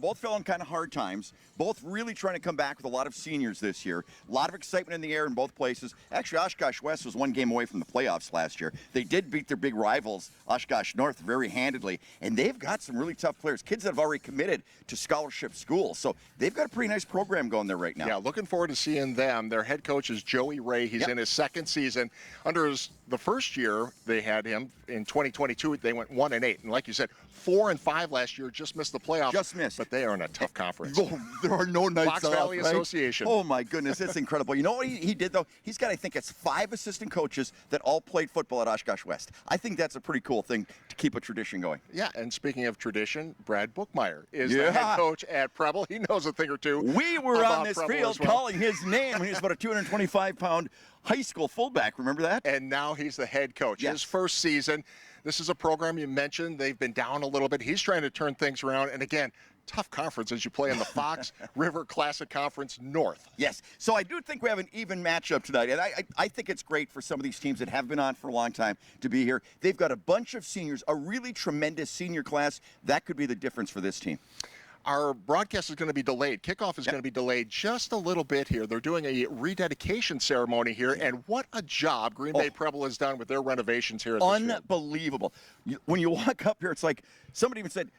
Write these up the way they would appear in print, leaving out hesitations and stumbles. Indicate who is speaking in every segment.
Speaker 1: both fell in kind of hard times. Both really trying to come back with a lot of seniors this year. A lot of excitement in the air in both places. Actually, Oshkosh West was one game away from the playoffs last year. They did beat their big rivals, Oshkosh North, very handedly. And they've got some really tough players, kids that have already committed to scholarship schools. So they've got a pretty nice program going there right now.
Speaker 2: Yeah, looking forward to seeing them. Their head coach is Joey Ray. He's in his second season. Under the first year they had him in 2022, they went 1-8. And like you said, 4-5 last year, just missed the playoffs.
Speaker 1: Just missed.
Speaker 2: But they are in a tough conference.
Speaker 1: There are no nights
Speaker 2: Fox
Speaker 1: off,
Speaker 2: Valley
Speaker 1: right?
Speaker 2: Association.
Speaker 1: Oh my goodness, it's incredible. You know what he did though? He's got, I think it's 5 assistant coaches that all played football at Oshkosh West. I think that's a pretty cool thing to keep a tradition going.
Speaker 2: Yeah, and speaking of tradition, Brad Bookmeyer is the head coach at Preble. He knows a thing or two.
Speaker 1: We were on this
Speaker 2: Preble
Speaker 1: field calling his name when he was about a 225-pound high school fullback. Remember that?
Speaker 2: And now he's the head coach.
Speaker 1: Yes.
Speaker 2: His first season. This is a program you mentioned. They've been down a little bit. He's trying to turn things around. And again, tough conference as you play in the Fox River Classic Conference North.
Speaker 1: Yes. So I do think we have an even matchup tonight. And I think it's great for some of these teams that have been on for a long time to be here. They've got a bunch of seniors, a really tremendous senior class. That could be the difference for this team.
Speaker 2: Our broadcast is going to be delayed. Kickoff is going to be delayed just a little bit here. They're doing a rededication ceremony here, and what a job Green Bay Preble has done with their renovations here at the field.
Speaker 1: Unbelievable. When you walk up here, it's like somebody even said,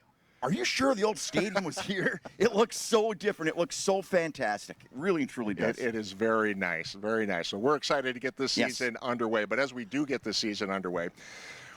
Speaker 1: "Are you sure the old stadium was here?" It looks so different. It looks so fantastic. It really and truly does.
Speaker 2: It is very nice, very nice. So we're excited to get this season underway. But as we do get this season underway,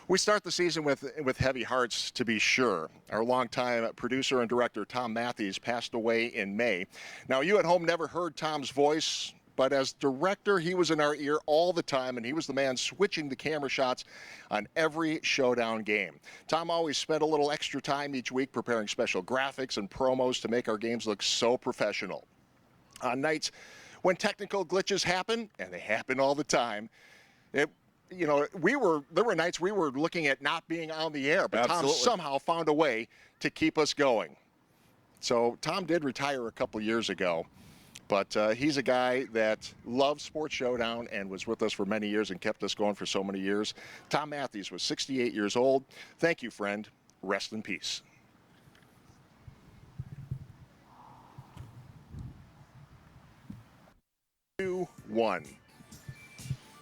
Speaker 2: we start the season with heavy hearts, to be sure. Our longtime producer and director, Tom Matthews, passed away in May. Now, you at home never heard Tom's voice, but as director, he was in our ear all the time, and he was the man switching the camera shots on every Showdown game. Tom always spent a little extra time each week preparing special graphics and promos to make our games look so professional. On nights when technical glitches happen, and they happen all the time, there were nights we were looking at not being on the air, but Tom somehow found a way to keep us going. So Tom did retire a couple years ago, but he's a guy that loves Sports Showdown and was with us for many years and kept us going for so many years. Tom Matthews was 68 years old. Thank you, friend. Rest in peace. 2-1.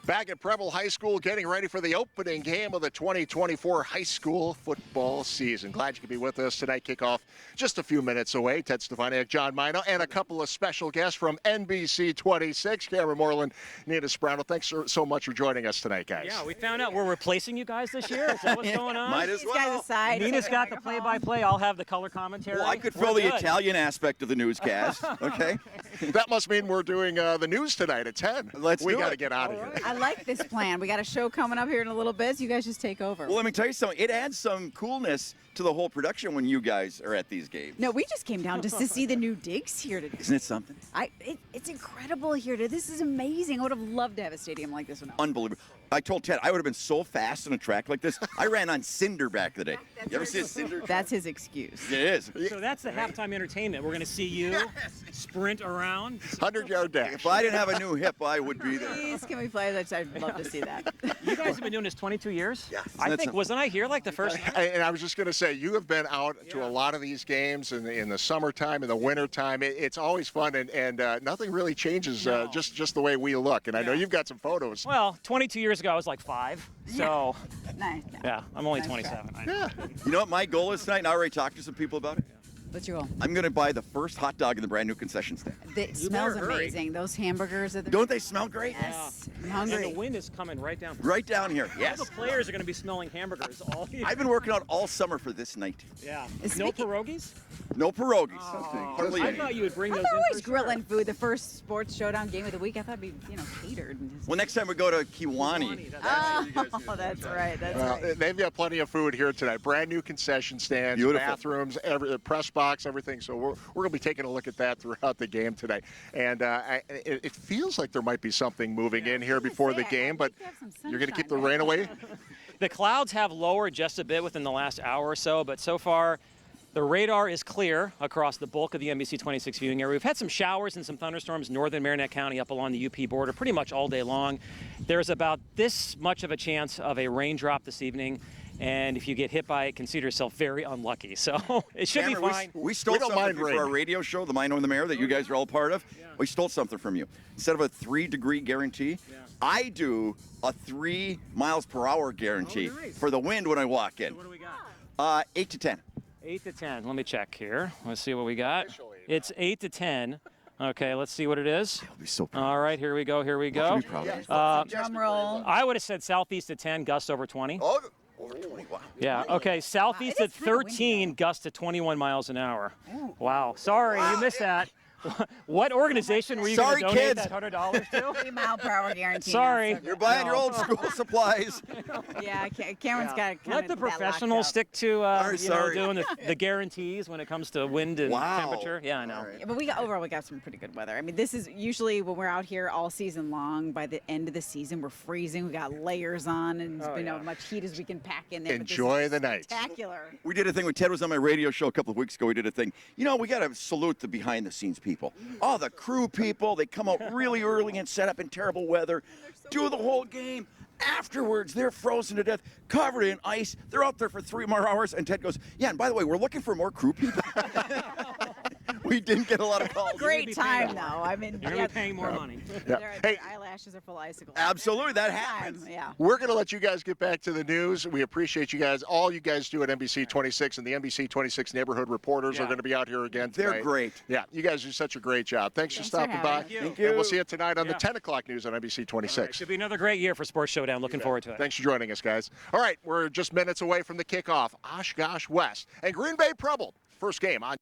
Speaker 2: Back at Preble High School, getting ready for the opening game of the 2024 high school football season. Glad you could be with us tonight. Kickoff just a few minutes away. Ted Stefaniak, John Mino, and a couple of special guests from NBC 26, Cameron Moreland, Nina Sproul. Thanks so much for joining us tonight, guys.
Speaker 3: Yeah, we found out we're replacing you guys this year. Is that what's going on?
Speaker 1: Might as well.
Speaker 4: Guys aside.
Speaker 3: Nina's got the play-by-play. I'll have the color commentary.
Speaker 1: Well, I could fill the Italian aspect of the newscast. Okay.
Speaker 2: That must mean we're doing the news tonight at 10. We got to get out of here.
Speaker 4: I like this plan. We got a show coming up here in a little bit, so you guys just take over.
Speaker 1: Well, let me tell you something. It adds some coolness to the whole production when you guys are at these games.
Speaker 4: No, we just came down just to see the new digs here today.
Speaker 1: Isn't it something?
Speaker 4: It's incredible here. This is amazing. I would have loved to have a stadium like this one.
Speaker 1: Unbelievable. I told Ted I would have been so fast on a track like this. I ran on cinder back in the day. You ever see a cinder?
Speaker 4: That's his excuse.
Speaker 1: It is.
Speaker 3: So that's the halftime entertainment. We're going to see you sprint around.
Speaker 2: 100-yard dash.
Speaker 1: If I didn't have a new hip, I would be there.
Speaker 4: Please, can we play that? I'd love to see that.
Speaker 3: You guys have been doing this 22 years?
Speaker 1: Yeah.
Speaker 3: I think, wasn't I here like the first time?
Speaker 2: And I was just going to say, you have been out to a lot of these games in the summertime, in the wintertime. It's always fun, and nothing really changes just the way we look. And I know you've got some photos.
Speaker 3: Well, 22 years ago, I was like 5. So,
Speaker 4: Nice.
Speaker 3: yeah, I'm only
Speaker 4: Nice
Speaker 3: 27.
Speaker 4: try.
Speaker 3: I know.
Speaker 1: You know what my goal is tonight? And I already talked to some people about it.
Speaker 4: What's your goal?
Speaker 1: I'm going to buy the first hot dog in the brand new concession stand.
Speaker 4: It smells
Speaker 3: better hurry.
Speaker 4: amazing. Those hamburgers.
Speaker 1: Don't they smell great?
Speaker 4: Yes. I'm
Speaker 3: And
Speaker 4: hungry.
Speaker 3: the wind is coming right down.
Speaker 1: Right down here.
Speaker 3: All
Speaker 1: Yes.
Speaker 3: the players are going to be smelling hamburgers all year.
Speaker 1: I've been working out all summer for this night.
Speaker 3: Yeah.
Speaker 4: Speaking-
Speaker 3: No pierogies?
Speaker 1: No pierogies.
Speaker 3: Oh,
Speaker 1: Hardly
Speaker 3: I
Speaker 1: any.
Speaker 3: thought you would bring
Speaker 4: I
Speaker 3: those
Speaker 4: thought
Speaker 3: in
Speaker 4: always
Speaker 3: for sure.
Speaker 4: grilling food. The first Sports Showdown game of the week, I thought it'd be catered. And just...
Speaker 1: Well, next time we go to Kiwani.
Speaker 4: Oh, that's right. That's right.
Speaker 2: They've got plenty of food here tonight. Brand new concession stands,
Speaker 1: Beautiful.
Speaker 2: bathrooms, press box, everything. So we're going to be taking a look at that throughout the game today. And it feels like there might be something moving in here before the game, but you're going to keep the rain away?
Speaker 3: The clouds have lowered just a bit within the last hour or so, but so far the radar is clear across the bulk of the NBC 26 viewing area. We've had some showers and some thunderstorms northern Marinette County up along the UP border pretty much all day long. There's about this much of a chance of a raindrop this evening. and if you get hit by it, consider yourself very unlucky. So it should be
Speaker 1: Cameron,
Speaker 3: fine.
Speaker 1: We stole something for our radio show, the Mino and the Mayor, that you guys are all part of. Yeah. We stole something from you. Instead of a 3-degree guarantee, I do a 3 miles per hour guarantee for the wind when I walk in.
Speaker 3: So what do we got?
Speaker 1: 8 to 10.
Speaker 3: 8 to 10. Let me check here. Let's see what we got. It's 8 to 10. Okay, let's see what it is.
Speaker 1: I'll be so proud.
Speaker 3: All right, here we go. Here we go.
Speaker 4: Drum roll.
Speaker 3: I would have said southeast at 10, gust over 20.
Speaker 1: Oh, over 20. Wow.
Speaker 3: Yeah. Okay. Southeast
Speaker 4: Wow,
Speaker 3: at
Speaker 4: it is kinda windy,
Speaker 3: 13, gust to 21 miles an hour. Wow. Sorry, you missed that. What organization were you going
Speaker 1: Sorry,
Speaker 3: to donate
Speaker 1: kids.
Speaker 3: that $100 to?
Speaker 4: 3 mile per hour guarantee.
Speaker 3: Sorry.
Speaker 4: Now, so
Speaker 1: You're
Speaker 4: good.
Speaker 1: buying your old school supplies.
Speaker 4: Yeah, Cameron's got kind
Speaker 3: Let
Speaker 4: of
Speaker 3: the
Speaker 4: that locked
Speaker 3: professionals
Speaker 4: up.
Speaker 3: stick to
Speaker 1: Sorry.
Speaker 3: doing the guarantees when it comes to wind and
Speaker 1: Wow.
Speaker 3: temperature. Yeah, I know.
Speaker 1: All right.
Speaker 4: Yeah, but overall we got some pretty good weather. I mean, this is usually when we're out here all season long. By the end of the season, we're freezing. We got layers on, and as much heat as we can pack in there.
Speaker 2: Enjoy the night.
Speaker 4: Spectacular.
Speaker 1: We did a thing when Ted was on my radio show a couple of weeks ago. We did a thing. You know, we got to salute the behind-the-scenes people. Oh, the crew people. They come out really early and set up in terrible weather, do the whole game. Afterwards, they're frozen to death, covered in ice. They're out there for 3 more hours. And Ted goes, yeah, and by the way, we're looking for more crew people. We didn't get a lot of calls.
Speaker 4: Great time, though. I mean,
Speaker 3: You're going to be paying more money.
Speaker 4: Their
Speaker 2: Hey.
Speaker 4: eyelashes are full of icicles.
Speaker 1: Absolutely, that
Speaker 4: Great
Speaker 1: happens.
Speaker 4: time, yeah.
Speaker 2: We're going to let you guys get back to the news. We appreciate you guys. All you guys do at NBC 26 and the NBC 26 neighborhood reporters are going to be out here again tonight.
Speaker 1: They're great.
Speaker 2: Yeah, you guys do such a great job. Thanks for
Speaker 4: for
Speaker 2: stopping
Speaker 4: having
Speaker 2: by.
Speaker 4: us.
Speaker 3: Thank
Speaker 1: you.
Speaker 2: And we'll see you tonight on the
Speaker 3: Yeah.
Speaker 2: 10 o'clock news on NBC 26.
Speaker 3: Should be another great year for Sports Showdown. Looking forward to it.
Speaker 2: Thanks for joining us, guys. All right, we're just minutes away from the kickoff. Oshkosh West and Green Bay Preble. First game on.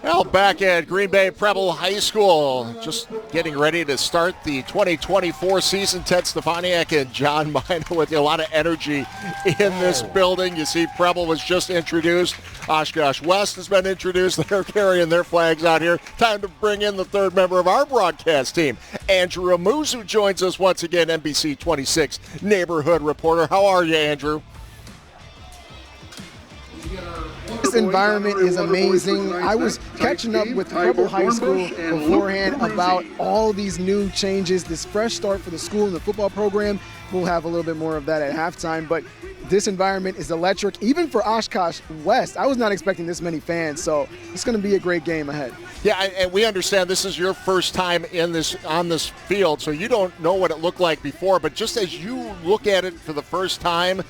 Speaker 2: Well, back at Green Bay Preble High School, just getting ready to start the 2024 season. Ted Stefaniak and John Miner with a lot of energy in this building. You see Preble was just introduced. Oshkosh West has been introduced. They're carrying their flags out here. Time to bring in the third member of our broadcast team. Andrew Amuzu joins us once again, NBC 26 neighborhood reporter. How are you, Andrew?
Speaker 5: This environment is amazing. I was catching up with Preble High School beforehand about all these new changes, this fresh start for the school and the football program. We'll have a little bit more of that at halftime, but this environment is electric, even for Oshkosh West. I was not expecting this many fans, so it's going to be a great game ahead.
Speaker 2: Yeah, and we understand this is your first time on this field, so you don't know what it looked like before, but just as you look at it for the first time,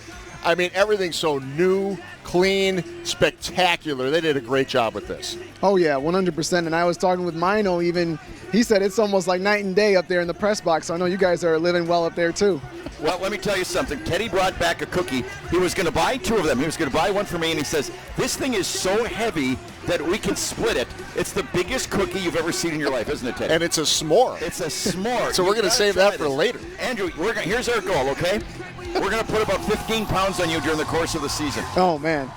Speaker 2: I mean, everything's so new, clean, spectacular. They did a great job with this.
Speaker 5: Oh, yeah, 100%. And I was talking with Mino even. He said it's almost like night and day up there in the press box. So I know you guys are living well up there, too.
Speaker 1: Well, let me tell you something. Teddy brought back a cookie. He was going to buy 2 of them. He was going to buy one for me, and he says, this thing is so heavy that we can split it. It's the biggest cookie you've ever seen in your life, isn't it, Teddy?
Speaker 2: And it's a s'more.
Speaker 1: It's a s'more.
Speaker 2: So we're going to save that for later.
Speaker 1: Andrew, here's our goal, okay? We're going to put about 15 pounds on you during the course of the season.
Speaker 5: Oh, man.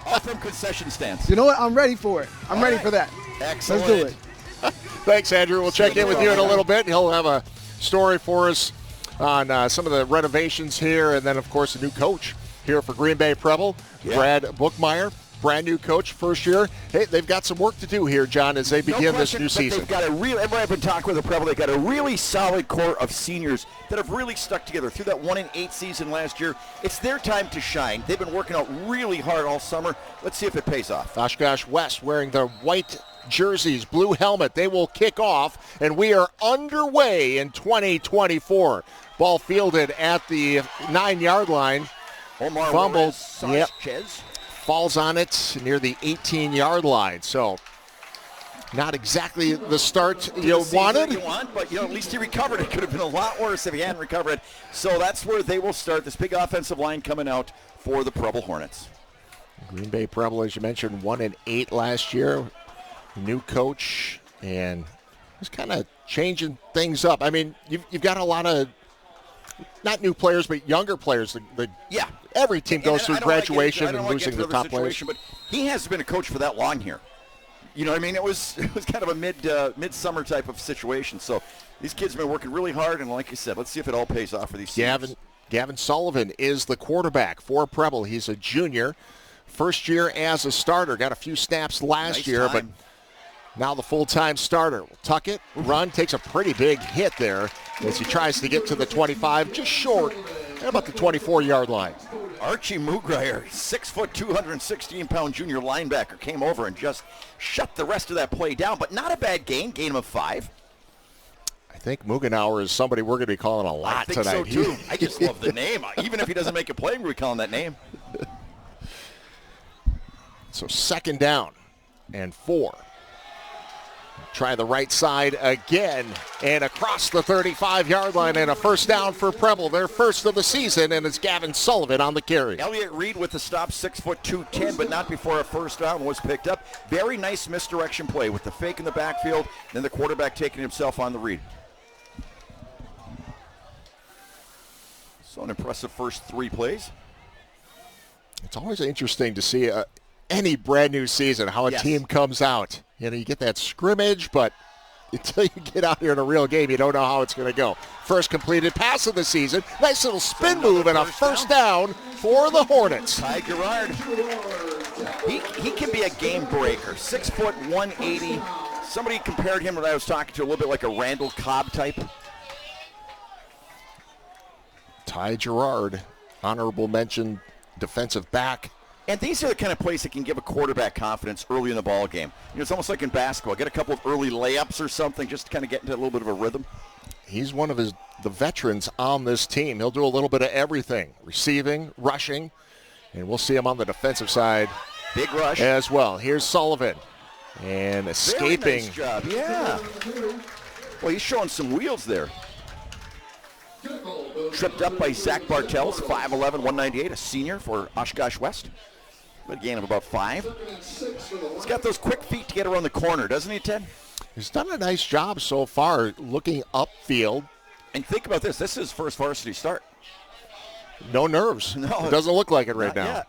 Speaker 1: All from concession stands.
Speaker 5: You know what? I'm ready for it. I'm ready for that.
Speaker 1: Excellent.
Speaker 5: Let's do it.
Speaker 2: Thanks, Andrew. We'll check in with you in a little bit. He'll have a story for us on some of the renovations here, and then, of course, a new coach here for Green Bay Preble, Brad Bookmeyer. Brand new coach, first year. Hey, they've got some work to do here, John, as they begin this new season.
Speaker 1: They've got everybody I've been talking with the Preble, they've got a really solid core of seniors that have really stuck together through that 1-8 season last year. It's their time to shine. They've been working out really hard all summer. Let's see if it pays off.
Speaker 2: Oshkosh West wearing the white jerseys, blue helmet. They will kick off, and we are underway in 2024. Ball fielded at the 9-yard line.
Speaker 1: Omar
Speaker 2: Fumbled.
Speaker 1: Sanchez.
Speaker 2: Falls on it near the 18-yard line. So not exactly the start you wanted.
Speaker 1: But at least he recovered. It could have been a lot worse if he hadn't recovered it. So that's where they will start. This big offensive line coming out for the Preble Hornets.
Speaker 2: Green Bay Preble, as you mentioned, 1-8 last year. New coach, and he's kind of changing things up. I mean, you've got a lot of not new players, but younger players. Every team goes through graduation and losing the top players.
Speaker 1: But he hasn't been a coach for that long here. You know what I mean? It was kind of a midsummer type of situation. So these kids have been working really hard, and like you said, let's see if it all pays off for these seniors.
Speaker 2: Gavin Sullivan is the quarterback for Preble. He's a junior. First year as a starter. Got a few snaps last year, but now the full-time starter. Will tuck it, run, takes a pretty big hit there as he tries to get to the 25, just short about the 24-yard line.
Speaker 1: Archie Mugreier, 6', 216-pound junior linebacker, came over and just shut the rest of that play down, but not a bad gain of 5.
Speaker 2: I think Mugenauer is somebody we're going to be calling a lot tonight.
Speaker 1: I think so, too. I just love the name. Even if he doesn't make a play, we're calling that name.
Speaker 2: So 2nd down and 4. Try the right side again, and across the 35-yard line, and a 1st down for Preble, their first of the season, and it's Gavin Sullivan on the carry.
Speaker 1: Elliott Reed with the stop, 6', 210, but not before a 1st down was picked up. Very nice misdirection play with the fake in the backfield, then the quarterback taking himself on the read. So an impressive first 3 plays.
Speaker 2: It's always interesting to see any brand new season, how a team comes out. You know, you get that scrimmage, but until you get out here in a real game, you don't know how it's going to go. First completed pass of the season. Nice little spin move and a first down for the Hornets.
Speaker 1: Ty Gerard. He can be a game breaker. 6', 180. Somebody compared him, when I was talking to, a little bit like a Randall Cobb type.
Speaker 2: Ty Gerard, honorable mention, defensive back.
Speaker 1: And these are the kind of plays that can give a quarterback confidence early in the ball game. You know, it's almost like in basketball. Get a couple of early layups or something just to kind of get into a little bit of a rhythm.
Speaker 2: He's one of the veterans on this team. He'll do a little bit of everything, receiving, rushing, and we'll see him on the defensive side.
Speaker 1: Big rush.
Speaker 2: As well. Here's Sullivan. And escaping.
Speaker 1: Very nice job, yeah. Well, he's showing some wheels there. Tripped up by Zach Bartels, 5'11", 198, a senior for Oshkosh West. A gain of about 5. He's got those quick feet to get around the corner, doesn't he, Ted?
Speaker 2: He's done a nice job so far looking upfield.
Speaker 1: And think about this. This is his first varsity start.
Speaker 2: No nerves.
Speaker 1: No.
Speaker 2: It doesn't look like it right now.
Speaker 1: Yet.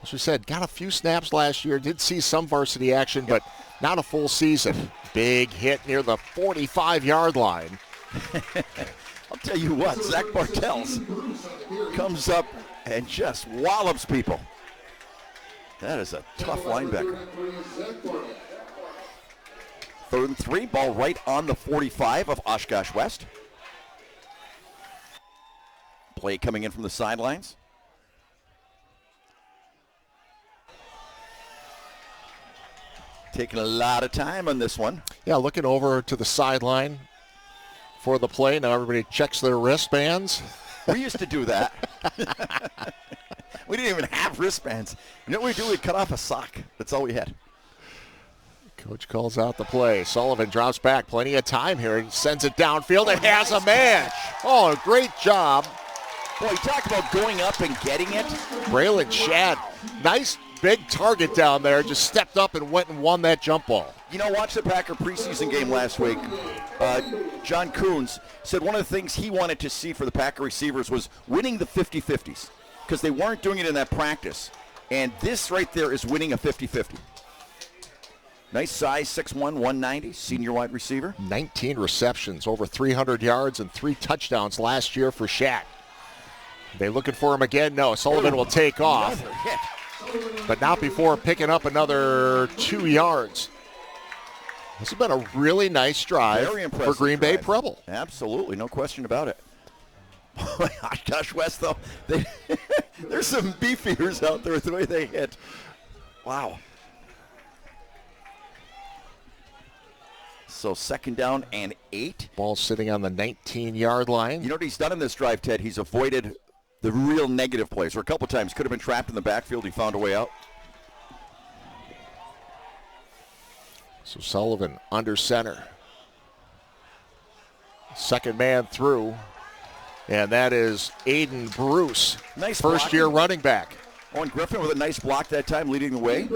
Speaker 2: As we said, got a few snaps last year. Did see some varsity action, but not a full season. Big hit near the 45-yard line.
Speaker 1: I'll tell you what, Zach Bartels comes up and just wallops people. That is a tough linebacker. 3rd and 3, ball right on the 45 of Oshkosh West. Play coming in from the sidelines. Taking a lot of time on this one.
Speaker 2: Yeah, looking over to the sideline for the play. Now everybody checks their wristbands.
Speaker 1: We used to do that. We didn't even have wristbands. You know what we do? We cut off a sock. That's all we had.
Speaker 2: Coach calls out the play. Sullivan drops back. Plenty of time here. He sends it downfield and has a man. Oh, great job.
Speaker 1: Boy, you talk about going up and getting it.
Speaker 2: Braylon Shad, nice big target down there. Just stepped up and went and won that jump ball.
Speaker 1: You know, watch the Packer preseason game last week. John Coons said one of the things he wanted to see for the Packer receivers was winning the 50-50s because they weren't doing it in that practice. And this right there is winning a 50-50. Nice size, 6'1", 190, senior wide receiver.
Speaker 2: 19 receptions, over 300 yards, and 3 touchdowns last year for Shaq. They looking for him again? No, Sullivan will take off. But not before picking up another 2 yards. This has been a really nice drive for Green Bay Preble.
Speaker 1: Absolutely, no question about it. Gosh, West, though, there's some beef eaters out there with the way they hit. Wow. So 2nd down and 8.
Speaker 2: Ball sitting on the 19-yard line.
Speaker 1: You know what he's done in this drive, Ted? He's avoided the real negative plays, or a couple times could have been trapped in the backfield. He found a way out.
Speaker 2: So Sullivan under center. Second man through. And that is Aiden Bruce,
Speaker 1: nice
Speaker 2: first-year running back.
Speaker 1: Owen Griffin with a nice block that time, leading the way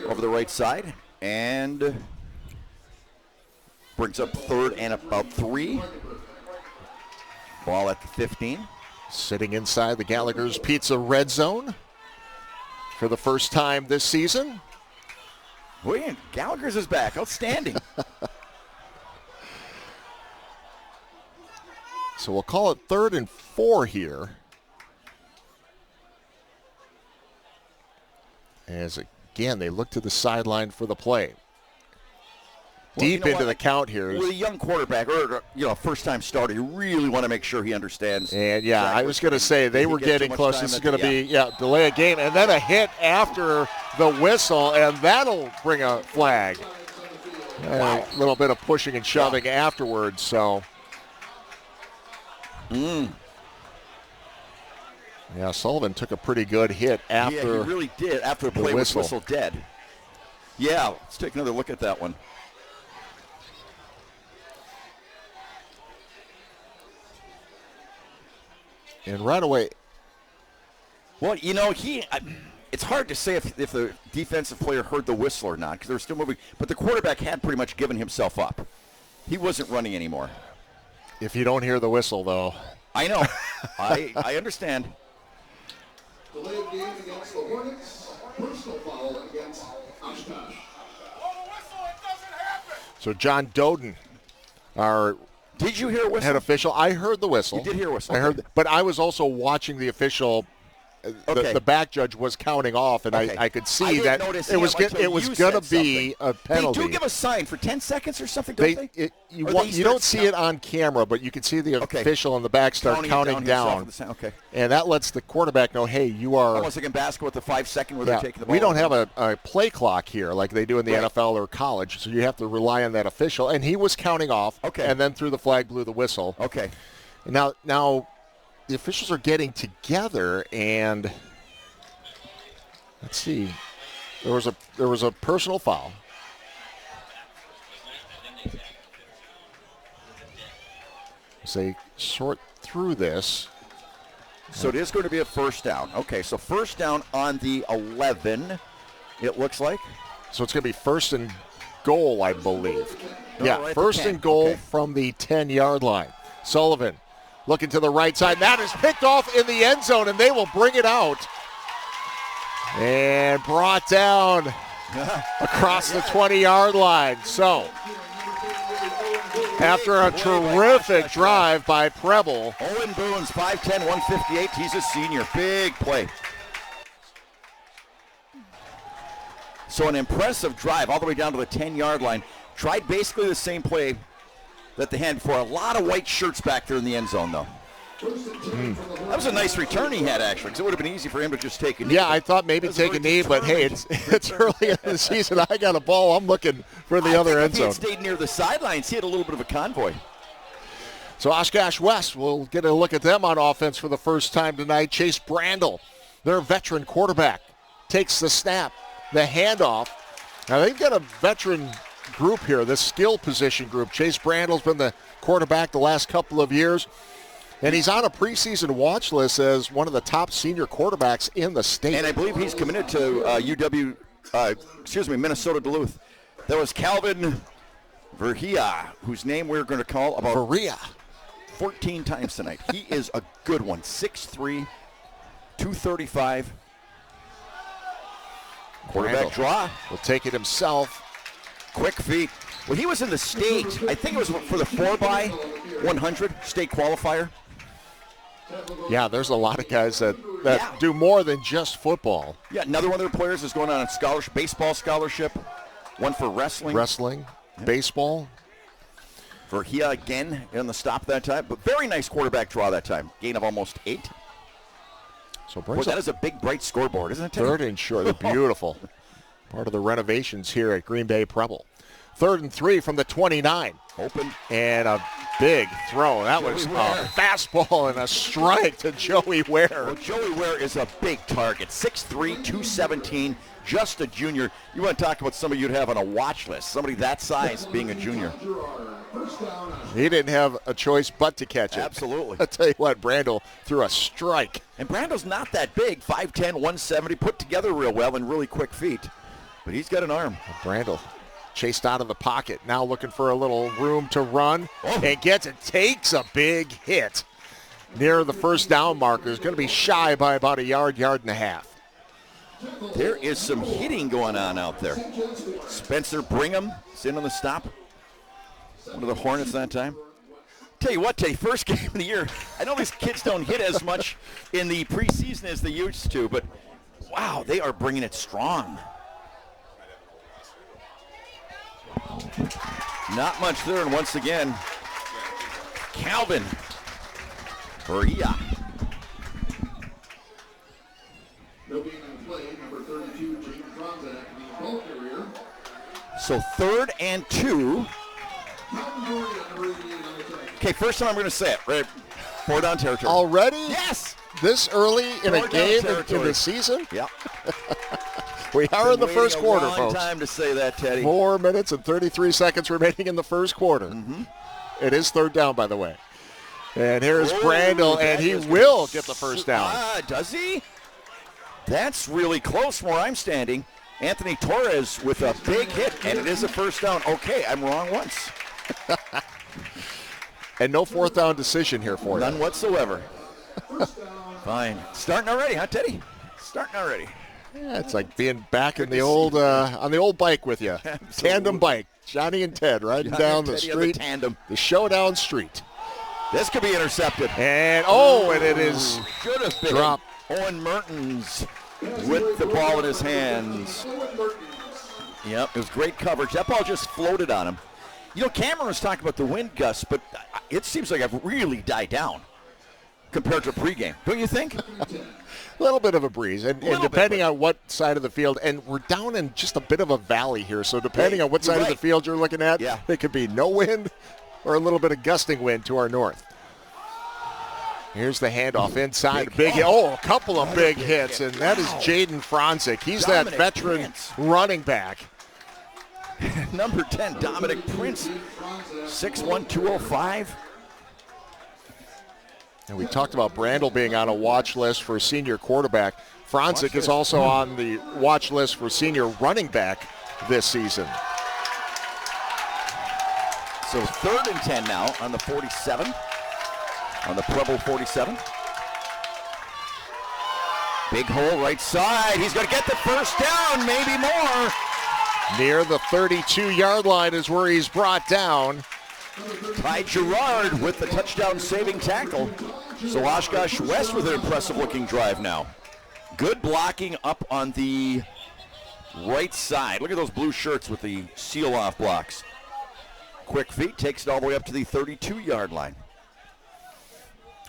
Speaker 1: over the right side. And brings up 3rd and about 3. Ball at the 15.
Speaker 2: Sitting inside the Gallagher's Pizza red zone for the first time this season.
Speaker 1: Boy, Gallagher's is back. Outstanding.
Speaker 2: So we'll call it 3rd and 4 here. As again, they look to the sideline for the play. deep into the count here.
Speaker 1: With a young quarterback or first-time starter, you really want to make sure he understands.
Speaker 2: And I was going to say they were getting close. This is going to be delay a game, and then a hit after the whistle, and that'll bring a flag. A little bit of pushing and shoving afterwards. So. Yeah, Sullivan took a pretty good hit after.
Speaker 1: Yeah, he really did after the play was whistle dead. Yeah, let's take another look at that one.
Speaker 2: And right away.
Speaker 1: Well, it's hard to say if the defensive player heard the whistle or not because they were still moving. But the quarterback had pretty much given himself up. He wasn't running anymore.
Speaker 2: If you don't hear the whistle, though.
Speaker 1: I know. I understand.
Speaker 6: Delay of game against the Hornets. Personal foul against Oshkosh.
Speaker 2: So John Doden, our
Speaker 1: Did you hear a whistle?
Speaker 2: head official, I heard the whistle.
Speaker 1: You did hear a whistle.
Speaker 2: I heard, but I was also watching the official. The back judge was counting off, and I could see that it was going to be a penalty.
Speaker 1: They do give a sign for 10 seconds or something, don't they?
Speaker 2: You don't see it on camera, but you can see the official in the back start counting down. And that lets the quarterback know, hey, you are.
Speaker 1: Almost like in basketball with the 5 second where they're taking the ball.
Speaker 2: We don't have a play clock here like they do in the NFL or college, so you have to rely on that official. And he was counting off, and then threw the flag, blew the whistle.
Speaker 1: Okay.
Speaker 2: Now the officials are getting together, and let's see. There was a personal foul. As they sort through this.
Speaker 1: So it is going to be a first down. Okay, so first down on the 11, it looks like.
Speaker 2: So it's going to be first and goal, I believe.
Speaker 1: Right
Speaker 2: first and goal from the 10-yard line. Sullivan looking to the right side. That is picked off in the end zone, and they will bring it out. And brought down across the 20-yard line. So, after a terrific drive by Preble.
Speaker 1: Owen Boone's 5'10", 158. He's a senior. Big play. So an impressive drive all the way down to the 10-yard line. Tried basically the same play that they had before. A lot of white shirts back there in the end zone, though. That was a nice return he had, actually, because it would have been easy for him to just take a knee.
Speaker 2: Yeah, I thought maybe take a knee, but hey, it's early in the season. I got a ball. I'm looking for the other end zone.
Speaker 1: If he had stayed near the sidelines, he had a little bit of a convoy.
Speaker 2: So Oshkosh West, we'll get a look at them on offense for the first time tonight. Chase Brandel, their veteran quarterback, takes the snap, the handoff. Now they've got a veteran group here, this skill position group. Chase Brandel's been the quarterback the last couple of years, and he's on a preseason watch list as one of the top senior quarterbacks in the state.
Speaker 1: And I believe he's committed to Minnesota Duluth. That was Calvin Verhea, whose name we're going to call about
Speaker 2: Verhea
Speaker 1: 14 times tonight. He is a good one. 6'3", 235. Quarterback draw.
Speaker 2: Will take it himself.
Speaker 1: Quick feet. Well, he was in the state. I think it was for the 4x100 state qualifier.
Speaker 2: Yeah, there's a lot of guys that do more than just football.
Speaker 1: Yeah, another one of their players is going on a scholarship, baseball scholarship. One for wrestling. Baseball. Verhea again in the stop that time. But very nice quarterback draw that time. Gain of almost 8.
Speaker 2: So
Speaker 1: that is a big, bright scoreboard, isn't it, Tim?
Speaker 2: Third and short. They're beautiful. Part of the renovations here at Green Bay Preble. 3rd and 3 from the 29.
Speaker 1: Open.
Speaker 2: And a big throw. That was a fastball and a strike to Joey Ware.
Speaker 1: Well, Joey Ware is a big target. 6'3", 217, just a junior. You want to talk about somebody you'd have on a watch list. Somebody that size being a junior.
Speaker 2: He didn't have a choice but to catch it.
Speaker 1: Absolutely.
Speaker 2: I'll tell you what, Brandel threw a strike.
Speaker 1: And Brandel's not that big. 5'10", 170, put together real well and really quick feet. But he's got an arm.
Speaker 2: Brandel chased out of the pocket. Now looking for a little room to run. And takes a big hit near the first down marker. Is going to be shy by about a yard and a half.
Speaker 1: There is some hitting going on out there. Spencer Brigham is in on the stop. One of the Hornets that time. Tell you what, first game of the year. I know these kids don't hit as much in the preseason as they used to, but wow, they are bringing it strong. Not much there, and once again, Calvin Maria.
Speaker 6: No being on play, number 32, James Bronzak, the ball carrier.
Speaker 1: So 3rd and 2. Okay, first time I'm going to say it. Right, 4 down territory.
Speaker 2: Already?
Speaker 1: Yes.
Speaker 2: This early in a
Speaker 1: 4 down
Speaker 2: game in
Speaker 1: territory.
Speaker 2: the season?
Speaker 1: Yep.
Speaker 2: We are in the first quarter,
Speaker 1: a long
Speaker 2: folks.
Speaker 1: time to say that, Teddy.
Speaker 2: 4 minutes and 33 seconds remaining in the first quarter. It is 3rd down, by the way. And here's Brandel, and he will get the first down.
Speaker 1: Does he? That's really close from where I'm standing. Anthony Torres with a big hit, and it is a first down. Okay, I'm wrong once.
Speaker 2: And no 4th down decision here for you.
Speaker 1: None whatsoever. Fine. Starting already, huh, Teddy? Starting already.
Speaker 2: Yeah, it's like being back in the old on the old bike with you. Tandem bike. Johnny and Ted riding down the street.
Speaker 1: The tandem.
Speaker 2: The Showdown street.
Speaker 1: This could be intercepted.
Speaker 2: And it is
Speaker 1: Should have been.
Speaker 2: dropped.
Speaker 1: Owen Mertens with the ball in his hands. Yep, it was great coverage. That ball just floated on him. You know, Cameron was talking about the wind gusts, but it seems like I've really died down compared to pregame. Don't you think?
Speaker 2: A little bit of a breeze, and depending on what side of the field, and we're down in just a bit of a valley here, so depending on what side of the field you're looking at, it could be no wind or a little bit of gusting wind to our north. Here's the handoff inside. A couple of big hits, and that is Jaden Franzik. He's that veteran running back.
Speaker 1: Number 10, Dominic Prince, 6'1", 205.
Speaker 2: And we talked about Brandel being on a watch list for senior quarterback. Franzik is also on the watch list for senior running back this season.
Speaker 1: So 3rd and 10 now on the 47, on the Preble 47. Big hole right side. He's going to get the first down, maybe more.
Speaker 2: Near the 32-yard line is where he's brought down.
Speaker 1: Ty Gerard with the touchdown-saving tackle. So Oshkosh West with an impressive-looking drive now. Good blocking up on the right side. Look at those blue shirts with the seal-off blocks. Quick feet takes it all the way up to the 32-yard line.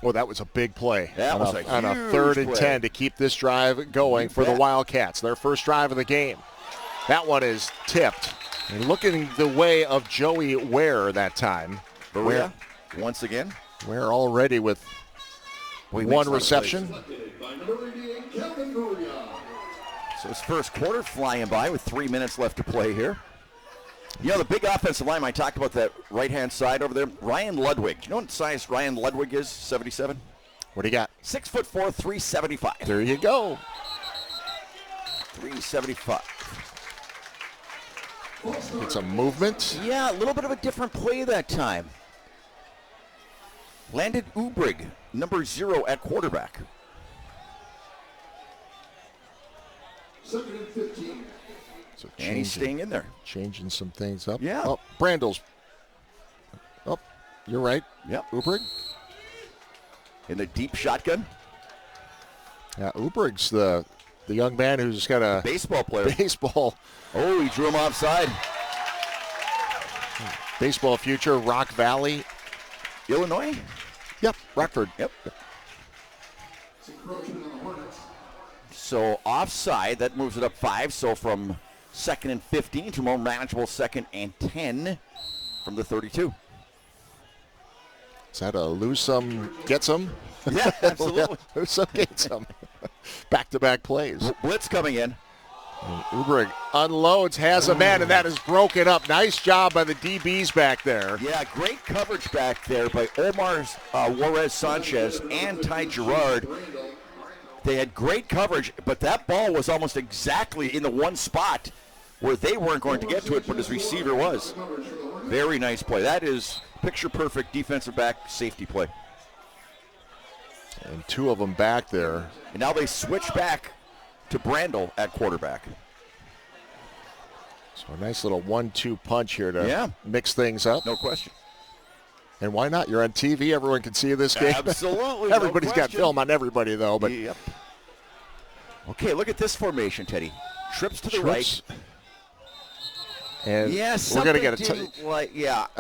Speaker 2: Oh, that was a big play.
Speaker 1: That was
Speaker 2: on a 3rd and 10 to keep this drive going for the Wildcats. Their first drive of the game. That one is tipped. And looking the way of Joey Ware that time.
Speaker 1: Ware, once again.
Speaker 2: Ware already with one reception.
Speaker 1: So his first quarter flying by with 3 minutes left to play here. You know, the big offensive line, I talked about that right-hand side over there. Ryan Ludwig. Do you know what size Ryan Ludwig is, 77?
Speaker 2: What do you got?
Speaker 1: 6'4", 375.
Speaker 2: There you go.
Speaker 1: 375.
Speaker 2: It's a movement.
Speaker 1: Yeah, a little bit of a different play that time. Landon Ubrig, number 0 at quarterback.
Speaker 6: 2nd and 15.
Speaker 2: So
Speaker 1: And he's staying in there.
Speaker 2: Changing some things up.
Speaker 1: Yeah.
Speaker 2: Oh, Brandel's. Oh, you're right.
Speaker 1: Yep.
Speaker 2: Ubrig.
Speaker 1: In the deep shotgun.
Speaker 2: Yeah, Ubrig's the young man who's got a
Speaker 1: Baseball player.
Speaker 2: baseball
Speaker 1: Oh, he drew him offside.
Speaker 2: baseball future, Rock Valley.
Speaker 1: Illinois?
Speaker 2: Yep, Rockford.
Speaker 1: Yep. So offside, that moves it up 5. So from 2nd and 15 to more manageable 2nd and 10 from the 32.
Speaker 2: Is that a lose some, get some?
Speaker 1: Yeah, absolutely.
Speaker 2: Lose some, get some. Back-to-back plays.
Speaker 1: Blitz coming in.
Speaker 2: And Ubrig unloads, has a man, and that is broken up. Nice job by the DBs back there.
Speaker 1: Yeah, great coverage back there by Omar Juarez Sanchez and Ty Gerard. They had great coverage, but that ball was almost exactly in the one spot where they weren't going to get to it, but his receiver was. Very nice play. That is picture-perfect defensive back safety play.
Speaker 2: And 2 of them back there.
Speaker 1: And now they switch back to Brandel at quarterback.
Speaker 2: So a nice little 1-2 punch here to mix things up.
Speaker 1: No question.
Speaker 2: And why not? You're on TV. Everyone can see this game.
Speaker 1: Absolutely.
Speaker 2: Everybody's got film on everybody, though. But
Speaker 1: Yep. Okay, look at this formation, Teddy. Trips to the right.
Speaker 2: And
Speaker 1: Yeah,
Speaker 2: we're going to get a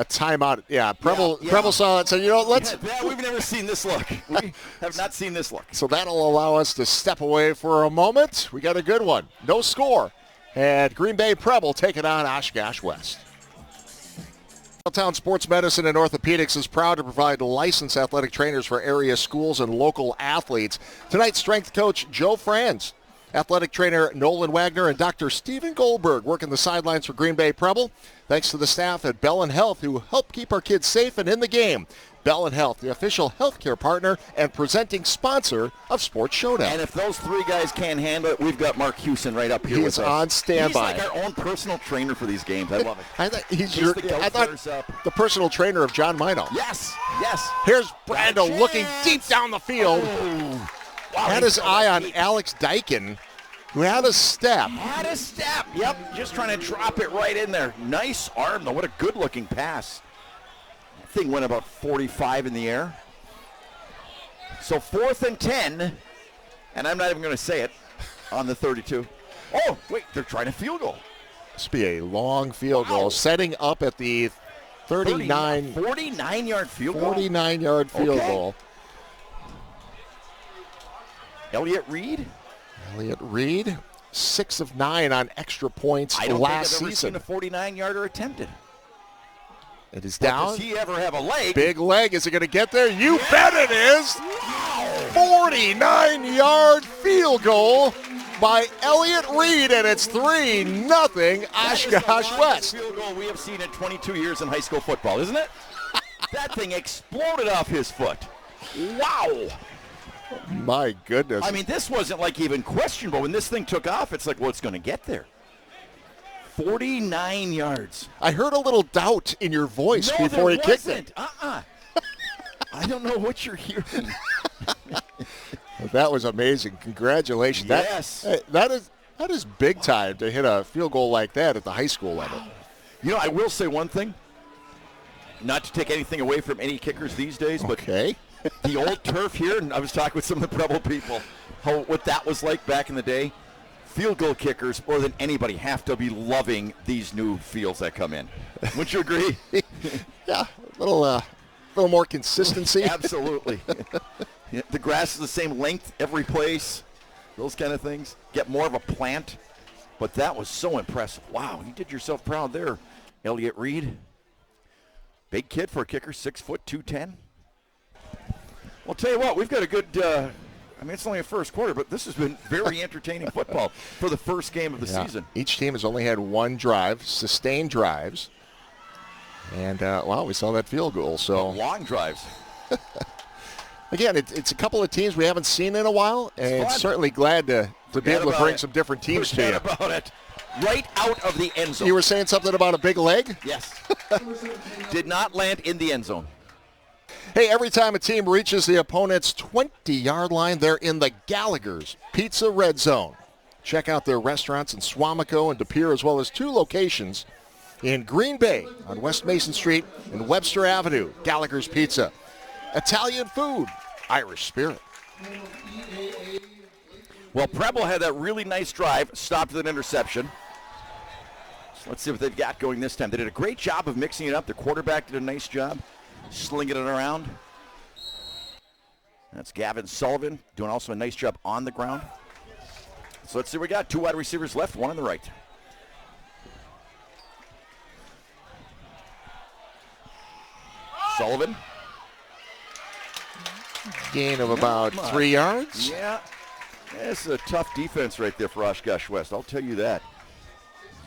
Speaker 2: timeout. Yeah, Preble saw that and said, let's.
Speaker 1: We've never seen this look. We have not seen this look.
Speaker 2: So that'll allow us to step away for a moment. We got a good one. No score. And Green Bay Preble taking on Oshkosh West. Town Sports Medicine and Orthopedics is proud to provide licensed athletic trainers for area schools and local athletes. Tonight's strength coach Joe Franz, athletic trainer Nolan Wagner, and Dr. Stephen Goldberg working the sidelines for Green Bay Preble. Thanks to the staff at Bell & Health who help keep our kids safe and in the game. Bell & Health, the official healthcare partner and presenting sponsor of Sports Showdown.
Speaker 1: And if those three guys can't handle it, we've got Mark Hewson right up here with us.
Speaker 2: He's on standby.
Speaker 1: He's like our own personal trainer for these games. I love it.
Speaker 2: I thought the personal trainer of John Mino.
Speaker 1: Yes.
Speaker 2: Here's Brando looking deep down the field.
Speaker 1: Oh. Wow,
Speaker 2: had his eye on Alex Dyken, who had a step.
Speaker 1: Yep, just trying to drop it right in there. Nice arm, though. What a good-looking pass. That thing went about 45 in the air. So 4th and 10, and I'm not even going to say it, on the 32. Oh, wait, they're trying a field goal.
Speaker 2: This will be a long field goal, setting up at the
Speaker 1: 49-yard field goal.
Speaker 2: 49-yard field goal.
Speaker 1: Elliott Reed,
Speaker 2: 6 of 9 on extra points
Speaker 1: I don't
Speaker 2: last
Speaker 1: think I've ever
Speaker 2: season.
Speaker 1: seen a 49-yarder attempted.
Speaker 2: It is
Speaker 1: But
Speaker 2: down.
Speaker 1: does he ever have a leg?
Speaker 2: Big leg. Is it going to get there? You bet it is. 49-yard field goal by Elliott Reed, and it's 3-0 Oshkosh West.
Speaker 1: Field goal we have seen in 22 years in high school football, isn't it? That thing exploded off his foot. Wow.
Speaker 2: My goodness.
Speaker 1: I mean, this wasn't like even questionable. When this thing took off, it's like, well, it's going to get there. 49 yards.
Speaker 2: I heard a little doubt in your voice before he kicked it.
Speaker 1: I don't know what you're hearing.
Speaker 2: That was amazing. Congratulations.
Speaker 1: Yes.
Speaker 2: That is big time to hit a field goal like that at the high school level.
Speaker 1: You know, I will say one thing. Not to take anything away from any kickers these days, but the old turf here, and I was talking with some of the Preble people, what that was like back in the day. Field goal kickers, more than anybody, have to be loving these new fields that come in. Wouldn't you agree?
Speaker 2: Yeah, a little more consistency.
Speaker 1: Absolutely. The grass is the same length every place, those kind of things. Get more of a plant. But that was so impressive. Wow, you did yourself proud there, Elliott Reed. Big kid for a kicker, 6 foot, 210. Well, I'll tell you what, we've got a good, it's only a first quarter, but this has been very entertaining football for the first game of the season.
Speaker 2: Each team has only had one drive, sustained drives. And, we saw that field goal. So
Speaker 1: long drives.
Speaker 2: Again, it's a couple of teams we haven't seen in a while, and certainly glad to be able to bring some different teams to you.
Speaker 1: About it. Right out of the end zone.
Speaker 2: You were saying something about a big leg?
Speaker 1: Yes. Did not land in the end zone.
Speaker 2: Hey, every time a team reaches the opponent's 20-yard line, they're in the Gallagher's Pizza Red Zone. Check out their restaurants in Swamico and De Pere, as well as 2 locations in Green Bay on West Mason Street and Webster Avenue. Gallagher's Pizza. Italian food, Irish spirit.
Speaker 1: Well, Preble had that really nice drive, stopped with an interception. So let's see what they've got going this time. They did a great job of mixing it up. The quarterback did a nice job slinging it around. That's Gavin Sullivan doing also a nice job on the ground. So let's see what we got. 2 wide receivers left, 1 on the right. Sullivan.
Speaker 2: Gain of about 3 yards.
Speaker 1: Yeah. It's a tough defense right there for Oshkosh West. I'll tell you that.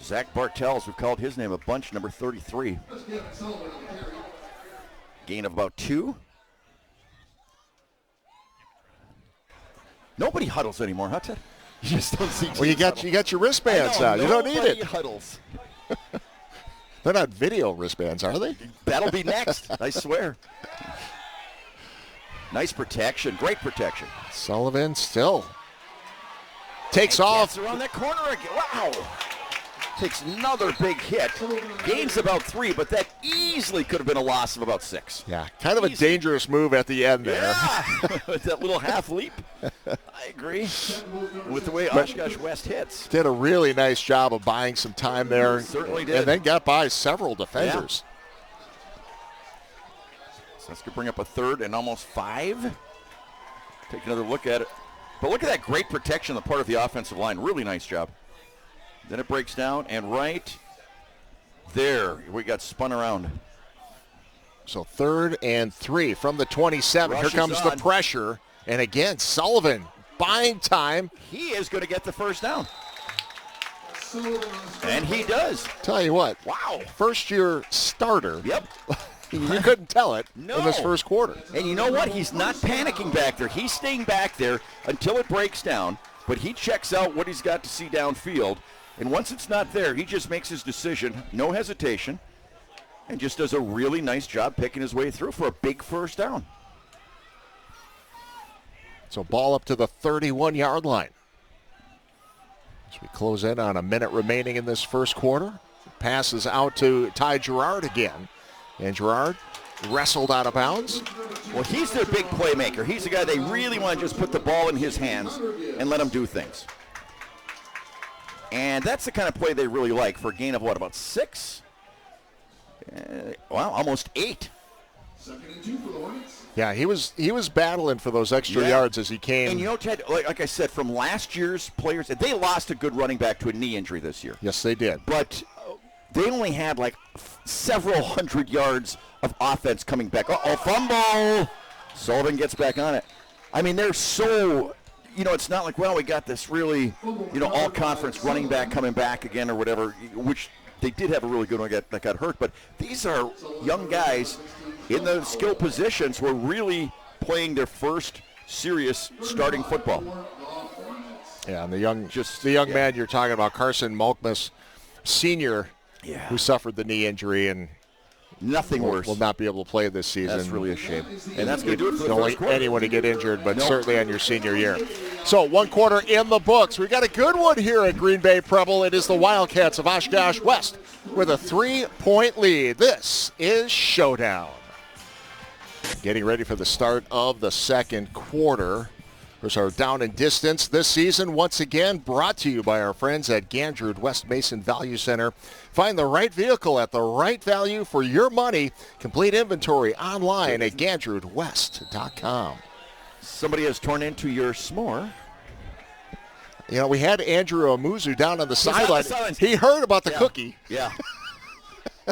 Speaker 1: Zach Bartels, we've called his name a bunch, number 33. Gain of about 2. Nobody huddles anymore, huh, Ted? You just don't see.
Speaker 2: Well, you got your wristbands now. You don't need it.
Speaker 1: Nobody huddles.
Speaker 2: They're not video wristbands, are they?
Speaker 1: That'll be next, I swear. Nice protection, great protection.
Speaker 2: Sullivan still takes off.
Speaker 1: Around that corner again. Wow. Takes another big hit. Gains about 3, but that easily could have been a loss of about 6.
Speaker 2: Yeah, kind of a dangerous move at the end there.
Speaker 1: Yeah, with that little half leap. I agree with the way Oshkosh West hits.
Speaker 2: Did a really nice job of buying some time there.
Speaker 1: Certainly did.
Speaker 2: And then got by several defenders.
Speaker 1: So that's going to bring up a 3rd and almost 5. Take another look at it. But look at that great protection on the part of the offensive line. Really nice job. Then it breaks down, and right there, we got spun around.
Speaker 2: So 3rd and 3 from the 27.
Speaker 1: Rush
Speaker 2: Here comes
Speaker 1: is
Speaker 2: the
Speaker 1: on.
Speaker 2: pressure. And again, Sullivan buying time.
Speaker 1: He is going to get the first down. And he does.
Speaker 2: Tell you what,
Speaker 1: Wow.
Speaker 2: first-year starter.
Speaker 1: Yep.
Speaker 2: You couldn't tell it
Speaker 1: No.
Speaker 2: in this first quarter.
Speaker 1: And you know what? He's not panicking back there. He's staying back there until it breaks down, but he checks out what he's got to see downfield. And once it's not there, he just makes his decision, no hesitation, and just does a really nice job picking his way through for a big first down.
Speaker 2: So ball up to the 31-yard line. As we close in on a minute remaining in this first quarter. Passes out to Ty Gerard again. And Gerard wrestled out of bounds.
Speaker 1: Well, he's their big playmaker. He's the guy they really want to just put the ball in his hands and let him do things. And that's the kind of play they really like for a gain of, what, about 6? Well, almost 8.
Speaker 6: 2nd and 2 for the Hornets.
Speaker 2: Yeah, he was battling for those extra yards as he came.
Speaker 1: And you know, Ted, like I said, from last year's players, they lost a good running back to a knee injury this year.
Speaker 2: Yes, they did.
Speaker 1: But they only had like several hundred yards of offense coming back. Uh-oh, fumble! Sullivan gets back on it. I mean, they're so, it's not like, well, we got this really, all-conference running back coming back again or whatever, which they did have a really good one that got hurt. But these are young guys in the skill positions who are really playing their first serious starting football.
Speaker 2: Yeah, and the young man you're talking about, Carson Malkmus, senior, who suffered the knee injury and
Speaker 1: nothing worse.
Speaker 2: Will not be able to play this season.
Speaker 1: That's really a shame. And that's going to do it for the
Speaker 2: Don't
Speaker 1: first
Speaker 2: want
Speaker 1: quarter.
Speaker 2: anyone to get injured, but certainly on your senior year. So 1 quarter in the books. We got a good one here at Green Bay Preble. It is the Wildcats of Oshkosh West with a 3-point lead. This is Showdown. Getting ready for the start of the second quarter. Here's our down and distance this season, once again brought to you by our friends at Gandrud West Mason Value Center. Find the right vehicle at the right value for your money. Complete inventory online at gandrudwest.com.
Speaker 1: Somebody has torn into your s'more.
Speaker 2: We had Andrew Amuzu down on the sideline.
Speaker 1: sidelines.
Speaker 2: He heard about the cookie.
Speaker 1: Yeah.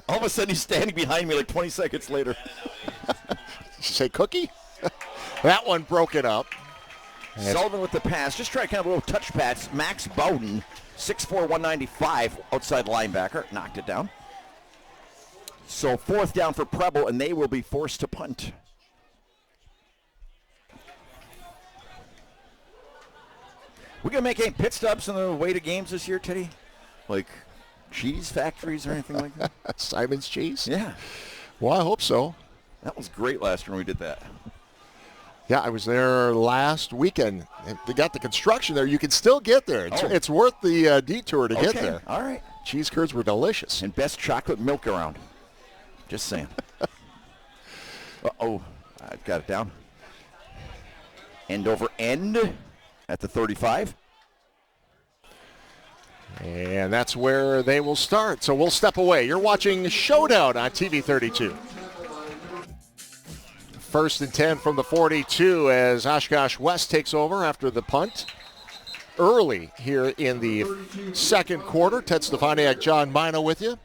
Speaker 1: All of a sudden, he's standing behind me like 20 seconds later.
Speaker 2: Did you say cookie? That one broke it up.
Speaker 1: Sullivan with the pass. Just try kind of a little touch pass. Max Bowden, 6'4", 195, outside linebacker. Knocked it down. So 4th down for Preble, and they will be forced to punt. We going to make any pit stops on the way to games this year, Teddy? Like cheese factories or anything like that?
Speaker 2: Simon's Cheese?
Speaker 1: Yeah.
Speaker 2: Well, I hope so.
Speaker 1: That was great last year when we did that.
Speaker 2: Yeah, I was there last weekend. They got the construction there. You can still get there. It's worth the detour to get there.
Speaker 1: All right.
Speaker 2: Cheese curds were delicious.
Speaker 1: And best chocolate milk around. Just saying. Uh-oh. I've got it down. End over end at the 35.
Speaker 2: And that's where they will start. So we'll step away. You're watching Showdown on TV 32. 1st and 10 from the 42 as Oshkosh West takes over after the punt. Early here in the second quarter. Ted Stefaniak, John Mino with you.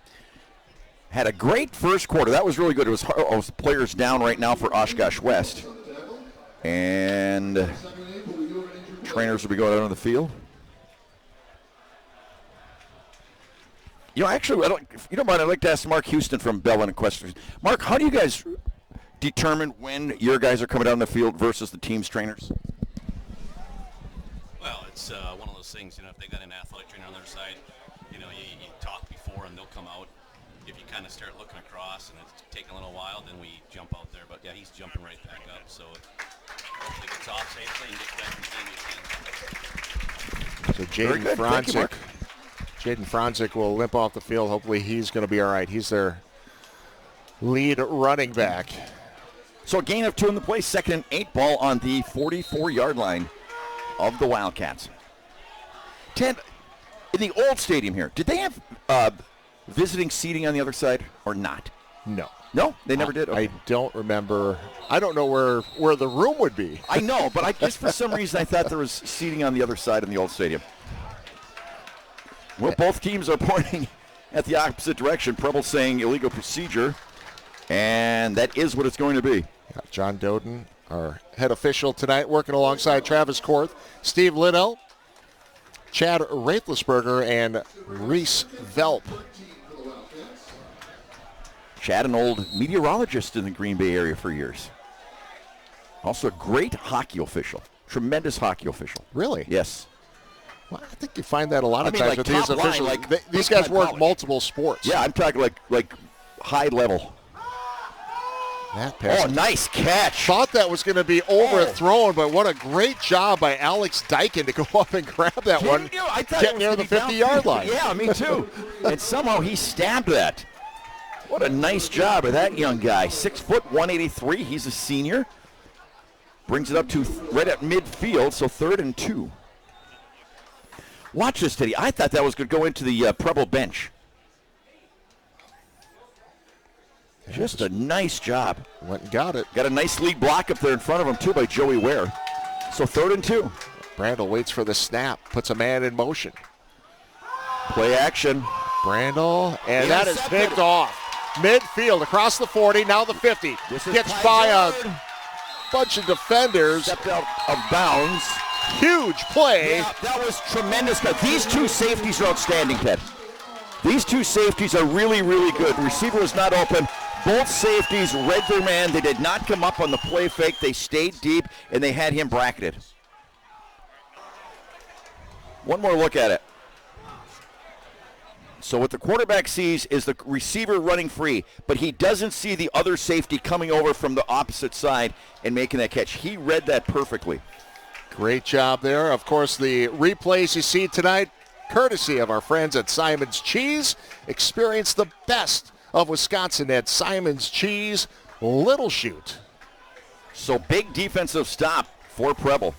Speaker 1: Had a great first quarter. That was really good. It was players down right now for Oshkosh West. And trainers will be going out on the field. Actually, if you don't mind, I'd like to ask Mark Houston from Bellin a question. Mark, how do you guys determine when your guys are coming down the field versus the team's trainers?
Speaker 7: Well, it's one of those things, if they got an athletic trainer on their side, you talk before and they'll come out. If you kind of start looking across and it's taking a little while, then we jump out there. But, yeah, he's jumping right back up. So hopefully gets off safely and gets back in the game again.
Speaker 2: So Jaden Franczyk Jaden Franzik will limp off the field. Hopefully he's going to be all right. He's their lead running back.
Speaker 1: So a gain of 2 in the play, 2nd and 8 ball on the 44-yard line of the Wildcats. Ted, in the old stadium here, did they have visiting seating on the other side or not?
Speaker 2: No.
Speaker 1: No, they never did? Okay.
Speaker 2: I don't remember. I don't know where the room would be.
Speaker 1: I know, but I just for some reason I thought there was seating on the other side in the old stadium. Well, both teams are pointing at the opposite direction. Preble saying illegal procedure, and that is what it's going to be.
Speaker 2: John Doden, our head official tonight, working alongside Travis Korth, Steve Liddell, Chad Rathlisberger, and Reese Velp.
Speaker 1: Chad, an old meteorologist in the Green Bay area for years. Also a great hockey official. Tremendous hockey official.
Speaker 2: Really?
Speaker 1: Yes.
Speaker 2: Well, I think you find that a lot of times
Speaker 1: like
Speaker 2: with these
Speaker 1: top line,
Speaker 2: officials.
Speaker 1: like
Speaker 2: these guys work
Speaker 1: college.
Speaker 2: multiple sports.
Speaker 1: Yeah, I'm talking like high level.
Speaker 2: That pass.
Speaker 1: Oh, nice catch.
Speaker 2: Thought that was going to be overthrown, but what a great job by Alex Dyken to go up and grab that one.
Speaker 1: I thought
Speaker 2: Get near the 50-yard line.
Speaker 1: Yeah, me too. And somehow he stabbed that. What a nice job of that young guy. 6 foot, 183. He's a senior. Brings it up to right at midfield, so 3rd and 2. Watch this, Teddy. I thought that was going to go into the Preble bench. Just a nice job.
Speaker 2: Went and got it.
Speaker 1: Got a nice lead block up there in front of him, too, by Joey Ware. So 3rd and 2.
Speaker 2: Brandel waits for the snap, puts a man in motion.
Speaker 1: Play action.
Speaker 2: Brandel, and that is picked off. Midfield, across the 40, now the 50. Gets by a bunch of defenders.
Speaker 1: Stepped out of bounds.
Speaker 2: Huge play.
Speaker 1: Yeah, that was tremendous. These 2 safeties are outstanding, Ted. These 2 safeties are really, really good. The receiver was not open. Both safeties read their man. They did not come up on the play fake. They stayed deep, and they had him bracketed. One more look at it. So what the quarterback sees is the receiver running free, but he doesn't see the other safety coming over from the opposite side and making that catch. He read that perfectly.
Speaker 2: Great job there. Of course, the replays you see tonight, courtesy of our friends at Simon's Cheese. Experience the best of Wisconsin at Simon's Cheese, Little Chute.
Speaker 1: So big defensive stop for Preble.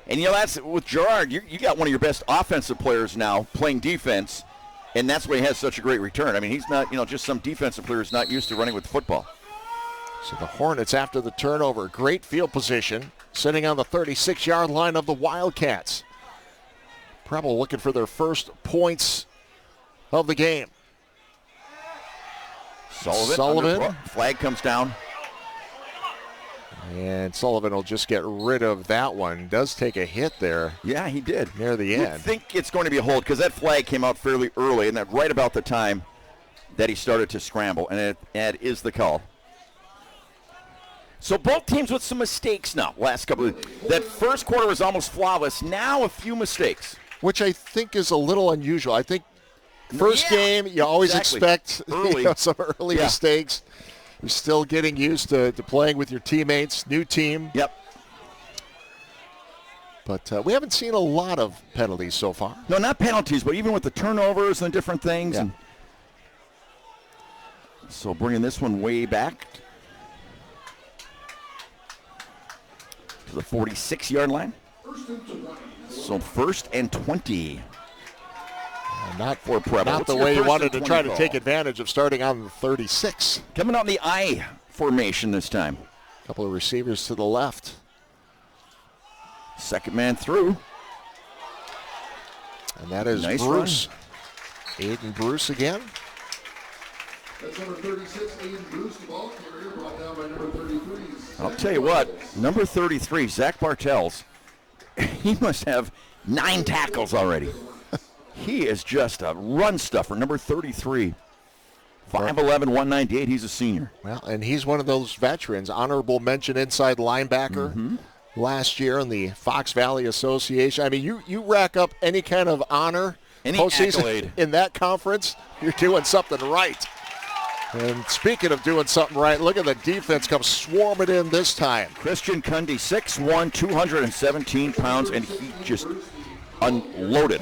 Speaker 1: And, that's with Gerard, you got one of your best offensive players now playing defense, and that's why he has such a great return. I mean, he's not, just some defensive player who's not used to running with the football.
Speaker 2: So the Hornets, after the turnover, great field position, sitting on the 36-yard line of the Wildcats. Preble looking for their first points of the game. Sullivan.
Speaker 1: Flag comes down.
Speaker 2: And Sullivan will just get rid of that one. Does take a hit there.
Speaker 1: Yeah, he did.
Speaker 2: Near the
Speaker 1: end. I think it's going to be a hold because that flag came out fairly early, and that right about the time that he started to scramble, and it is the call. So both teams with some mistakes now. That first quarter was almost flawless. Now a few mistakes.
Speaker 2: Which I think is a little unusual. I think first game, you always expect some early mistakes. You're still getting used to playing with your teammates, new team.
Speaker 1: Yep.
Speaker 2: But we haven't seen a lot of penalties so far.
Speaker 1: No, not penalties, but even with the turnovers and different things.
Speaker 2: Yeah.
Speaker 1: And so bringing this one way back to the 46-yard line. So 1st and 20.
Speaker 2: Not
Speaker 1: for Preble.
Speaker 2: Not the way you wanted to try to take advantage of starting on the 36.
Speaker 1: Coming out in the I formation this time.
Speaker 2: A couple of receivers to the left.
Speaker 1: Second man through.
Speaker 2: And that is
Speaker 1: nice
Speaker 2: Bruce.
Speaker 1: Run.
Speaker 2: Aiden Bruce again.
Speaker 6: That's number 36, Aiden Bruce, the ball carrier, brought down by number 33.
Speaker 1: I'll tell you what, number 33, Zach Bartels, he must have 9 tackles already. He is just a run stuffer, number 33. 5'11", 198, he's a senior.
Speaker 2: Well, and he's one of those veterans, honorable mention inside linebacker last year in the Fox Valley Association. I mean, you rack up any kind of honor,
Speaker 1: any
Speaker 2: postseason
Speaker 1: accolade
Speaker 2: in that conference, you're doing something right. And speaking of doing something right, look at the defense come swarming in this time.
Speaker 1: Christian Cundy, 6'1", 217 pounds, and he just unloaded.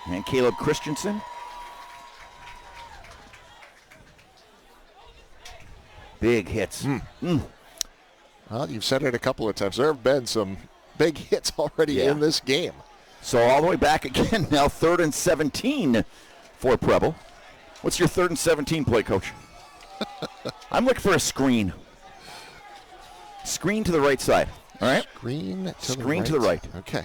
Speaker 1: And Caleb Christensen. Big hits.
Speaker 2: Well, you've said it a couple of times. There have been some big hits already in this game.
Speaker 1: So all the way back again now, 3rd and 17 for Preble. What's your 3rd and 17 play, Coach? I'm looking for a screen. Screen to the right side. All right?
Speaker 2: Screen to the right. Okay.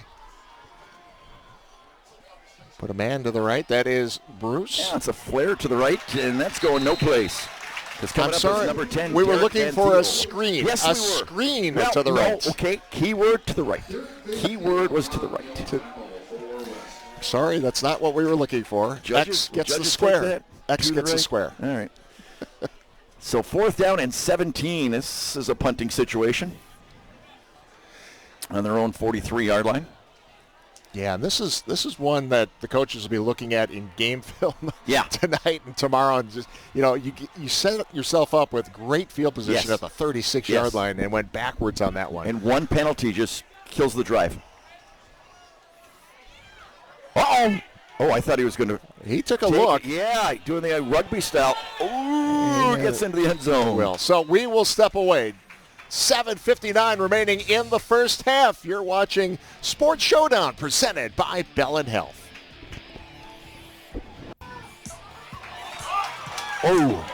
Speaker 2: Put a man to the right. That is Bruce.
Speaker 1: Yeah, it's a flare to the right, and that's going no place.
Speaker 2: I'm sorry.
Speaker 1: Number 10,
Speaker 2: we were
Speaker 1: Derek
Speaker 2: looking
Speaker 1: Van
Speaker 2: for
Speaker 1: Thiel.
Speaker 2: a screen.
Speaker 1: Yes,
Speaker 2: a
Speaker 1: we were.
Speaker 2: screen
Speaker 1: Well,
Speaker 2: to the right.
Speaker 1: Okay, keyword to the right. Keyword was to the right.
Speaker 2: Sorry, that's not what we were looking for.
Speaker 1: Judges,
Speaker 2: X gets the
Speaker 1: judges
Speaker 2: square.
Speaker 1: take that.
Speaker 2: X
Speaker 1: To the
Speaker 2: gets the
Speaker 1: right.
Speaker 2: square.
Speaker 1: All right. So 4th down and 17. This is a punting situation on their own 43-yard line.
Speaker 2: Yeah, and this is one that the coaches will be looking at in game film tonight and tomorrow. And just you set yourself up with great field position at the 36-yard line and went backwards on that one.
Speaker 1: And one penalty just kills the drive. Uh-oh. Oh, I thought he was going to.
Speaker 2: He took a look.
Speaker 1: Yeah, doing the rugby style. Ooh, gets into the end zone.
Speaker 2: Well, so we will step away. 7:59 remaining in the first half. You're watching Sports Showdown presented by Bell & Health.
Speaker 1: Oh.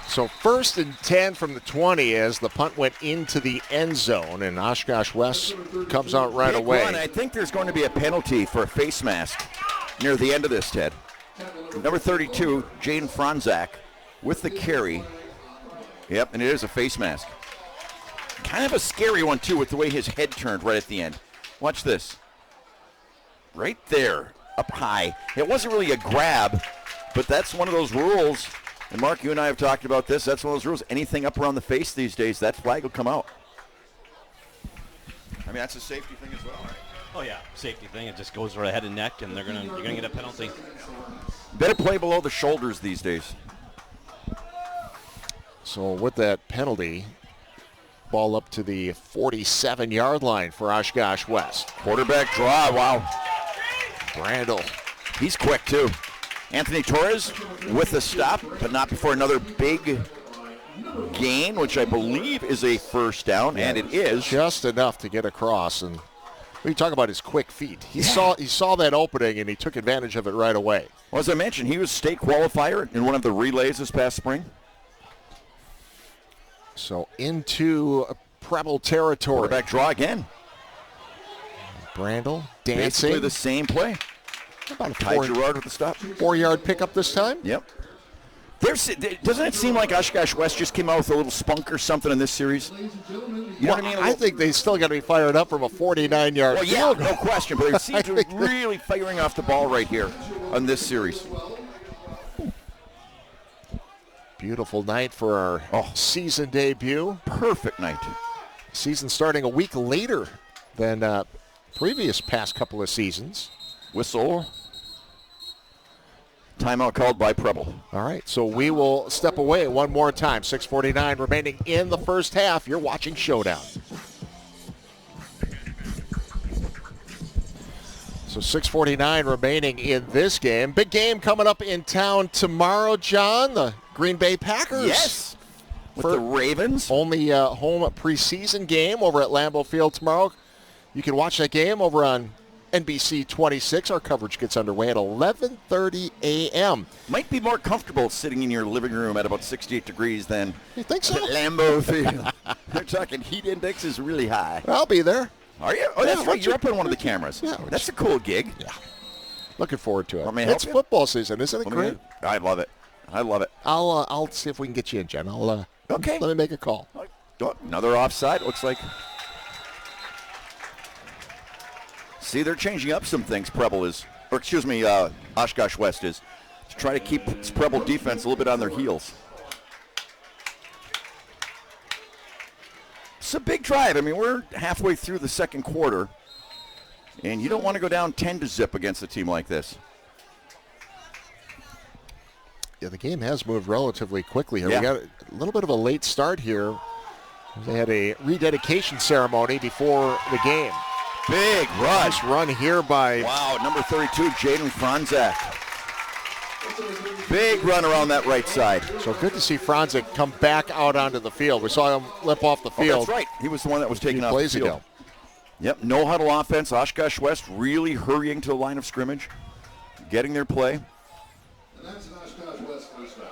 Speaker 2: So 1st and 10 from the 20 as the punt went into the end zone, and Oshkosh West comes out right
Speaker 1: Big
Speaker 2: away.
Speaker 1: run. I think there's going to be a penalty for a face mask near the end of this, Ted. Number 32, Jaden Franzak, with the carry. Yep, and it is a face mask. Kind of a scary one, too, with the way his head turned right at the end. Watch this. Right there, up high. It wasn't really a grab, but that's one of those rules. And, Mark, you and I have talked about this. That's one of those rules. Anything up around the face these days, that flag will come out. I mean, that's a safety thing as well, right?
Speaker 7: Oh, yeah, safety thing. It just goes right head and neck, and you're gonna get a penalty.
Speaker 1: Better play below the shoulders these days.
Speaker 2: So with that penalty, ball up to the 47-yard line for Oshkosh West.
Speaker 1: Quarterback draw, wow.
Speaker 2: Brandel.
Speaker 1: He's quick, too. Anthony Torres with a stop, but not before another big gain, which I believe is a first down, and it is.
Speaker 2: Just enough to get across. And we talk about his quick feet. He saw that opening, and he took advantage of it right away.
Speaker 1: Well, as I mentioned, he was state qualifier in one of the relays this past spring.
Speaker 2: So into Preble territory.
Speaker 1: Quarterback draw again.
Speaker 2: Brandel dancing.
Speaker 1: Basically the same play.
Speaker 2: About a
Speaker 1: Ty Gerard with the stop.
Speaker 2: 4-yard pickup this time?
Speaker 1: Yep. Doesn't it seem like Oshkosh West just came out with a little spunk or something in this series? You know what I mean?
Speaker 2: I think they still got to be fired up from a 49-yard
Speaker 1: Well, yeah, no question. But they seem to be really firing off the ball right here on this series.
Speaker 2: Beautiful night for our season debut.
Speaker 1: Perfect night.
Speaker 2: Season starting a week later than previous past couple of seasons.
Speaker 1: Whistle. Timeout called by Preble.
Speaker 2: All right, so we will step away one more time. 6:49 remaining in the first half. You're watching Showdown. So 6:49 remaining in this game. Big game coming up in town tomorrow, John. The Green Bay Packers.
Speaker 1: Yes. With the Ravens.
Speaker 2: Only home preseason game over at Lambeau Field tomorrow. You can watch that game over on NBC 26. Our coverage gets underway at 11:30 a.m.
Speaker 1: Might be more comfortable sitting in your living room at about 68 degrees than
Speaker 2: You think so?
Speaker 1: at Lambeau Field. They're talking heat index is really high.
Speaker 2: I'll be there.
Speaker 1: Are you? Oh, that's
Speaker 2: Yeah,
Speaker 1: right. You're up on one of the cameras.
Speaker 2: Yeah,
Speaker 1: That's a cool gig.
Speaker 2: Yeah. Looking forward to it.
Speaker 1: Want me to help
Speaker 2: It's
Speaker 1: you?
Speaker 2: football season, isn't it great?
Speaker 1: I love it. I love it.
Speaker 2: I'll see if we can get you in, Jen.
Speaker 1: Okay.
Speaker 2: Let me make a call.
Speaker 1: Oh, another offside, looks like. See, they're changing up some things, Preble is. Or, excuse me, Oshkosh West is. To try to keep this Preble defense a little bit on their heels. It's a big drive. I mean, we're halfway through the second quarter. And you don't want to go down 10-0 against a team like this.
Speaker 2: Yeah, the game has moved relatively quickly here.
Speaker 1: Yeah.
Speaker 2: We got a little bit of a late start here. They had a rededication ceremony before the game.
Speaker 1: Big run.
Speaker 2: Nice run here by...
Speaker 1: Wow, number 32, Jaden Franzak. Big run around that right side.
Speaker 2: So good to see Franzak come back out onto the field. We saw him limp off the field.
Speaker 1: Oh, that's right. He was the one that was taken off the
Speaker 2: plays
Speaker 1: field.
Speaker 2: ago.
Speaker 1: Yep, no huddle offense. Oshkosh West really hurrying to the line of scrimmage, getting their play.
Speaker 6: And that's an Oshkosh West first down.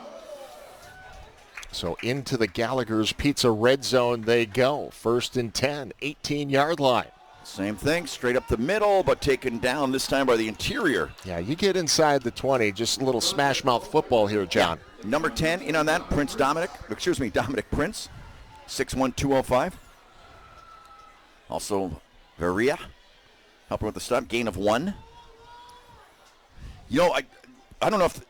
Speaker 2: So into the Gallagher's Pizza red zone they go. 1st and 10, 18-yard line.
Speaker 1: Same thing, straight up the middle, but taken down this time by the interior.
Speaker 2: Yeah, you get inside the 20, just a little smash mouth football here, John.
Speaker 1: Yeah. Number 10 in on that, Dominic Prince, 6'1", 205. Also, Varia, helping with the stop, gain of 1. You know, I don't know if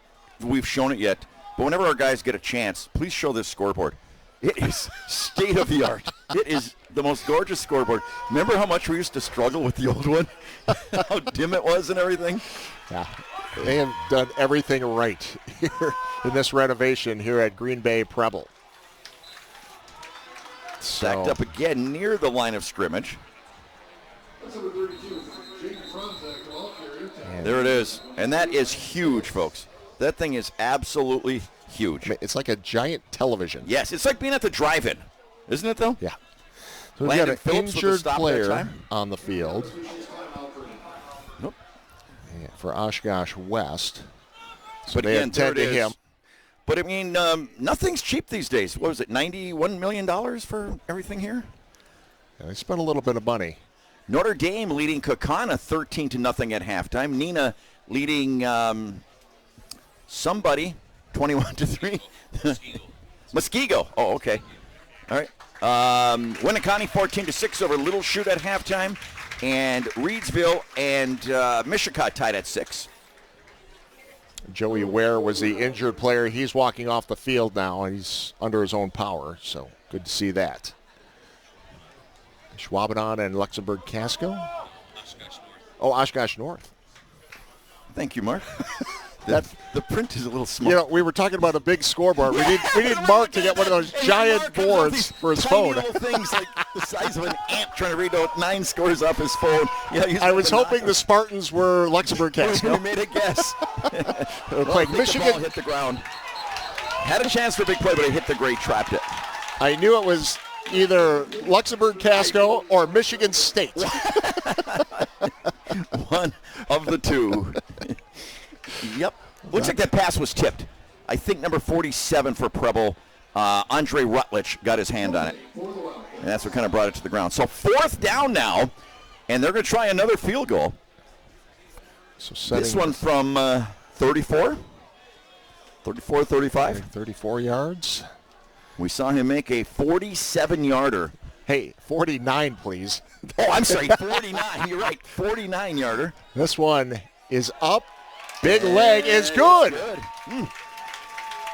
Speaker 1: we've shown it yet, but whenever our guys get a chance, please show this scoreboard. It is state of the art. It is the most gorgeous scoreboard. Remember how much we used to struggle with the old one? How dim it was and everything?
Speaker 2: Yeah, they have done everything right here in this renovation here at Green Bay Preble.
Speaker 1: Stacked up again near the line of scrimmage.
Speaker 6: That's number 32, Jaden Franzak, the ball carrier.
Speaker 1: There it is. And that is huge, folks. That thing is absolutely huge.
Speaker 2: It's like a giant television.
Speaker 1: Yes, it's like being at the drive-in, isn't it, though?
Speaker 2: Yeah. So we've got
Speaker 1: Landon
Speaker 2: an
Speaker 1: Phillips with the
Speaker 2: injured
Speaker 1: stop that
Speaker 2: player
Speaker 1: time.
Speaker 2: on the field.
Speaker 1: Nope.
Speaker 2: Yeah, for Oshkosh West. So
Speaker 1: But
Speaker 2: they
Speaker 1: again, there
Speaker 2: attend
Speaker 1: it
Speaker 2: to
Speaker 1: is.
Speaker 2: him.
Speaker 1: But, I mean, nothing's cheap these days. What was it, $91 million for everything here?
Speaker 2: Yeah, they spent a little bit of money.
Speaker 1: Notre Dame leading Kakana 13-0 at halftime. Nina leading somebody 21-3. Muskego. Oh, okay. All right. Winnicott 14-6 over Little Chute at halftime, and Reedsville and Mishicot tied at 6.
Speaker 2: Joey Ware was the injured player. He's walking off the field now, and he's under his own power, so good to see that. Schwabenon and Luxembourg Casco. Oh, Oshkosh North.
Speaker 1: Thank you, Mark. The print is a little small.
Speaker 2: You know, we were talking about a big scoreboard. We need Mark to get one of those giant boards for his phone.
Speaker 1: Little things like the size of an ant trying to read out 9 scores off his phone. Yeah,
Speaker 2: I was hoping the Spartans were Luxembourg Casco.
Speaker 1: We made a guess.
Speaker 2: Playing
Speaker 1: Michigan.
Speaker 2: Michigan.
Speaker 1: The ball hit the ground. Had a chance for a big play, but it hit the grade, trapped it.
Speaker 2: I knew it was either Luxembourg Casco or Michigan State.
Speaker 1: One of the two. Yep. Looks like that pass was tipped. I think number 47 for Preble, Andre Rutledge, got his hand on it. And that's what kind of brought it to the ground. So 4th down now, and they're going to try another field goal.
Speaker 2: So
Speaker 1: This one from 34? 34, 35?
Speaker 2: 34 yards.
Speaker 1: We saw him make a 47-yarder.
Speaker 2: Hey, 49, please.
Speaker 1: Oh, I'm sorry, 49. You're right, 49-yarder.
Speaker 2: This one is up. Big leg is good.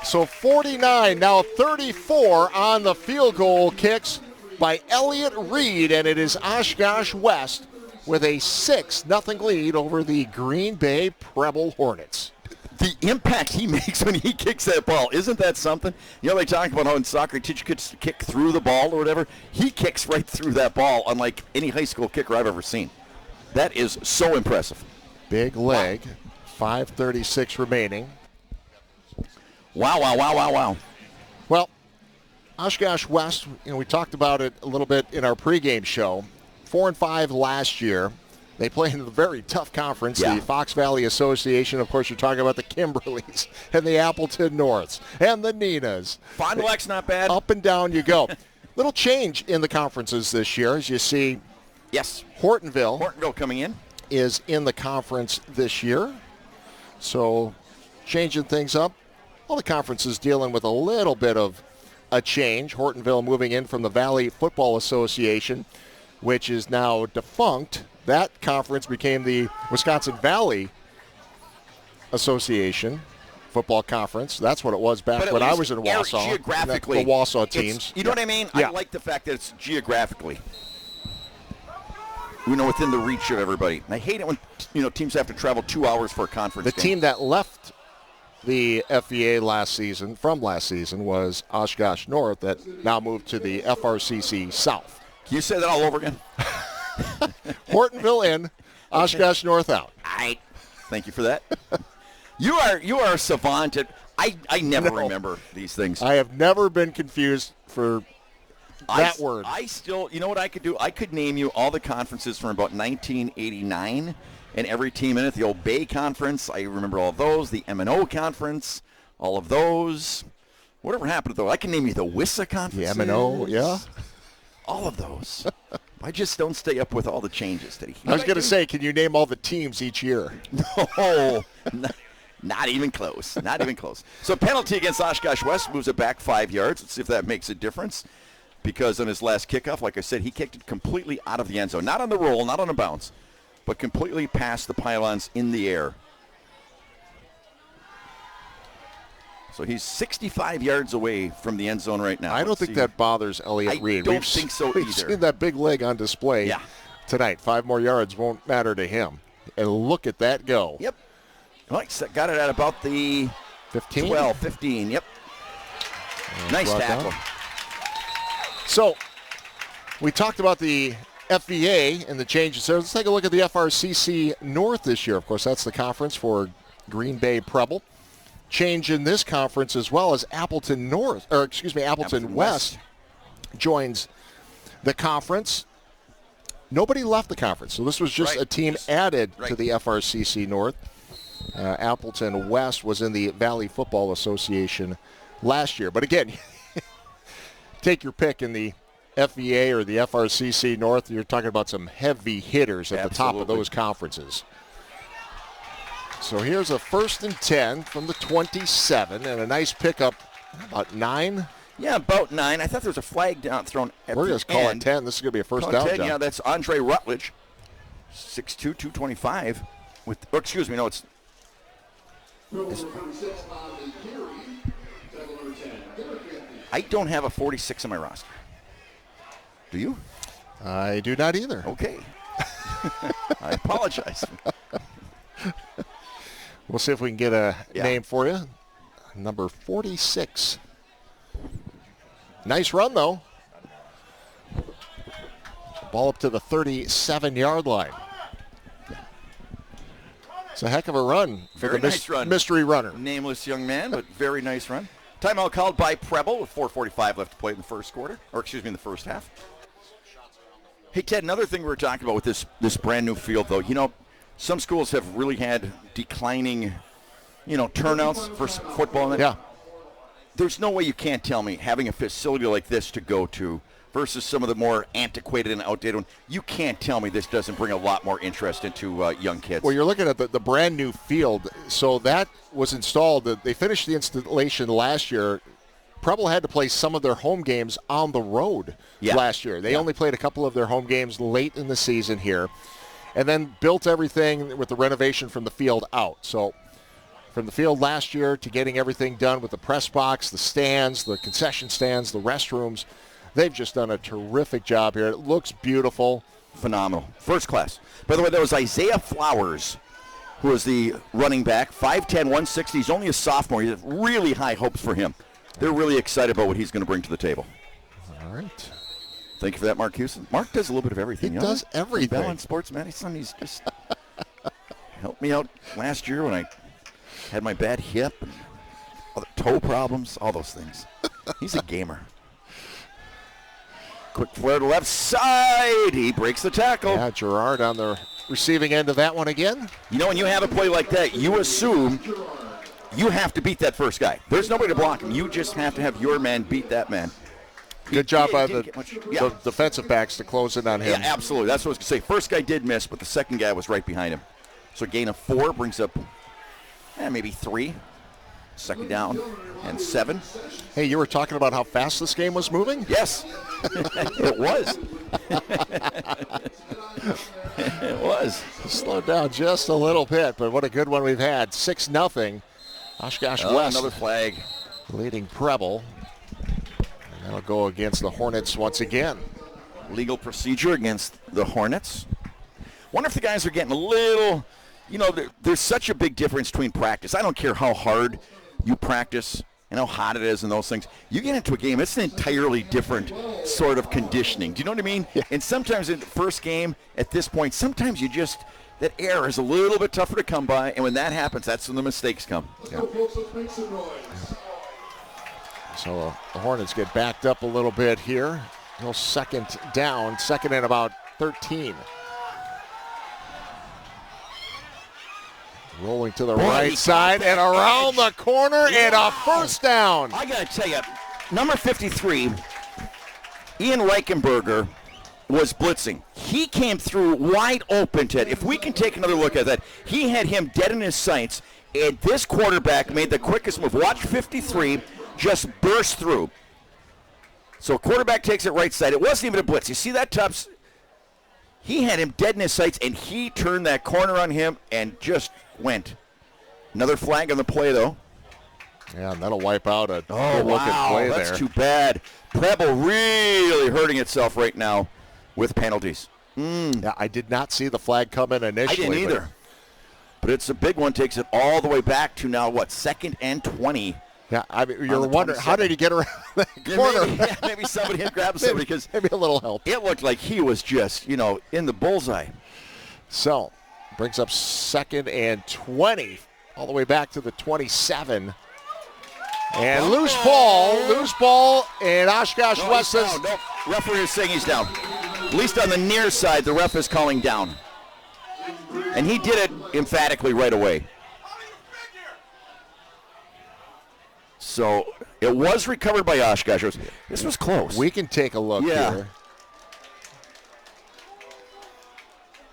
Speaker 2: So 49, now 34 on the field goal kicks by Elliott Reed, and it is Oshkosh West with a 6-0 lead over the Green Bay Preble Hornets.
Speaker 1: The impact he makes when he kicks that ball, isn't that something? You know, they talk about how in soccer they teach you kids to kick through the ball or whatever. He kicks right through that ball, unlike any high school kicker I've ever seen. That is so impressive.
Speaker 2: Big leg, 5:36 remaining.
Speaker 1: Wow.
Speaker 2: Well, Oshkosh West, we talked about it a little bit in our pregame show. 4-5 last year. They play in a very tough conference,
Speaker 1: Yeah.
Speaker 2: the Fox Valley Association. Of course, you're talking about the Kimberleys and the Appleton Norths and the Ninas.
Speaker 1: Fond du Lac's not bad.
Speaker 2: Up and down you go. Little change in the conferences this year, as you see.
Speaker 1: Yes.
Speaker 2: Hortonville
Speaker 1: coming in.
Speaker 2: is in the conference this year. So changing things up. All the conferences dealing with a little bit of a change. Hortonville moving in from the Valley Football Association, which is now defunct. That conference became the Wisconsin Valley Association Football Conference. That's what it was back when I was in Wausau.
Speaker 1: Geographically,
Speaker 2: the Wausau teams.
Speaker 1: You know what I mean?
Speaker 2: Yeah.
Speaker 1: I like the fact that it's geographically, within the reach of everybody. And I hate it when teams have to travel 2 hours for a conference
Speaker 2: The
Speaker 1: game.
Speaker 2: team that left the FVA last season was Oshkosh North, that now moved to the FRCC South.
Speaker 1: Can you say that all over again?
Speaker 2: Hortonville in, Oshkosh North out.
Speaker 1: All right. Thank you for that. You are a savant at, I never remember these things.
Speaker 2: I have never been confused for that word.
Speaker 1: I still, you know what I could do? I could name you all the conferences from about 1989 and every team in it. The old Bay Conference, I remember all of those. The M&O Conference, all of those. Whatever happened to those? I can name you the WISA Conference.
Speaker 2: The M&O, yeah.
Speaker 1: All of those. I just don't stay up with all the changes that he.
Speaker 2: I was going to say, can you name all the teams each year?
Speaker 1: No, not even close. Not even close. So penalty against Oshkosh West moves it back 5 yards. Let's see if that makes a difference. Because on his last kickoff, like I said, he kicked it completely out of the end zone. Not on the roll, not on a bounce, but completely past the pylons in the air. So he's 65 yards away from the end zone right now.
Speaker 2: I don't think that bothers Elliott Reed.
Speaker 1: I don't think so
Speaker 2: We've
Speaker 1: either.
Speaker 2: seen that big leg on display tonight. 5 more yards won't matter to him. And look at that go.
Speaker 1: Yep. Well, got it at about the
Speaker 2: 15?
Speaker 1: 12, 15. Yep. Nice tackle.
Speaker 2: Down. So we talked about the FVA and the changes there. Let's take a look at the FRCC North this year. Of course, that's the conference for Green Bay Preble. Change in this conference as well as Appleton West joins the conference. Nobody left the conference, so this was just a team added to the FRCC North. Appleton West was in the Valley Football Association last year. But again, take your pick in the FVA or the FRCC North. You're talking about some heavy hitters at the top of those conferences. So here's a 1st and 10 from the 27, and a nice pickup, about 9.
Speaker 1: Yeah, about 9. I thought there was a flag thrown at
Speaker 2: We're
Speaker 1: the
Speaker 2: going to call
Speaker 1: end.
Speaker 2: it 10. This is going to be a first
Speaker 1: Call
Speaker 2: down,
Speaker 1: 10,
Speaker 2: John.
Speaker 1: yeah, that's Andre Rutledge, 6'2", 225. Excuse me, no, it's... I don't have a 46 on my roster. Do you?
Speaker 2: I do not either.
Speaker 1: Okay. I apologize.
Speaker 2: We'll see if we can get a name for you. Number 46. Nice run, though. Ball up to the 37-yard line. It's a heck of a run for
Speaker 1: Very
Speaker 2: the
Speaker 1: nice run.
Speaker 2: mystery runner.
Speaker 1: Nameless young man, but very nice run. Timeout called by Preble with 4:45 left to play in the first quarter, in the first half. Hey, Ted, another thing we were talking about with this brand new field, though, you know, some schools have really had declining, turnouts for football.
Speaker 2: Yeah.
Speaker 1: There's no way you can't tell me having a facility like this to go to versus some of the more antiquated and outdated one. You can't tell me this doesn't bring a lot more interest into young kids.
Speaker 2: Well, you're looking at the brand new field. So that was installed. They finished the installation last year. Preble had to play some of their home games on the road last year. They only played a couple of their home games late in the season here, and then built everything with the renovation from the field out. So from the field last year to getting everything done with the press box, the stands, the concession stands, the restrooms, they've just done a terrific job here. It looks beautiful.
Speaker 1: Phenomenal. First class. By the way, that was Isaiah Flowers, who was the running back, 5'10", 160. He's only a sophomore. He has really high hopes for him. They're really excited about what he's going to bring to the table.
Speaker 2: All right.
Speaker 1: Thank you for that, Mark Houston. Mark does a little bit of everything.
Speaker 2: He does everything.
Speaker 1: Bell on Sports Medicine. He's just helped me out last year when I had my bad hip and other toe problems, all those things. He's a gamer. Quick flare to left side. He breaks the tackle.
Speaker 2: Yeah, Gerard on the receiving end of that one again.
Speaker 1: You know, when you have a play like that, you assume you have to beat that first guy. There's nobody to block him. You just have to have your man beat that man.
Speaker 2: Good job by the
Speaker 1: Yeah.
Speaker 2: defensive backs to close in on him.
Speaker 1: Yeah, absolutely. That's what I was going to say. First guy did miss, but the second guy was right behind him. So a gain of 4 brings up maybe 3. Second down and 7.
Speaker 2: Hey, you were talking about how fast this game was moving?
Speaker 1: Yes, it was. It was.
Speaker 2: Slowed down just a little bit, but what a good one we've had. 6-0. Oshkosh West.
Speaker 1: Another flag.
Speaker 2: Leading Preble. And that'll go against the Hornets once again.
Speaker 1: Legal procedure against the Hornets. Wonder if the guys are getting a little, there's such a big difference between practice. I don't care how hard you practice and how hot it is and those things. You get into a game, it's an entirely different sort of conditioning. Do you know what I mean?
Speaker 2: Yeah.
Speaker 1: And sometimes in the first game, at this point, sometimes that air is a little bit tougher to come by, and when that happens, that's when the mistakes come.
Speaker 2: Yeah. So the Hornets get backed up a little bit here. No second down, second and about 13. Rolling to the right side and around the corner and a first down.
Speaker 1: I got to tell you, number 53, Ian Reichenberger, was blitzing. He came through wide open, Ted. If we can take another look at that, he had him dead in his sights, and this quarterback made the quickest move. Watch 53 just burst through. So quarterback takes it right side. It wasn't even a blitz. You see that, Tubbs? He had him dead in his sights, and he turned that corner on him and just went. Another flag on the play, though.
Speaker 2: Yeah, and that'll wipe out a good-looking play there.
Speaker 1: That's too bad. Preble really hurting itself right now with penalties.
Speaker 2: Yeah, I did not see the flag come in initially.
Speaker 1: I didn't either. But it's a big one. Takes it all the way back to now, what, 2nd and 20.
Speaker 2: Yeah, I mean, you're wondering, how did he get around that corner?
Speaker 1: Maybe somebody had grabbed somebody because
Speaker 2: maybe a little help.
Speaker 1: It looked like he was just, in the bullseye.
Speaker 2: So, brings up 2nd and 20, all the way back to the 27. And loose ball, and Oshkosh West says...
Speaker 1: No, referee is saying he's down. At least on the near side, the ref is calling down. And he did it emphatically right away. So it was recovered by Oshkosh. This was close.
Speaker 2: We can take a look here.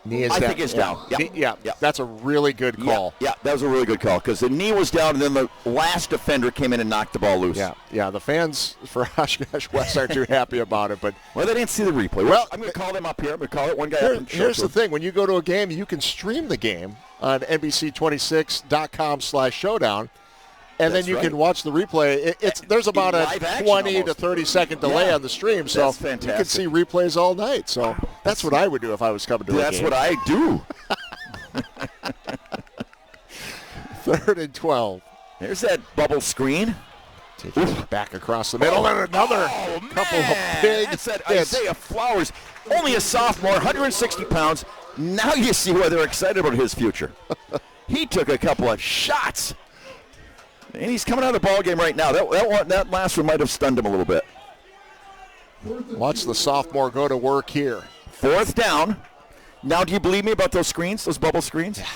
Speaker 2: Knee is
Speaker 1: I
Speaker 2: down.
Speaker 1: think it's down.
Speaker 2: Yeah, that's a really good call.
Speaker 1: Yeah, that was a really good call because the knee was down and then the last defender came in and knocked the ball loose.
Speaker 2: Yeah, the fans for Oshkosh West aren't too happy about it. But
Speaker 1: well, they didn't see the replay. Well, I'm going to call them up here. I'm going to call it one guy up and
Speaker 2: here's the thing. When you go to a game, you can stream the game on NBC26.com/showdown. And then you can watch the replay. There's about a 20 to 30-second delay on the stream, so you can see replays all night. So that's what I would do if I was coming to a game.
Speaker 1: That's what I do.
Speaker 2: 3rd and 12.
Speaker 1: There's that bubble screen.
Speaker 2: Taking it back across the middle, and another couple of big hits.
Speaker 1: Isaiah Flowers, only a sophomore, 160 pounds. Now you see why they're excited about his future. He took a couple of shots. And he's coming out of the ball game right now. That last one might have stunned him a little bit.
Speaker 2: Watch the sophomore go to work here.
Speaker 1: 4th down. Now, do you believe me about those screens, those bubble screens?
Speaker 2: Yeah.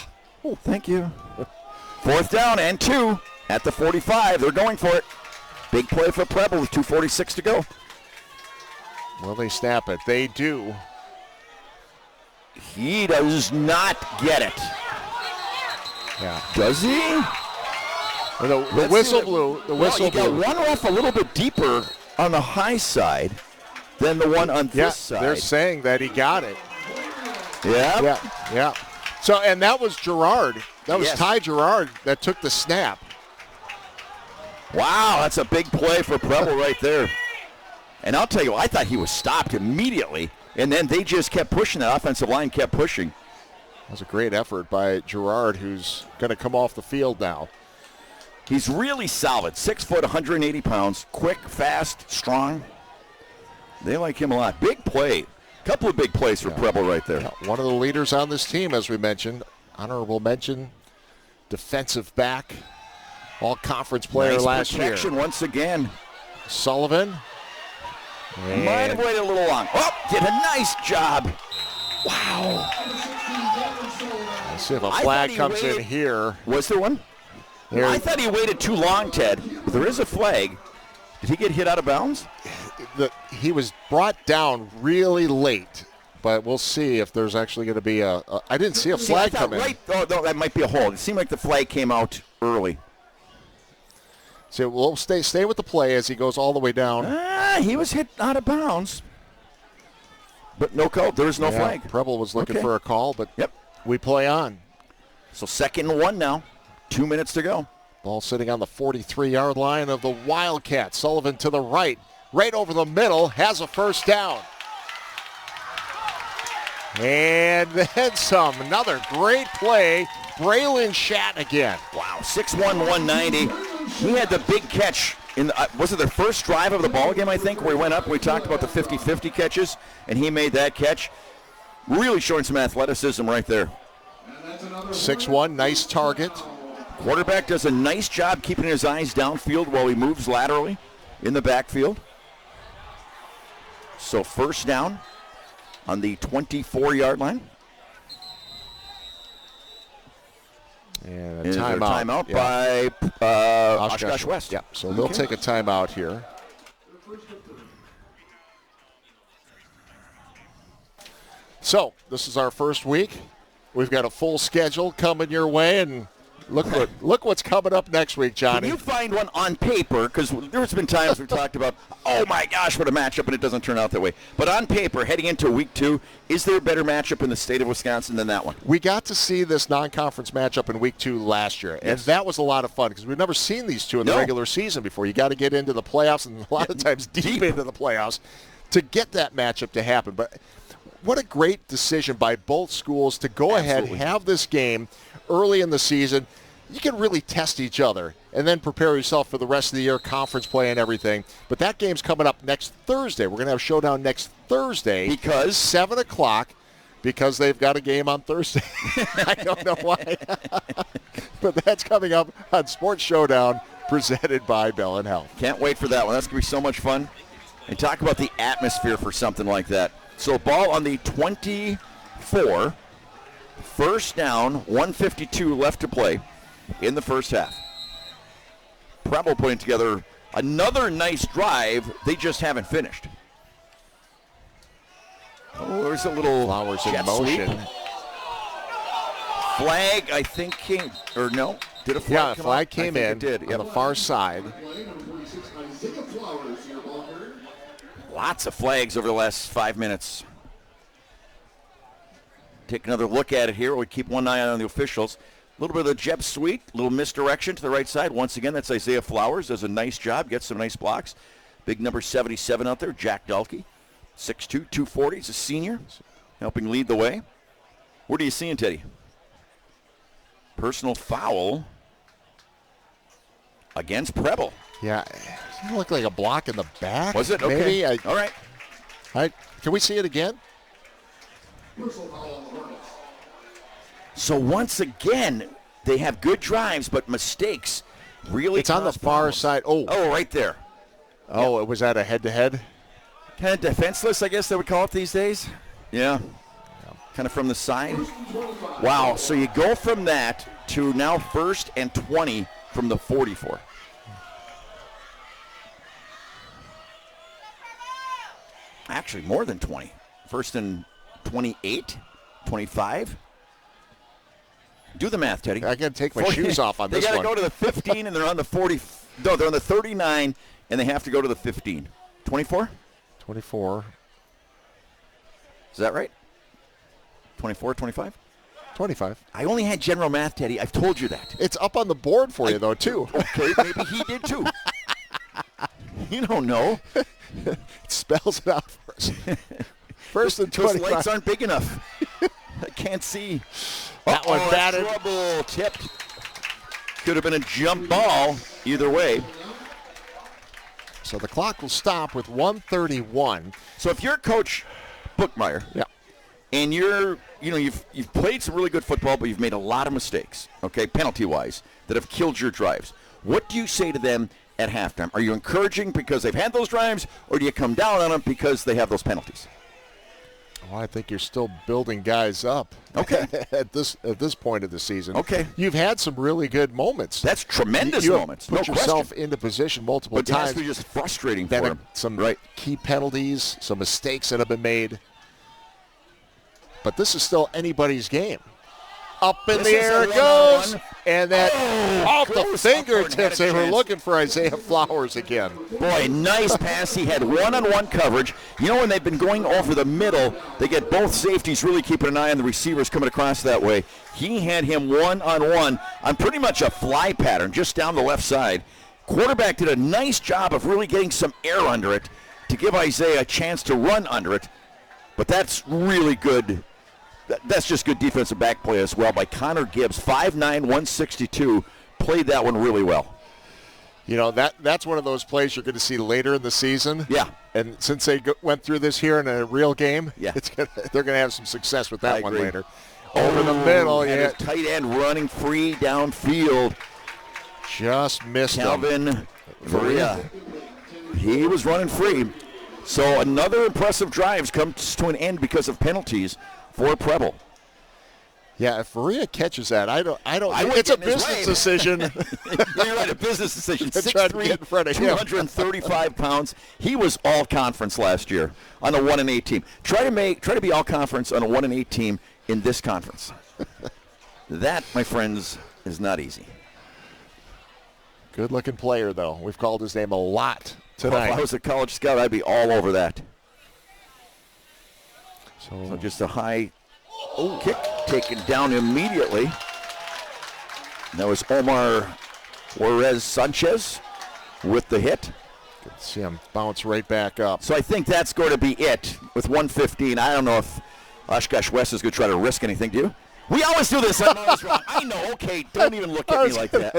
Speaker 1: Oh, thank you. 4th down and 2 at the 45. They're going for it. Big play for Preble with 2:46 to go.
Speaker 2: Will they snap it? They do.
Speaker 1: He does not get it.
Speaker 2: Yeah.
Speaker 1: Does he?
Speaker 2: The whistle blew. The whistle blew.
Speaker 1: You got one off a little bit deeper on the high side than the one on this side.
Speaker 2: They're saying that he got it.
Speaker 1: Yeah.
Speaker 2: Yeah. So, and that was Gerard. That was Ty Gerard that took the snap.
Speaker 1: Wow, that's a big play for Preble right there. And I'll tell you, I thought he was stopped immediately, and then they just kept pushing. That offensive line kept pushing.
Speaker 2: That was a great effort by Gerard, who's going to come off the field now.
Speaker 1: He's really solid. 6 foot, 180 pounds. Quick, fast, strong. They like him a lot. Big play. Couple of big plays for Preble right there.
Speaker 2: Yeah, one of the leaders on this team, as we mentioned. Honorable mention, defensive back, all-conference player last year.
Speaker 1: Nice protection once again.
Speaker 2: Sullivan.
Speaker 1: Might have waited a little long. Oh, did a nice job. Wow.
Speaker 2: Let's see if a flag comes in here.
Speaker 1: Was there one? I thought he waited too long, Ted. There is a flag. Did he get hit out of bounds?
Speaker 2: He was brought down really late, but we'll see if there's actually going to be I didn't see a flag come in.
Speaker 1: Oh, no, that might be a hold. It seemed like the flag came out early.
Speaker 2: So we'll stay with the play as he goes all the way down.
Speaker 1: He was hit out of bounds. But no call. There is no flag.
Speaker 2: Preble was looking for a call, but we play on.
Speaker 1: So 2nd and 1 now. 2 minutes to go.
Speaker 2: Ball sitting on the 43-yard line of the Wildcats. Sullivan to the right over the middle, has a first down. And then some. Another great play. Braylon Shat again.
Speaker 1: Wow, 6'1", 190. He had the big catch in the, was it their first drive of the ball game, I think, where he went up and we talked about the 50-50 catches, and he made that catch. Really showing some athleticism right there.
Speaker 2: 6'1", nice target.
Speaker 1: Quarterback does a nice job keeping his eyes downfield while he moves laterally in the backfield. So first down on the 24-yard line.
Speaker 2: And
Speaker 1: a
Speaker 2: timeout
Speaker 1: by Oshkosh West.
Speaker 2: Yeah, so they'll take a timeout here. So this is our first week. We've got a full schedule coming your way, and look what's coming up next week, Johnny.
Speaker 1: Can you find one on paper? Because there's been times we've talked about, oh my gosh, what a matchup, and it doesn't turn out that way. But on paper, heading into week 2, is there a better matchup in the state of Wisconsin than that one?
Speaker 2: We got to see this non-conference matchup in week 2 last year, and that was a lot of fun because we've never seen these two in the regular season before. You got to get into the playoffs, and a lot of times deep into the playoffs to get that matchup to happen. But what a great decision by both schools to go ahead, have this game early in the season. You can really test each other and then prepare yourself for the rest of the year, conference play and everything. But that game's coming up next Thursday. We're going to have Showdown next Thursday.
Speaker 1: Because?
Speaker 2: 7 o'clock, because they've got a game on Thursday. I don't know why. But that's coming up on Sports Showdown, presented by Bell & Health.
Speaker 1: Can't wait for that one. That's going to be so much fun. And talk about the atmosphere for something like that. So ball on the 24, first down, 152 left to play in the first half. Preble putting together another nice drive. They just haven't finished. Oh, there's a little
Speaker 2: Flowers in
Speaker 1: jet
Speaker 2: motion.
Speaker 1: sweep. Flag, I think, came, or no? Did a flag
Speaker 2: Yeah, a
Speaker 1: come
Speaker 2: flag
Speaker 1: out?
Speaker 2: came
Speaker 1: I think
Speaker 2: in
Speaker 1: it did.
Speaker 2: on the far side.
Speaker 1: Lots of flags over the last 5 minutes. Take another look at it here. We keep one eye on the officials. A little bit of the jet sweep, a little misdirection to the right side. Once again, that's Isaiah Flowers. Does a nice job, gets some nice blocks. Big number 77 out there, Jack Dahlke. 6'2", 240. He's a senior, helping lead the way. What are you seeing, Teddy? Personal foul against Preble.
Speaker 2: Yeah, it looked like a block in the back.
Speaker 1: Was it? Okay.
Speaker 2: Maybe.
Speaker 1: All right.
Speaker 2: Can we see it again?
Speaker 1: So once again, they have good drives, but mistakes really.
Speaker 2: It's on the far side. Oh,
Speaker 1: right there.
Speaker 2: Oh, was that a head-to-head?
Speaker 1: Kind of defenseless, I guess they would call it these days. Yeah. Kind of from the side. Wow. So you go from that to now 1st and 20 from the 44. Actually, more than 20. 1st and 28, 25. Do the math, Teddy.
Speaker 2: I got to take my shoes off on this one.
Speaker 1: They got to go to the 15, and they're on the 40. No, they're on the 39, and they have to go to the 15. 24?
Speaker 2: 24.
Speaker 1: Is that right? 24, 25?
Speaker 2: 25.
Speaker 1: I only had general math, Teddy. I've told you that.
Speaker 2: It's up on the board for you, though, too.
Speaker 1: Okay, maybe he did, too. You don't know.
Speaker 2: It spells it out for us. 1st and 25.
Speaker 1: Those lights aren't big enough. I can't see.
Speaker 2: That one batted.
Speaker 1: Trouble. Tipped. Could have been a jump ball either way.
Speaker 2: So the clock will stop with 1:31.
Speaker 1: So if you're Coach Bookmeyer, and you've played some really good football, but you've made a lot of mistakes, okay, penalty-wise, that have killed your drives. What do you say to them at halftime? Are you encouraging because they've had those drives, or do you come down on them because they have those penalties?
Speaker 2: Well, I think you're still building guys up.
Speaker 1: Okay.
Speaker 2: at this point of the season.
Speaker 1: Okay.
Speaker 2: You've had some really good moments.
Speaker 1: That's tremendous
Speaker 2: you
Speaker 1: moments.
Speaker 2: Put
Speaker 1: no
Speaker 2: yourself
Speaker 1: question.
Speaker 2: into position multiple
Speaker 1: But
Speaker 2: times.
Speaker 1: But it's just frustrating
Speaker 2: Then
Speaker 1: for them.
Speaker 2: Some key penalties, some mistakes that have been made. But this is still anybody's game. Up in the air it goes. And that off the fingertips, they were looking for Isaiah Flowers again.
Speaker 1: Boy, nice pass. He had one-on-one coverage. You know, when they've been going over the middle, they get both safeties really keeping an eye on the receivers coming across that way. He had him one-on-one on pretty much a fly pattern just down the left side. Quarterback did a nice job of really getting some air under it to give Isaiah a chance to run under it. But that's really good. That's just good defensive back play as well by Connor Gibbs. 5'9", 162. Played that one really well.
Speaker 2: You know, that's one of those plays you're going to see later in the season.
Speaker 1: Yeah.
Speaker 2: And since they went through this here in a real game,
Speaker 1: yeah.
Speaker 2: They're going to have some success with that one later.
Speaker 1: Over the middle,
Speaker 2: yeah.
Speaker 1: Tight end running free downfield.
Speaker 2: Just missed
Speaker 1: Calvin Varia. He was running free. So another impressive drive comes to an end because of penalties for Preble.
Speaker 2: Yeah, if Varia catches that, it's a business decision.
Speaker 1: You're right, a business decision.
Speaker 2: 6'3",
Speaker 1: 235 pounds. He was all conference last year on a 1-8 team. Try to be all conference on a 1-8 team in this conference. That, my friends, is not easy.
Speaker 2: Good-looking player, though. We've called his name a lot tonight.
Speaker 1: Well, if I was a college scout, I'd be all over that. So just a high kick taken down immediately. And that was Omar Juarez Sanchez with the hit.
Speaker 2: Good to see him bounce right back up.
Speaker 1: So I think that's going to be it with 1:15. I don't know if Oshkosh West is going to try to risk anything, do you? We always do this. I'm always wrong. I know. Okay, don't even look at me like that.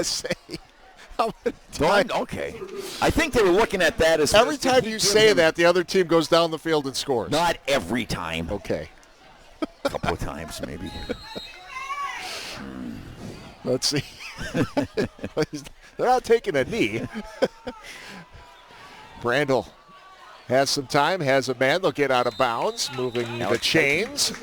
Speaker 1: Okay. I think they were looking at that as
Speaker 2: every time you say that, the other team goes down the field and scores.
Speaker 1: Not every time.
Speaker 2: Okay.
Speaker 1: A couple of times, maybe.
Speaker 2: Let's see. They're not taking a knee. Brandel has some time, has a man. They'll get out of bounds, moving the chains.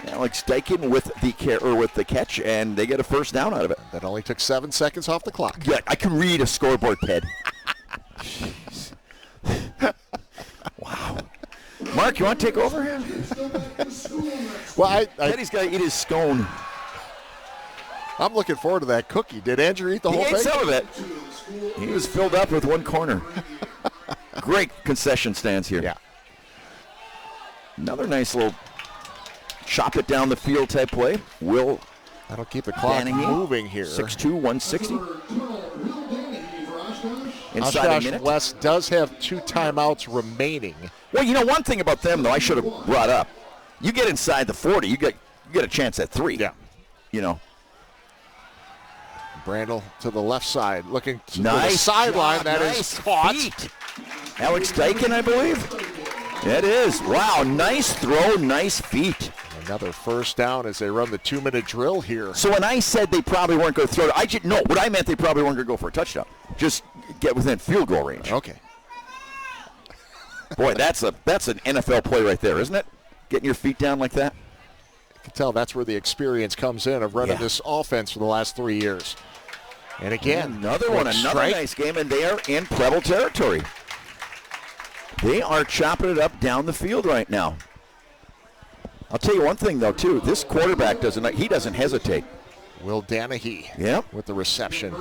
Speaker 1: Alex Dyken with the catch, and they get a first down out of it.
Speaker 2: That only took 7 seconds off the clock.
Speaker 1: Yeah, I can read a scoreboard, Ted. Jeez. Wow. Mark, you want to take over here?
Speaker 2: Well,
Speaker 1: Teddy's got to eat his scone.
Speaker 2: I'm looking forward to that cookie. Did Andrew eat the whole thing?
Speaker 1: He ate some of it. He was filled up with one corner. Great concession stands here.
Speaker 2: Yeah.
Speaker 1: Another nice little chop it down the field type play.
Speaker 2: That'll keep the clock moving here.
Speaker 1: 6'2", 160.
Speaker 2: Oshkosh West does have 2 timeouts remaining.
Speaker 1: Well, you know, one thing about them, though, I should have brought up. You get inside the 40, you get a chance at 3.
Speaker 2: Yeah.
Speaker 1: You know.
Speaker 2: Brandel to the left side, looking to
Speaker 1: the
Speaker 2: sideline. That is caught.
Speaker 1: Feet. Alex Dyken, I believe. It is. Wow, nice throw, nice feet.
Speaker 2: Another first down as they run the 2-minute drill here.
Speaker 1: So when I said they probably weren't going to throw it, what I meant, they probably weren't going to go for a touchdown. Just get within field goal range.
Speaker 2: Okay.
Speaker 1: Boy, that's an NFL play right there, isn't it? Getting your feet down like that.
Speaker 2: You can tell that's where the experience comes in of running this offense for the last 3 years. And again,
Speaker 1: another nice game, and they are in Preble territory. They are chopping it up down the field right now. I'll tell you one thing, though, too. This quarterback doesn't hesitate.
Speaker 2: Will Danahy with the reception.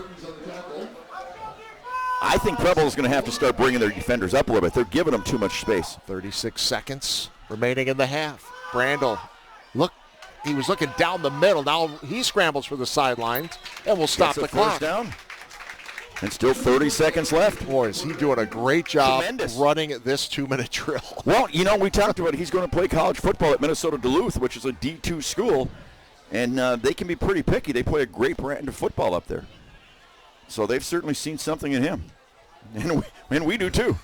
Speaker 1: I think Preble is going to have to start bringing their defenders up a little bit. They're giving them too much space.
Speaker 2: 36 seconds remaining in the half. Brandel, he was looking down the middle. Now he scrambles for the sidelines and will stop the clock.
Speaker 1: First down. And still 30 seconds left.
Speaker 2: Boy, is he doing a great job running this 2-minute drill.
Speaker 1: Well, you know, we talked about he's going to play college football at Minnesota Duluth, which is a D2 school, and they can be pretty picky. They play a great brand of football up there. So they've certainly seen something in him. And we do too.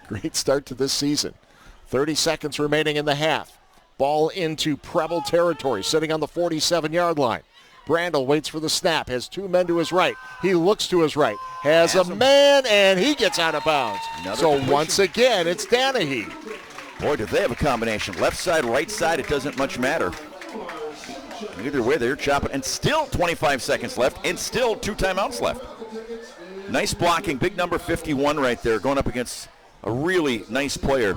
Speaker 2: Great start to this season. 30 seconds remaining in the half. Ball into Preble territory, sitting on the 47-yard line. Brandel waits for the snap, has 2 men to his right. He looks to his right, has a man, and he gets out of bounds. Once again, it's Danahy.
Speaker 1: Boy, do they have a combination. Left side, right side, it doesn't much matter. Either way, they're chopping. And still 25 seconds left, and still 2 timeouts left. Nice blocking, big number 51 right there, going up against a really nice player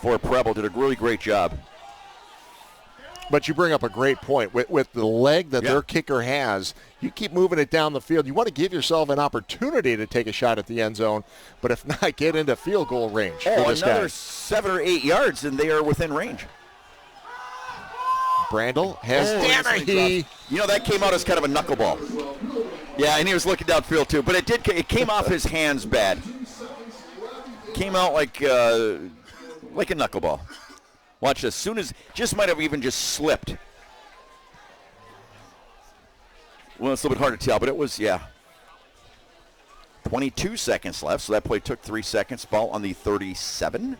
Speaker 1: for Preble. Did a really great job.
Speaker 2: But you bring up a great point. With the leg that their kicker has, you keep moving it down the field. You want to give yourself an opportunity to take a shot at the end zone, but if not, get into field goal range for this guy.
Speaker 1: Another 7 or 8 yards, and they are within range.
Speaker 2: Brandel has Danahy.
Speaker 1: You know, that came out as kind of a knuckleball. Yeah, and he was looking downfield too, but it came off his hands bad. Came out like a knuckleball. Watch this. Just might have even just slipped. Well, it's a little bit hard to tell, but it was, 22 seconds left, so that play took 3 seconds. Ball on the 37.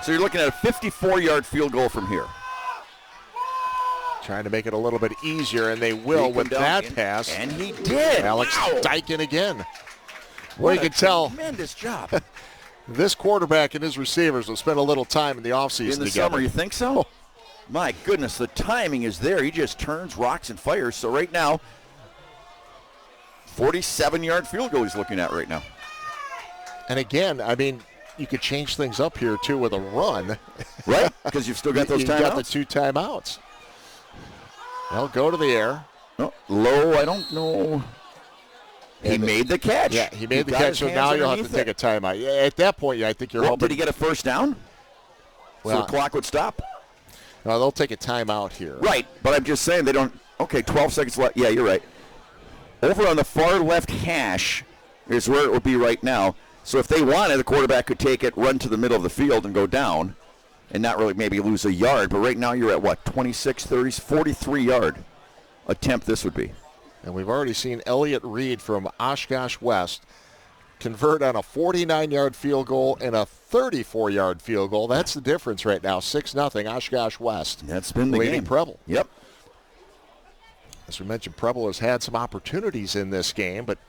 Speaker 1: So you're looking at a 54-yard field goal from here.
Speaker 2: Trying to make it a little bit easier, and they will with that pass.
Speaker 1: And he did.
Speaker 2: Alex
Speaker 1: Wow.
Speaker 2: Dyken again.
Speaker 1: Well,
Speaker 2: you can tell
Speaker 1: tremendous job.
Speaker 2: this quarterback and his receivers will spend a little time in the offseason
Speaker 1: In the
Speaker 2: together.
Speaker 1: summer, you think so? My goodness, the timing is there. He just turns, rocks, and fires. So right now, 47-yard field goal he's looking at right now.
Speaker 2: And again, I mean, you could change things up here, too, with a run.
Speaker 1: Right? Because you've still got those
Speaker 2: You've
Speaker 1: timeouts.
Speaker 2: got the 2 timeouts. They'll go to the air.
Speaker 1: Oh, low, I don't know. He made the catch.
Speaker 2: Yeah, he made the
Speaker 1: got
Speaker 2: catch,
Speaker 1: his
Speaker 2: so
Speaker 1: hands
Speaker 2: now you'll have to
Speaker 1: underneath
Speaker 2: take a timeout. Yeah, at that point, I think you're
Speaker 1: Well,
Speaker 2: hoping.
Speaker 1: did he get a first down? So
Speaker 2: Well,
Speaker 1: the clock would stop?
Speaker 2: No, they'll take a timeout here.
Speaker 1: Right, but I'm just saying they don't. Okay, 12 seconds left. Yeah, you're right. Over on the far left hash is where it would be right now. So if they wanted, the quarterback could take it, run to the middle of the field, and go down, and not really maybe lose a yard. But right now you're at what, 26, 30, 43-yard attempt this would be.
Speaker 2: And we've already seen Elliott Reed from Oshkosh West convert on a 49-yard field goal and a 34-yard field goal. That's the difference right now, 6-0 Oshkosh West.
Speaker 1: That's been the
Speaker 2: leading
Speaker 1: game.
Speaker 2: Preble.
Speaker 1: Yep.
Speaker 2: As we mentioned, Preble has had some opportunities in this game, but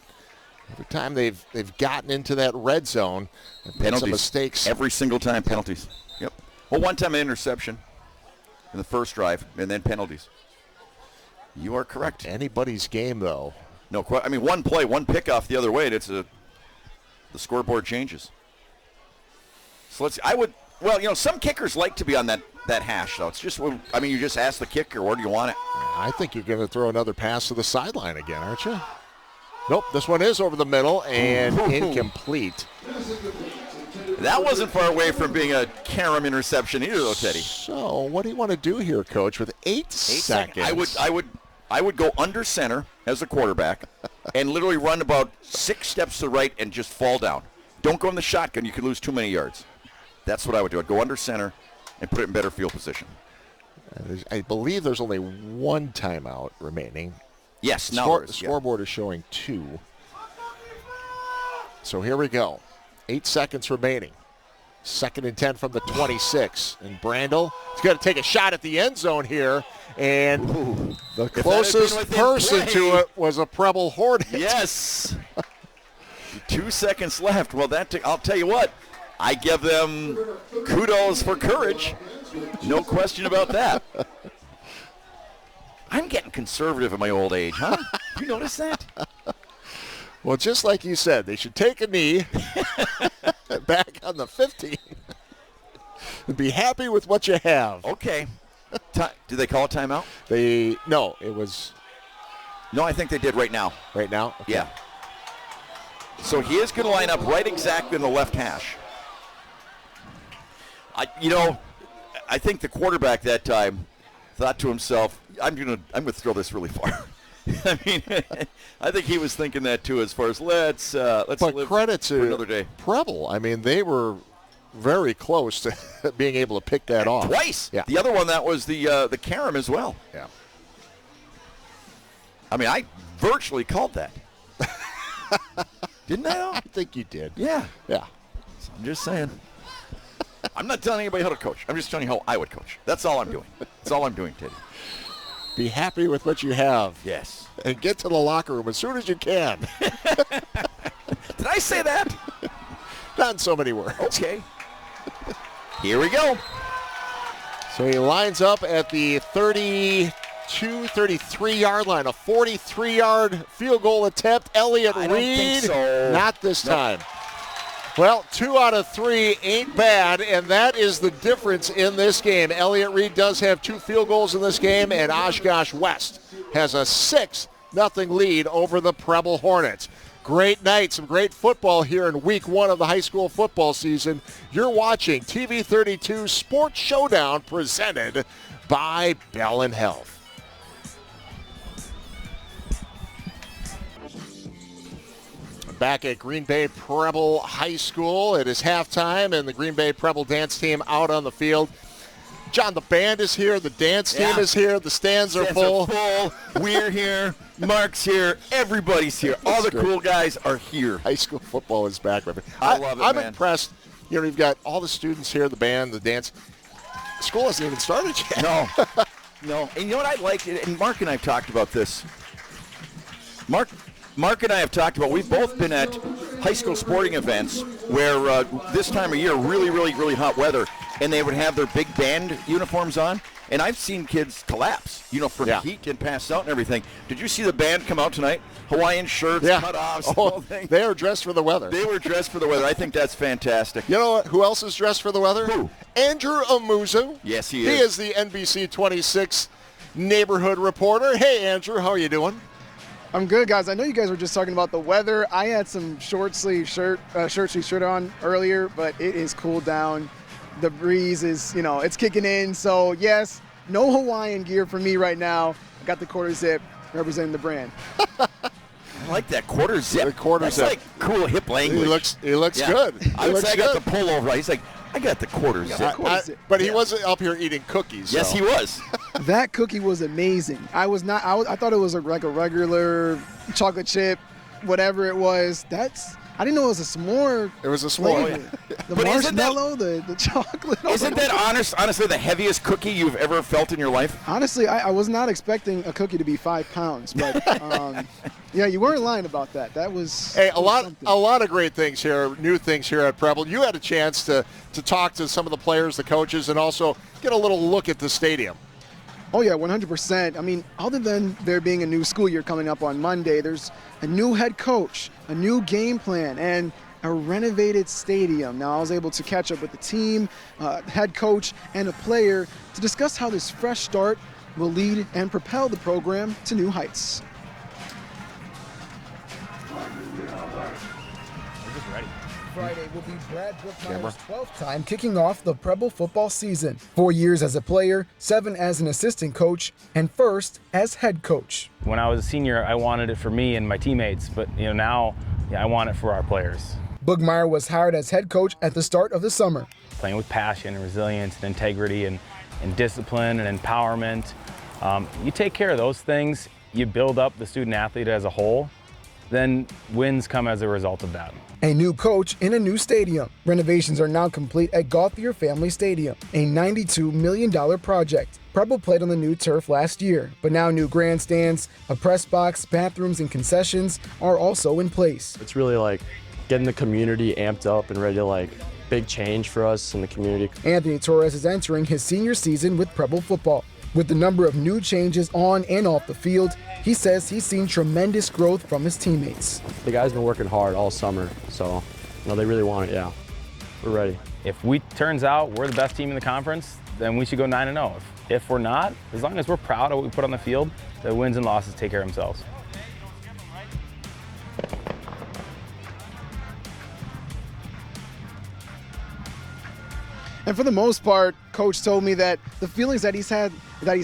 Speaker 2: every time they've gotten into that red zone, they've made some mistakes.
Speaker 1: Every single time, penalties. Yep. Well, one time an interception in the first drive, and then penalties. You are correct.
Speaker 2: Anybody's game, though.
Speaker 1: No, I mean, one play, one pickoff the other way, and the scoreboard changes. So some kickers like to be on that hash, though. It's just, I mean, you just ask the kicker, where do you want it?
Speaker 2: I think you're going to throw another pass to the sideline again, aren't you? Nope, this one is over the middle and incomplete.
Speaker 1: That wasn't far away from being a carom interception either, though, Teddy.
Speaker 2: So, what do you want to do here, Coach? With 8 seconds,
Speaker 1: I would go under center as a quarterback and literally run about 6 steps to the right and just fall down. Don't go in the shotgun; you could lose too many yards. That's what I would do. I'd go under center and put it in better field position.
Speaker 2: I believe there's only 1 timeout remaining.
Speaker 1: Yes,
Speaker 2: The scoreboard is showing 2. So here we go. 8 seconds remaining. 2nd and 10 from the 26. And Brandel is going to take a shot at the end zone here. And the closest person to it was a Preble Hornet.
Speaker 1: Yes. 2 seconds left. Well, I'll tell you what. I give them kudos for courage. No question about that. I'm getting conservative in my old age, huh? You notice that?
Speaker 2: Well, just like you said, they should take a knee back on the 15 and be happy with what you have.
Speaker 1: Okay. Did they call a timeout?
Speaker 2: No, it was.
Speaker 1: No, I think they did right now.
Speaker 2: Right now? Okay.
Speaker 1: Yeah. So he is going to line up right exactly in the left hash. I think the quarterback that time thought to himself, I'm gonna throw this really far. I mean, I think he was thinking that too, as far as let's
Speaker 2: but
Speaker 1: live
Speaker 2: credit
Speaker 1: for another day.
Speaker 2: Preble. I mean, they were very close to being able to pick that off.
Speaker 1: Twice.
Speaker 2: Yeah.
Speaker 1: The other one, that was the carom as well.
Speaker 2: Yeah.
Speaker 1: I mean, I virtually called that. Didn't I?
Speaker 2: I think you did.
Speaker 1: Yeah.
Speaker 2: Yeah.
Speaker 1: So I'm just saying. I'm not telling anybody how to coach. I'm just telling you how I would coach. That's all I'm doing. That's all I'm doing, Teddy.
Speaker 2: Be happy with what you have.
Speaker 1: Yes.
Speaker 2: And get to the locker room as soon as you can.
Speaker 1: Did I say that?
Speaker 2: Not in so many words.
Speaker 1: Okay. Here we go.
Speaker 2: So he lines up at the 33-yard line. A 43-yard field goal attempt. Elliott Reed.
Speaker 1: I don't think so.
Speaker 2: Not this time. Well, 2 out of 3 ain't bad, and that is the difference in this game. Elliott Reed does have 2 field goals in this game, and Oshkosh West has a 6-0 lead over the Preble Hornets. Great night, some great football here in week 1 of the high school football season. You're watching TV 32 Sports Showdown presented by Bell & Health. Back at Green Bay Preble High School. It is halftime, and the Green Bay Preble dance team out on the field. John, the band is here. The dance team is here. The stands are full.
Speaker 1: We're here. Mark's here. Everybody's here. All the cool guys are here.
Speaker 2: High school football is back.
Speaker 1: I love it,
Speaker 2: I'm
Speaker 1: man.
Speaker 2: impressed. You know, you've got all the students here, the band, the dance. School hasn't even started yet.
Speaker 1: No. And you know what I like? And Mark and I have talked about this. Mark and I have talked about, we've both been at high school sporting events where this time of year, really, really, really hot weather, and they would have their big band uniforms on. And I've seen kids collapse, from heat and pass out and everything. Did you see the band come out tonight? Hawaiian shirts, cutoffs, the whole thing.
Speaker 2: They are dressed for the weather.
Speaker 1: They were dressed for the weather. I think that's fantastic.
Speaker 2: You know what? Who else is dressed for the weather?
Speaker 1: Who?
Speaker 2: Andrew Amuzu.
Speaker 1: Yes, he is.
Speaker 2: He is the NBC 26 neighborhood reporter. Hey, Andrew, how are you doing?
Speaker 5: I'm good, guys. I know you guys were just talking about the weather. I had some short sleeve shirt on earlier, but it is cooled down. The breeze is, it's kicking in. So, yes, no Hawaiian gear for me right now. I got the quarter zip representing the brand.
Speaker 1: I like that quarter zip.
Speaker 2: The quarter
Speaker 1: That's
Speaker 2: zip.
Speaker 1: like cool hip language.
Speaker 2: He looks good.
Speaker 1: I would say I got the pullover right. He's like, I got the quarter zip.
Speaker 2: But he wasn't up here eating cookies.
Speaker 1: Yes,
Speaker 2: so.
Speaker 1: he was.
Speaker 5: That cookie was amazing. I thought it was like a regular chocolate chip, whatever it was. I didn't know it was a s'more.
Speaker 2: It was a s'more.
Speaker 5: The
Speaker 1: But
Speaker 5: marshmallow, the chocolate.
Speaker 1: Isn't that honestly the heaviest cookie you've ever felt in your life?
Speaker 5: Honestly, I was not expecting a cookie to be 5 pounds, but yeah, you weren't lying about that. That was
Speaker 2: a lot of great things here, new things here at Preble. You had a chance to talk to some of the players, the coaches, and also get a little look at the stadium.
Speaker 5: Oh, yeah, 100%. I mean, other than there being a new school year coming up on Monday, there's a new head coach, a new game plan, and a renovated stadium. Now, I was able to catch up with the team, head coach, and a player to discuss how this fresh start will lead and propel the program to new heights.
Speaker 8: Friday will be Brad Brookmeyer's 12th time kicking off the Preble football season. 4 years as a player, 7 as an assistant coach, and first as head coach.
Speaker 9: When I was a senior, I wanted it for me and my teammates, but now I want it for our players.
Speaker 8: Brookmeyer was hired as head coach at the start of the summer.
Speaker 9: Playing with passion and resilience and integrity and discipline and empowerment. You take care of those things, you build up the student athlete as a whole, then wins come as a result of that.
Speaker 8: A new coach in a new stadium. Renovations are now complete at Gauthier Family Stadium, a $92 million project. Preble played on the new turf last year, but now new grandstands, a press box, bathrooms, and concessions are also in place.
Speaker 10: It's really like getting the community amped up and ready to big change for us in the community.
Speaker 8: Anthony Torres is entering his senior season with Preble football. With the number of new changes on and off the field, he says he's seen tremendous growth from his teammates.
Speaker 10: The guys been working hard all summer, so they really want it, yeah. We're ready.
Speaker 9: If turns out we're the best team in the conference, then we should go 9-0. If we're not, as long as we're proud of what we put on the field, the wins and losses take care of themselves.
Speaker 5: And for the most part, Coach told me that the feelings that he's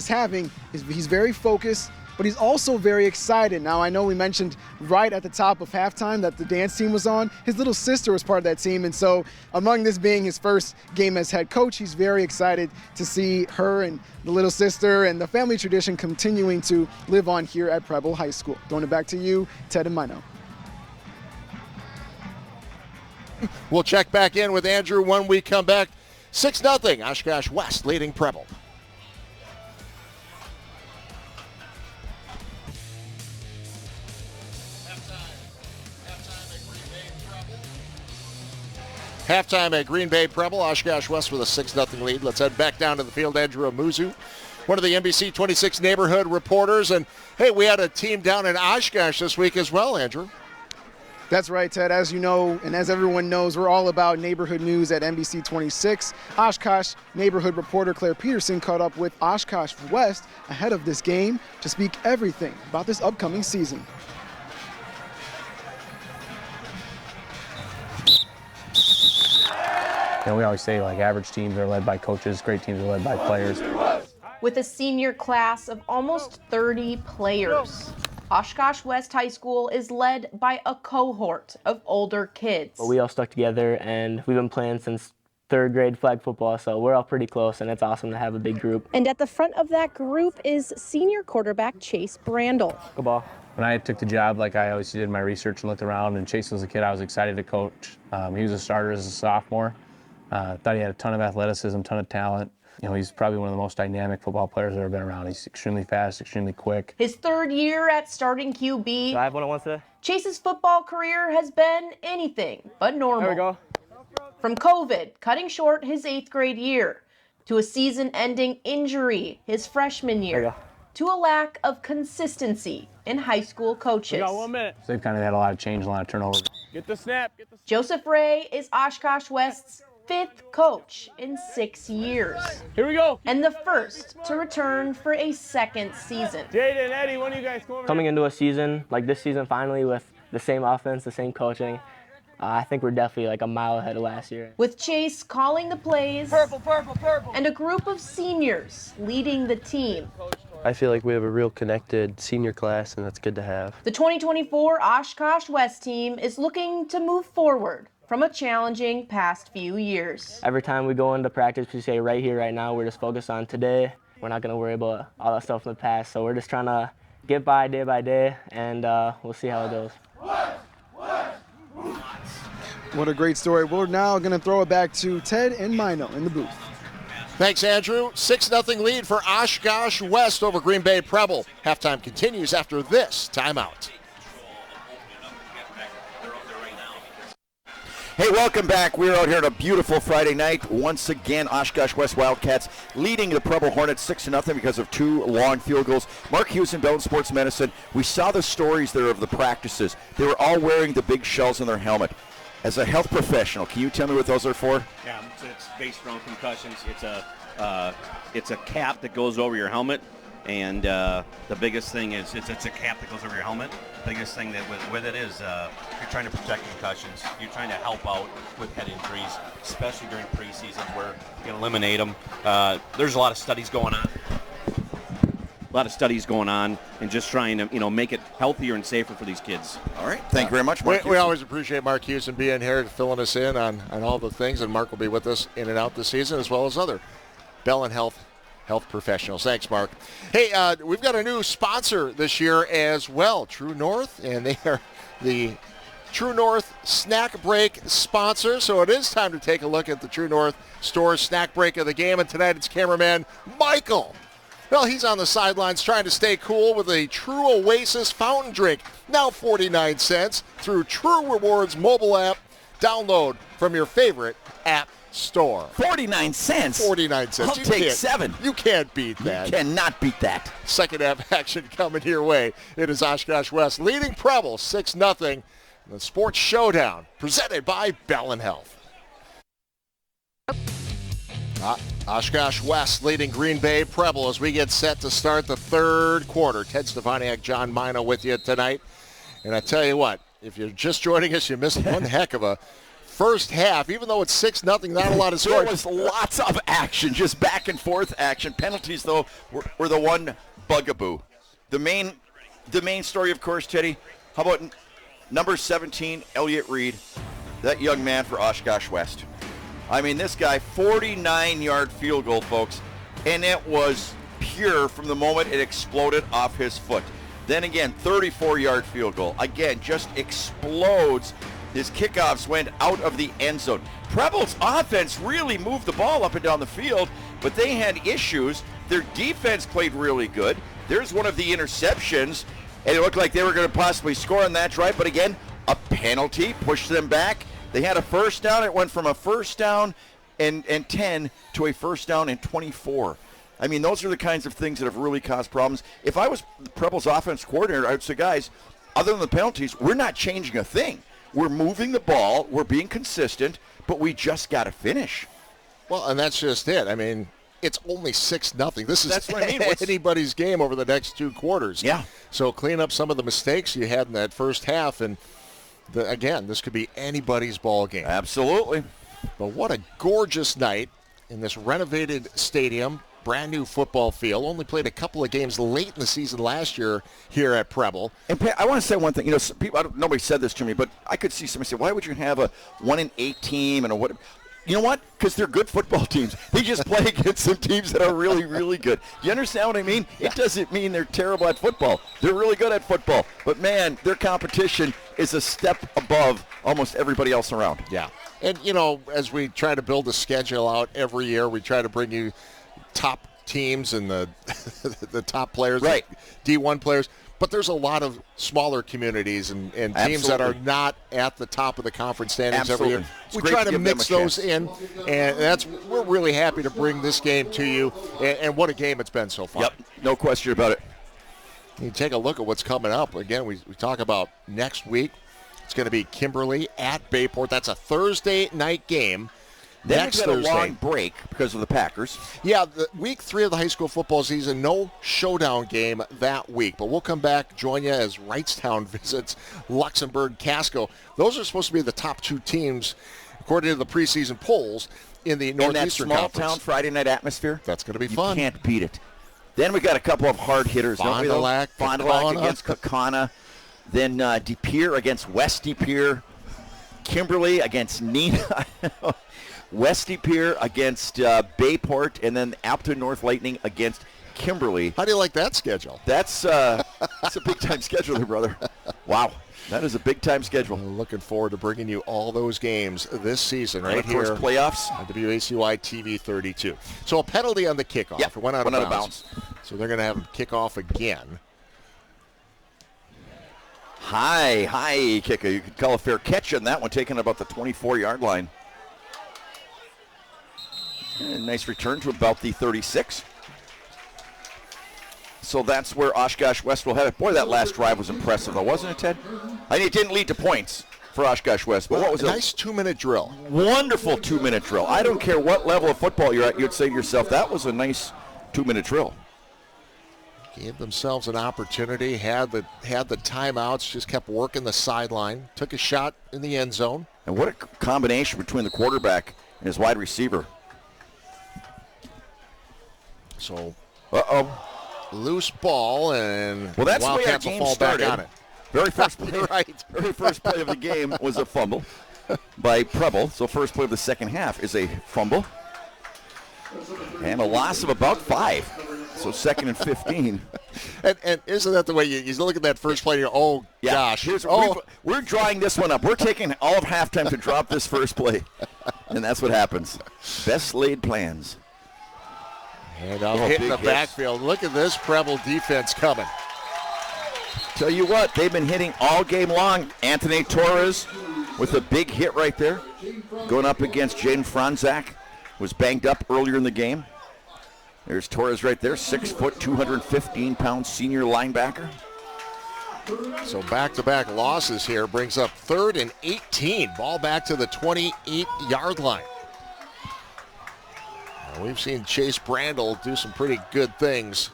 Speaker 5: having is he's very focused, but he's also very excited. Now, I know we mentioned right at the top of halftime that the dance team was on. His little sister was part of that team, and so among this being his first game as head coach, he's very excited to see her and the little sister and the family tradition continuing to live on here at Preble High School. Throwing it back to you, Ted and Mino.
Speaker 2: We'll check back in with Andrew when we come back. 6-0, Oshkosh West leading Preble. Halftime at Green Bay Preble. Oshkosh West with a 6-0 lead. Let's head back down to the field. Andrew Amuzu, one of the NBC 26 neighborhood reporters. And, hey, we had a team down in Oshkosh this week as well, Andrew.
Speaker 5: That's right, Ted. As you know, and as everyone knows, we're all about neighborhood news at NBC 26. Oshkosh neighborhood reporter Claire Peterson caught up with Oshkosh West ahead of this game to speak everything about this upcoming season.
Speaker 11: We always say average teams are led by coaches, great teams are led by players.
Speaker 12: With a senior class of almost 30 players, Oshkosh West High School is led by a cohort of older kids.
Speaker 13: We all stuck together and we've been playing since
Speaker 11: third grade flag football, so we're all pretty close, and it's awesome to have a big group.
Speaker 12: And at the front of that group is senior quarterback Chase Brandel.
Speaker 11: Good ball.
Speaker 10: When I took the job, like I always did my research and looked around, and Chase was a kid I was excited to coach. He was a starter as a sophomore. Thought he had a ton of athleticism, ton of talent. He's probably one of the most dynamic football players I've ever been around. He's extremely fast, extremely quick.
Speaker 12: His third year at starting QB.
Speaker 11: Do I have one at once today?
Speaker 12: Chase's football career has been anything but normal.
Speaker 11: There we go.
Speaker 12: From COVID cutting short his 8th grade year, to a season-ending injury his freshman year, to a lack of consistency in high school coaches.
Speaker 11: We got 1 minute.
Speaker 10: So they've kind of had a lot of change, a lot of turnover.
Speaker 11: Get the snap.
Speaker 12: Joseph Ray is Oshkosh West's 5th coach in 6 years.
Speaker 11: Here we go.
Speaker 12: And the first to return for a 2nd season.
Speaker 11: Jaden and Eddie, one of you guys come over.
Speaker 13: Coming into a season like this season finally with the same offense, the same coaching, I think we're definitely like a mile ahead of last year.
Speaker 12: With Chase calling the plays,
Speaker 11: Purple, purple, purple.
Speaker 12: and a group of seniors leading the team.
Speaker 14: I feel like we have a real connected senior class, and that's good to have.
Speaker 12: The 2024 Oshkosh West team is looking to move forward from a challenging past few years.
Speaker 13: Every time we go into practice, we say right here, right now, we're just focused on today. We're not going to worry about all that stuff in the past, so we're just trying to get by day, and we'll see how it goes.
Speaker 5: What a great story. We're now going to throw it back to Ted and Mino in the booth.
Speaker 2: Thanks, Andrew. 6-0 lead for Oshkosh West over Green Bay Preble. Halftime continues after this timeout.
Speaker 1: Hey, welcome back. We're out here on a beautiful Friday night. Once again, Oshkosh West Wildcats leading the Preble Hornets 6-0 because of 2 long field goals. Mark Hughes in Bellin Sports Medicine. We saw the stories there of the practices. They were all wearing the big shells in their helmet. As a health professional, can you tell me what those are for?
Speaker 15: Yeah, it's based around concussions. It's a cap that goes over your helmet, and the biggest thing is it's a cap that goes over your helmet. The biggest thing that with it is you're trying to protect concussions. You're trying to help out with head injuries, especially during preseason where you can eliminate them. There's a lot of studies going on. And just trying to, make it healthier and safer for these kids.
Speaker 1: All right. Thank you very much, Mark.
Speaker 2: We always appreciate Mark Houston being here, filling us in on all the things, and Mark will be with us in and out this season as well as other Bellin health professionals. Thanks, Mark. Hey, we've got a new sponsor this year as well, True North, and they are the True North Snack Break sponsor. So it is time to take a look at the True North store snack break of the game, and tonight it's cameraman Michael. Well, he's on the sidelines trying to stay cool with a True Oasis fountain drink, now 49 cents through True Rewards mobile app. Download from your favorite app store.
Speaker 1: 49 cents?
Speaker 2: 49 cents.
Speaker 1: I'll take 7.
Speaker 2: You can't beat that.
Speaker 1: You cannot beat that.
Speaker 2: Second half action coming your way. It is Oshkosh West leading Preble 6-0. The Sports Showdown presented by Bellin Health. Oshkosh West leading Green Bay Preble as we get set to start the third quarter. Ted Stefaniak, John Mino with you tonight. And I tell you what, if you're just joining us, you missed one heck of a first half. Even though it's 6-0, not a lot of scoring.
Speaker 1: There was lots of action, just back and forth action. Penalties, though, were the one bugaboo. The main story, of course, Teddy, how about number 17, Elliott Reed, that young man for Oshkosh West. I mean, this guy, 49-yard field goal, folks, and it was pure from the moment it exploded off his foot. Then again, 34-yard field goal. Again, just explodes. His kickoffs went out of the end zone. Preble's offense really moved the ball up and down the field, but they had issues. Their defense played really good. There's one of the interceptions, and it looked like they were going to possibly score on that drive, but again, a penalty pushed them back. They had a first down. It went from a first down and 10 to a first down and 24. I mean, those are the kinds of things that have really caused problems. If I was Preble's offense coordinator, I would say, guys, other than the penalties, we're not changing a thing. We're moving the ball. We're being consistent, but we just got to finish.
Speaker 2: Well, and that's just it. I mean, it's only 6-0. This is
Speaker 1: That's what I mean.
Speaker 2: anybody's game over the next 2 quarters.
Speaker 1: Yeah.
Speaker 2: So clean up some of the mistakes you had in that first half, and again, this could be anybody's ball game.
Speaker 1: Absolutely.
Speaker 2: But what a gorgeous night in this renovated stadium, brand new football field. Only played a couple of games late in the season last year here at Preble.
Speaker 1: And Pat, I want to say one thing. People, nobody said this to me, but I could see somebody say, "Why would you have a 1-8 team and a what?" You know what? Because they're good football teams. They just play against some teams that are really, really good. You understand what I mean? Yeah. It doesn't mean they're terrible at football. They're really good at football. But, man, their competition is a step above almost everybody else around.
Speaker 2: Yeah. And, as we try to build a schedule out every year, we try to bring you top teams and the the top players,
Speaker 1: right.
Speaker 2: D1 players. But there's a lot of smaller communities and teams that are not at the top of the conference standings every year. We try to mix those in, and we're really happy to bring this game to you. And what a game it's been so far.
Speaker 1: Yep, no question about it.
Speaker 2: You take a look at what's coming up. Again, we talk about next week. It's going to be Kimberly at Bayport. That's a Thursday night game.
Speaker 1: Then
Speaker 2: next
Speaker 1: we've got
Speaker 2: Thursday.
Speaker 1: A long break because of the Packers.
Speaker 2: Yeah, week 3 of the high school football season, no showdown game that week. But we'll come back, join you as Wrightstown visits Luxembourg-Casco. Those are supposed to be the top 2 teams, according to the preseason polls, in the Northeastern Conference.
Speaker 1: In that small-town Friday night atmosphere.
Speaker 2: That's going to be fun.
Speaker 1: You can't beat it. Then we got a couple of hard hitters.
Speaker 2: Fond du Lac
Speaker 1: against Kaukauna. Then De Pere against West De Pere. Kimberly against Neenah. West De Pere against Bayport, and then Appleton North Lightning against Kimberly.
Speaker 2: How do you like that schedule?
Speaker 1: That's a big-time schedule there, brother. Wow, that is a big-time schedule.
Speaker 2: I'm looking forward to bringing you all those games this season right
Speaker 1: here. Of course, playoffs.
Speaker 2: On WACY TV 32. So a penalty on the kickoff.
Speaker 1: Yeah,
Speaker 2: it went out of bounds. So they're going to have him kick off again.
Speaker 1: High kicker. You could call a fair catch on that one, taking about the 24-yard line. And nice return to about the 36. So that's where Oshkosh West will have it. Boy, that last drive was impressive, though, wasn't it, Ted? I mean, it didn't lead to points for Oshkosh West, but what was it?
Speaker 2: Nice 2-minute drill.
Speaker 1: Wonderful 2-minute drill. I don't care what level of football you're at, you'd say to yourself, that was a nice 2-minute drill.
Speaker 2: Gave themselves an opportunity, had the timeouts, just kept working the sideline, took a shot in the end zone.
Speaker 1: And what a combination between the quarterback and his wide receiver.
Speaker 2: So, loose ball, and
Speaker 1: well, that's
Speaker 2: Wildcats
Speaker 1: the way our game
Speaker 2: will fall
Speaker 1: started.
Speaker 2: back on it.
Speaker 1: Very first play,
Speaker 2: right.
Speaker 1: Very first play of the game was a fumble by Preble. So first play of the second half is a fumble and a loss of about 5. So 2nd and 15.
Speaker 2: And isn't that the way you look at that first play and you go, gosh.
Speaker 1: We're drawing this one up. We're taking all of halftime to drop this first play. And that's what happens. Best laid plans.
Speaker 2: And hitting the backfield. Look at this Preble defense coming.
Speaker 1: Tell you what, they've been hitting all game long. Anthony Torres with a big hit right there. Going up against Jaden Franzak. Was banged up earlier in the game. There's Torres right there, 6 foot, 215-pound senior linebacker.
Speaker 2: So back-to-back losses here brings up 3rd and 18. Ball back to the 28-yard line. Now we've seen Chase Brandel do some pretty good things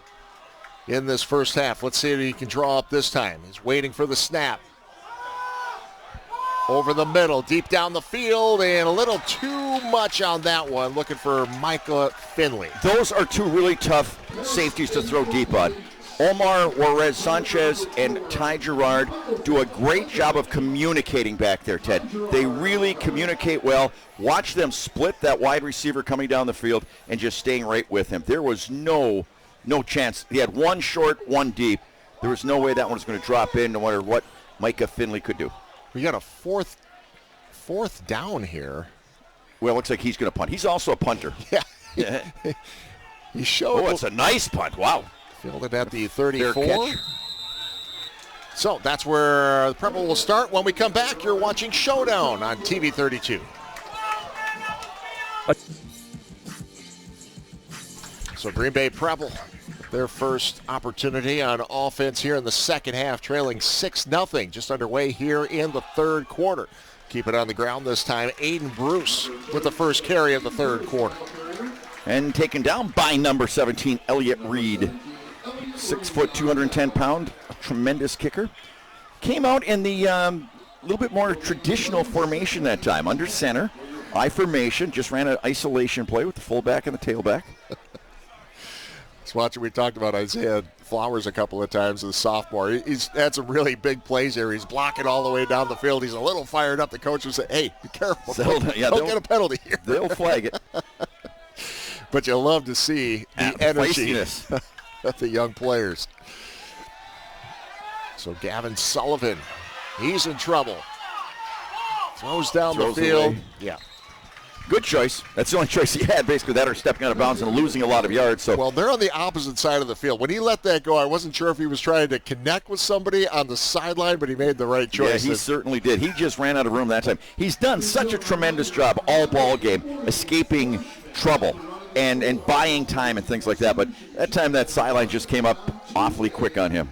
Speaker 2: in this first half. Let's see if he can draw up this time. He's waiting for the snap. Over the middle, deep down the field, and a little too much on that one. Looking for Micah Finley.
Speaker 1: Those are 2 really tough safeties to throw deep on. Omar Juarez Sanchez and Ty Gerard do a great job of communicating back there, Ted. They really communicate well. Watch them split that wide receiver coming down the field and just staying right with him. There was no chance. He had 1 short, 1 deep. There was no way that one was going to drop in no matter what Micah Finley could do.
Speaker 2: We got a fourth down here.
Speaker 1: Well, it looks like he's going to punt. He's also a punter.
Speaker 2: Yeah. He showed.
Speaker 1: Oh, it's a nice punt. Wow.
Speaker 2: Fielded at the 34. So that's where the Preble will start. When we come back, you're watching Showdown on TV 32. So Green Bay Preble, their first opportunity on offense here in the second half, trailing 6-0, just underway here in the third quarter. Keep it on the ground this time. Aiden Bruce with the first carry of the third quarter.
Speaker 1: And taken down by number 17, Elliott Reed. 6 foot, 210-pound, a tremendous kicker. Came out in the little bit more traditional formation that time, under center, I formation, just ran an isolation play with the fullback and the tailback.
Speaker 2: Just watching, we talked about Isaiah Flowers a couple of times as a sophomore. He's had some really big plays here. He's blocking all the way down the field. He's a little fired up. The coach will say, hey, be careful. Don't get a penalty here.
Speaker 1: They'll flag it.
Speaker 2: But you love to see the energy of the young players. So Gavin Sullivan, he's in trouble. Throws down the field.
Speaker 1: Away.
Speaker 2: Yeah.
Speaker 1: Good choice. That's the only choice he had, basically, that or stepping out of bounds and losing a lot of yards. So,
Speaker 2: well, they're on the opposite side of the field. When he let that go, I wasn't sure if he was trying to connect with somebody on the sideline, but he made the right choice.
Speaker 1: Yeah, he certainly did. He just ran out of room that time. He's done such a tremendous job all ball game, escaping trouble and buying time and things like that. But that time, that sideline just came up awfully quick on him.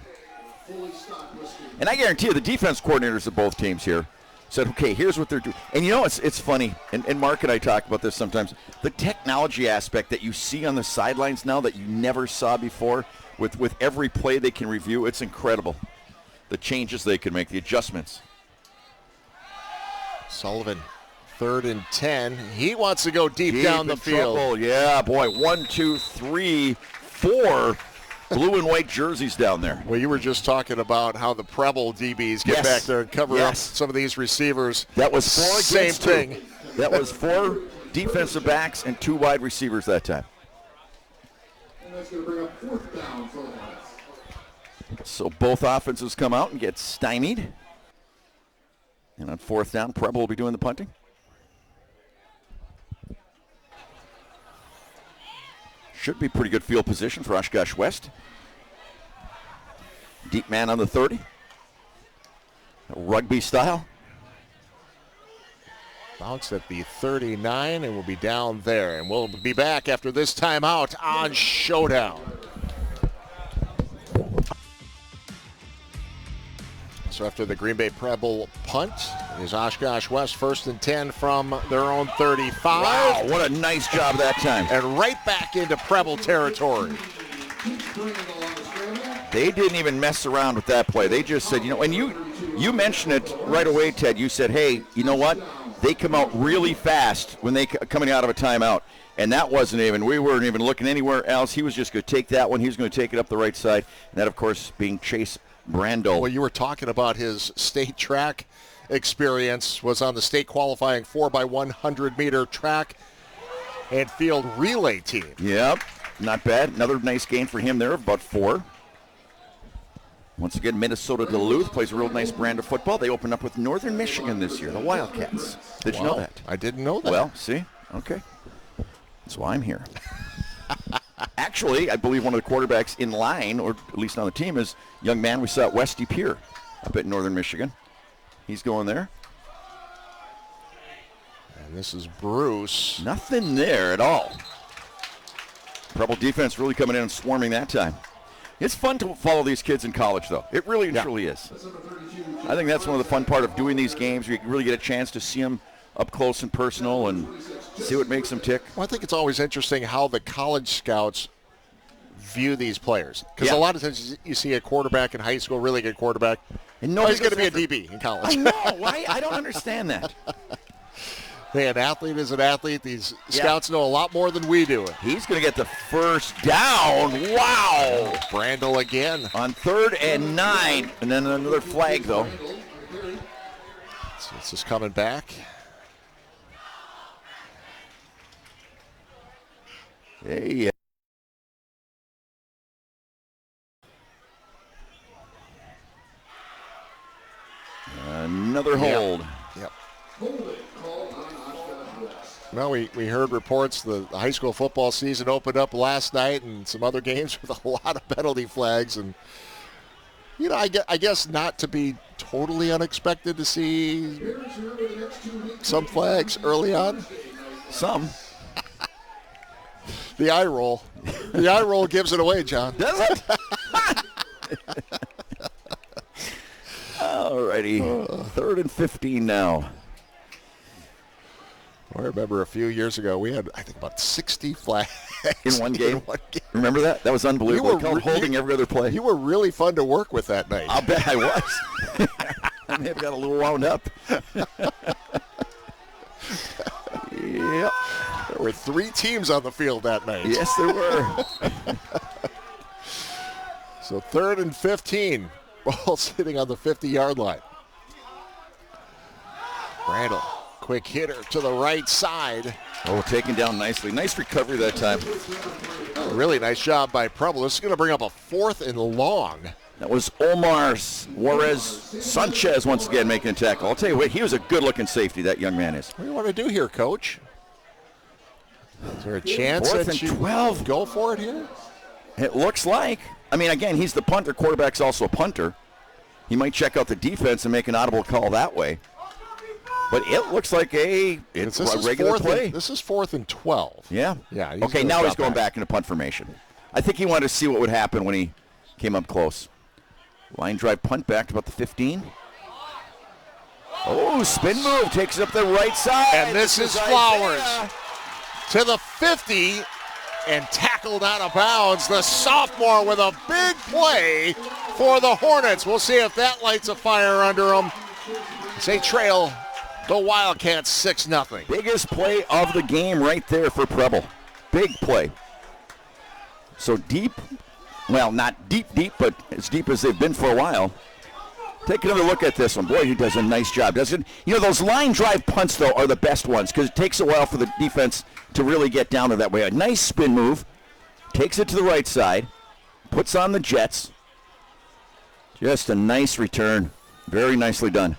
Speaker 1: And I guarantee you, the defense coordinators of both teams here said, okay, here's what they're doing. And you know, it's funny, and Mark and I talk about this sometimes, the technology aspect that you see on the sidelines now that you never saw before with every play they can review, it's incredible. The changes they can make, the adjustments.
Speaker 2: Sullivan, 3rd and 10. He wants to go deep down the field.
Speaker 1: Trouble. Yeah, boy, 1, 2, 3, 4 blue and white jerseys down there.
Speaker 2: Well, you were just talking about how the Preble DBs get back there and cover up some of these receivers.
Speaker 1: That was 4
Speaker 2: same
Speaker 1: against
Speaker 2: thing.
Speaker 1: 2. That was 4 defensive backs and 2 wide receivers that time.
Speaker 6: And that's going to bring up 4th down for the Hornets.
Speaker 1: So both offenses come out and get stymied. And on 4th down, Preble will be doing the punting. Should be pretty good field position for Oshkosh West. Deep man on the 30. Rugby style.
Speaker 2: Bounce at the 39 and we'll be down there. And we'll be back after this timeout on Showdown. So after the Green Bay Preble punt, it is Oshkosh West 1st and 10 from their own 35.
Speaker 1: Wow, what a nice job that time.
Speaker 2: And right back into Preble territory.
Speaker 1: They didn't even mess around with that play. They just said, you know, and you mentioned it right away, Ted. You said, hey, you know what? They come out really fast when they coming out of a timeout. And that wasn't even, we weren't even looking anywhere else. He was just going to take that one. He was going to take it up the right side. And that, of course, being Chase Brandel.
Speaker 2: Well, you were talking about his state track experience, was on the state qualifying 4x100-meter track and field relay team.
Speaker 1: Yep, not bad. Another nice gain for him there of about 4. Once again, Minnesota Duluth plays a real nice brand of football. They open up with Northern Michigan this year, the Wildcats. Did you know that?
Speaker 2: I didn't know that.
Speaker 1: Well, see? Okay. That's why I'm here. Actually, I believe one of the quarterbacks in line, or at least on the team, is a young man we saw at Westy Pier up at Northern Michigan. He's going there.
Speaker 2: And this is Bruce.
Speaker 1: Nothing there at all. Preble defense really coming in and swarming that time. It's fun to follow these kids in college, though. It really and truly is. I think that's one of the fun part of doing these games. You really get a chance to see them up close and personal and see what makes them tick.
Speaker 2: Well, I think it's always interesting how the college scouts view these players. Because a lot of times you see a quarterback in high school, really good quarterback, and he's going to be a DB in college.
Speaker 1: I know. Why? I don't understand that.
Speaker 2: Hey, an athlete is an athlete. These scouts know a lot more than we do.
Speaker 1: He's going to get the first down. Wow.
Speaker 2: Brandel again.
Speaker 1: On 3rd and 9. And then another flag, though.
Speaker 2: So this is coming back.
Speaker 1: Hey. Another hold.
Speaker 2: Yep. Well, we heard reports the high school football season opened up last night and some other games with a lot of penalty flags. And, you know, I guess not to be totally unexpected to see some flags early on.
Speaker 1: Some.
Speaker 2: The eye roll. The eye roll gives it away, John.
Speaker 1: Does it? All righty. 3rd and 15 now.
Speaker 2: I remember a few years ago we had, I think, about 60 flags
Speaker 1: in one game. Remember that? That was unbelievable. We were holding every other play.
Speaker 2: You were really fun to work with that night.
Speaker 1: I'll bet I was. I may have got a little wound up. Yep.
Speaker 2: There were 3 teams on the field that night.
Speaker 1: Yes, there were.
Speaker 2: So 3rd and 15. Ball sitting on the 50-yard line. Randall, quick hitter to the right side.
Speaker 1: Oh, taken down nicely. Nice recovery that time.
Speaker 2: Really nice job by Preble. This is going to bring up a 4th and long.
Speaker 1: That was Omar Juarez Sanchez once again making a tackle. I'll tell you what, he was a good-looking safety, that young man is.
Speaker 2: What do you want to do here, Coach? Is there a chance
Speaker 1: 4th
Speaker 2: that
Speaker 1: and
Speaker 2: you
Speaker 1: 12.
Speaker 2: Go for it here?
Speaker 1: It looks like. I mean, again, he's the punter. Quarterback's also a punter. He might check out the defense and make an audible call that way. But it looks like it's a regular play.
Speaker 2: This is 4th and 12.
Speaker 1: Yeah.
Speaker 2: Yeah.
Speaker 1: Okay, now he's going back into punt formation. I think he wanted to see what would happen when he came up close. Line drive punt back to about the 15. Oh, spin move takes it up the right side.
Speaker 2: And this is Flowers to the 50 and tackled out of bounds. The sophomore with a big play for the Hornets. We'll see if that lights a fire under them. They trail the Wildcats 6-0.
Speaker 1: Biggest play of the game right there for Preble. Big play. So deep, well, not deep, but as deep as they've been for a while. Take another look at this one. Boy, he does a nice job, doesn't he? You know, those line drive punts, though, are the best ones because it takes a while for the defense to really get down to that way. A nice spin move. Takes it to the right side. Puts on the jets. Just a nice return. Very nicely done.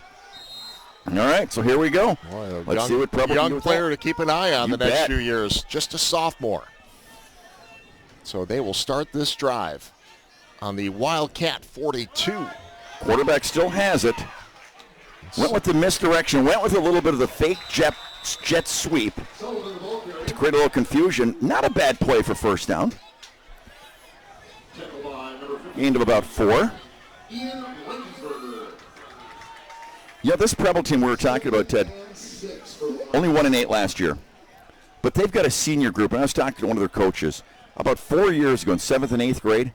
Speaker 1: All right, so here we go.
Speaker 2: Boy,
Speaker 1: Let's see what Preble can do
Speaker 2: young
Speaker 1: with
Speaker 2: player
Speaker 1: that.
Speaker 2: to keep an eye on
Speaker 1: You
Speaker 2: the next
Speaker 1: bet.
Speaker 2: few years. Just a sophomore. So they will start this drive on the Wildcat 42.
Speaker 1: Quarterback still has it. Went with the misdirection. Went with a little bit of the fake jet sweep to create a little confusion. Not a bad play for first down. Gained of about 4. Yeah, this Preble team we were talking about, Ted, only 1-8 last year. But they've got a senior group, and I was talking to one of their coaches about 4 years ago in 7th and 8th grade.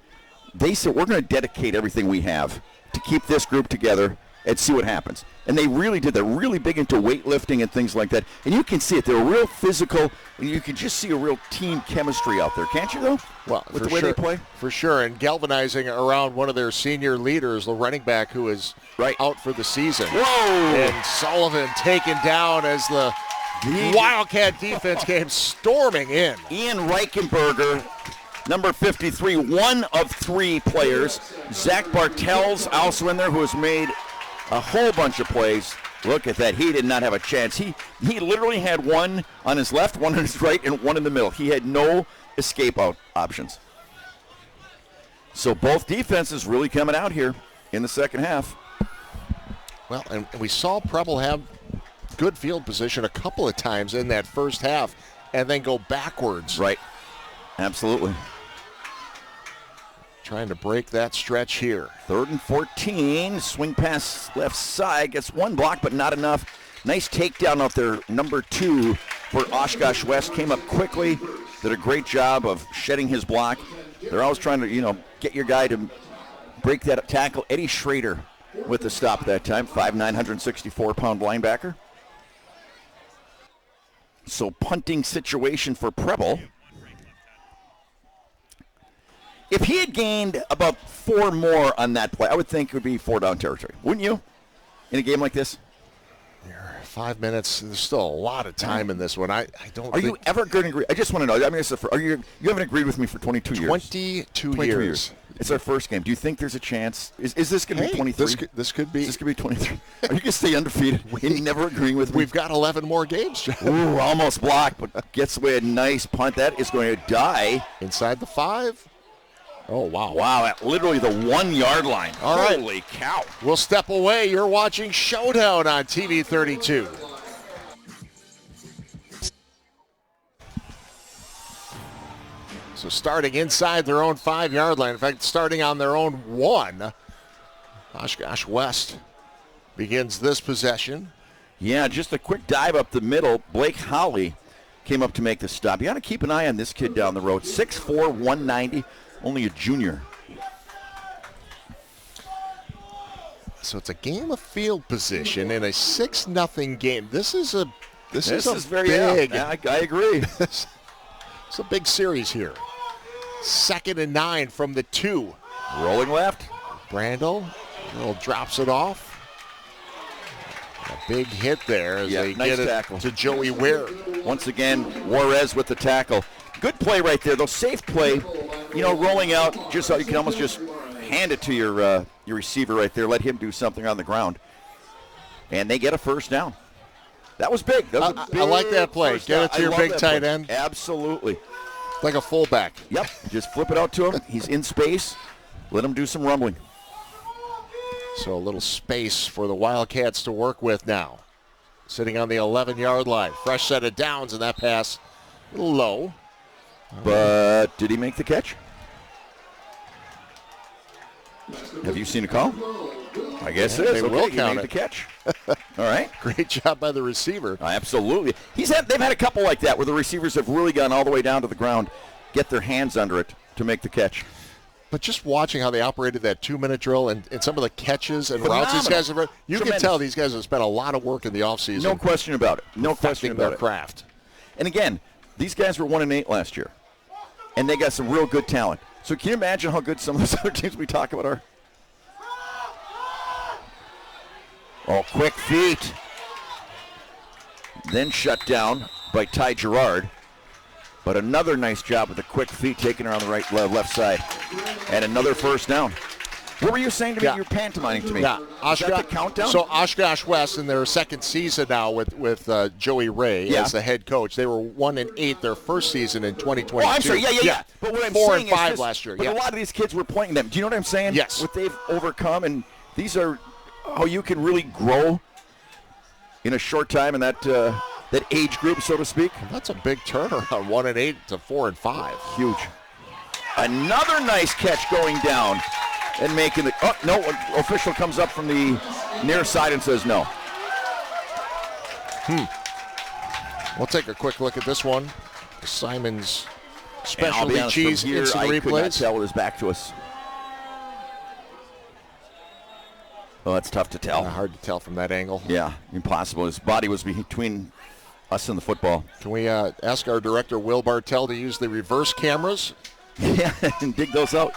Speaker 1: They said, we're going to dedicate everything we have to keep this group together and see what happens. And they really did. They're really big into weightlifting and things like that. And you can see it. They're real physical, and you can just see a real team chemistry out there. Can't you, though?
Speaker 2: Well,
Speaker 1: with the way they play?
Speaker 2: For sure, and galvanizing around one of their senior leaders, the running back who is out for the season.
Speaker 1: Whoa!
Speaker 2: And Sullivan taken down as the Wildcat defense came storming in.
Speaker 1: Ian Reichenberger, number 53, one of 3 players. Zach Bartels also in there, who has made a whole bunch of plays. Look at that. He did not have a chance. He literally had one on his left, one on his right, and one in the middle. He had no escape out options. So both defenses really coming out here in the second half.
Speaker 2: Well, and we saw Preble have good field position a couple of times in that first half and then go backwards.
Speaker 1: Right. Absolutely.
Speaker 2: Trying to break that stretch here.
Speaker 1: 3rd and 14. Swing pass left side. Gets one block, but not enough. Nice takedown out there. Number 2 for Oshkosh West. Came up quickly. Did a great job of shedding his block. They're always trying to, get your guy to break that tackle. Eddie Schrader with the stop that time. 5'9", 164-pound linebacker. So punting situation for Preble. If he had gained about 4 more on that play, I would think it would be 4-down territory. Wouldn't you? In a game like this?
Speaker 2: 5 minutes. There's still a lot of time in this one. I don't.
Speaker 1: Are you ever going to agree? I just want to know. I mean, you haven't agreed with me for 22 years.
Speaker 2: 22 years.
Speaker 1: It's our first game. Do you think there's a chance? Is this going to be 23?
Speaker 2: This could be.
Speaker 1: Is this going to be 23? Are you going to stay undefeated and never agreeing with me?
Speaker 2: We've got 11 more games, John.
Speaker 1: Ooh, almost blocked, but gets away a nice punt. That is going to die.
Speaker 2: Inside the 5. Oh, wow.
Speaker 1: Wow, at literally the 1-yard line.
Speaker 2: All right.
Speaker 1: Holy cow.
Speaker 2: We'll step away. You're watching Showdown on TV 32. So starting inside their own 5-yard line. In fact, starting on their own 1. Oshkosh West begins this possession.
Speaker 1: Yeah, just a quick dive up the middle. Blake Holly came up to make the stop. You got to keep an eye on this kid down the road. 6'4", 190, only a junior.
Speaker 2: So it's a game of field position in a 6-0 game. This is
Speaker 1: very
Speaker 2: big.
Speaker 1: Yeah, I agree.
Speaker 2: It's a big series here. 2nd and 9 from the 2
Speaker 1: Rolling left.
Speaker 2: Brandel drops it off. A big hit there as they
Speaker 1: nice
Speaker 2: get
Speaker 1: tackle
Speaker 2: it to Joey Ware.
Speaker 1: Once again, Juarez with the tackle. Good play right there, though. Safe play. Rolling out just so you can almost just hand it to your receiver right there. Let him do something on the ground. And they get a first down. That was big. That was a big
Speaker 2: I like that play. Get it to your big tight end.
Speaker 1: Absolutely.
Speaker 2: Like a fullback.
Speaker 1: Yep. Just flip it out to him. He's in space. Let him do some rumbling.
Speaker 2: So a little space for the Wildcats to work with now. Sitting on the 11-yard line. Fresh set of downs, and that pass a little low.
Speaker 1: But did he make the catch? Have you seen a call? I guess it is.
Speaker 2: They
Speaker 1: Okay,
Speaker 2: will
Speaker 1: he
Speaker 2: count
Speaker 1: made
Speaker 2: it.
Speaker 1: the catch. All right.
Speaker 2: Great job by the receiver.
Speaker 1: Absolutely. They've had a couple like that where the receivers have really gone all the way down to the ground, get their hands under it to make the catch.
Speaker 2: But just watching how they operated that 2-minute drill and some of the catches and routes these guys have run, you can tell these guys have spent a lot of work in the offseason.
Speaker 1: No question about it. No question about
Speaker 2: their craft.
Speaker 1: And again, these guys were 1-8 last year, and they got some real good talent. So can you imagine how good some of those other teams we talk about are? Oh, quick feet. Then shut down by Ty Gerard. But another nice job with the quick feet taking her on the left side. And another first down. What were you saying to me? You were pantomiming to me.
Speaker 2: Yeah,
Speaker 1: Is that the countdown?
Speaker 2: So Oshkosh West in their second season now with Joey Ray as the head coach. They were 1-8 their first season in 2022.
Speaker 1: Oh, I'm sorry. Yeah. But what I'm
Speaker 2: 4
Speaker 1: saying
Speaker 2: and 5
Speaker 1: is this,
Speaker 2: last year.
Speaker 1: But a lot of these kids were playing them. Do you know what I'm saying?
Speaker 2: Yes.
Speaker 1: What they've overcome, and these are how you can really grow in a short time in that age group, so to speak.
Speaker 2: That's a big turnaround, 1-8 to 4 and 5.
Speaker 1: Huge. Another nice catch going down and making the. Oh no! Official comes up from the near side and says no.
Speaker 2: We'll take a quick look at this one. Simon's
Speaker 1: And I'll be
Speaker 2: specialty
Speaker 1: honest,
Speaker 2: cheese
Speaker 1: from here,
Speaker 2: instant
Speaker 1: I could not
Speaker 2: replays.
Speaker 1: tell with his back to us. Oh, that's tough to tell.
Speaker 2: Hard to tell from that angle.
Speaker 1: Yeah, impossible. His body was between us and the football.
Speaker 2: Can we ask our director, Will Bartell, to use the reverse cameras?
Speaker 1: Yeah, and dig those out.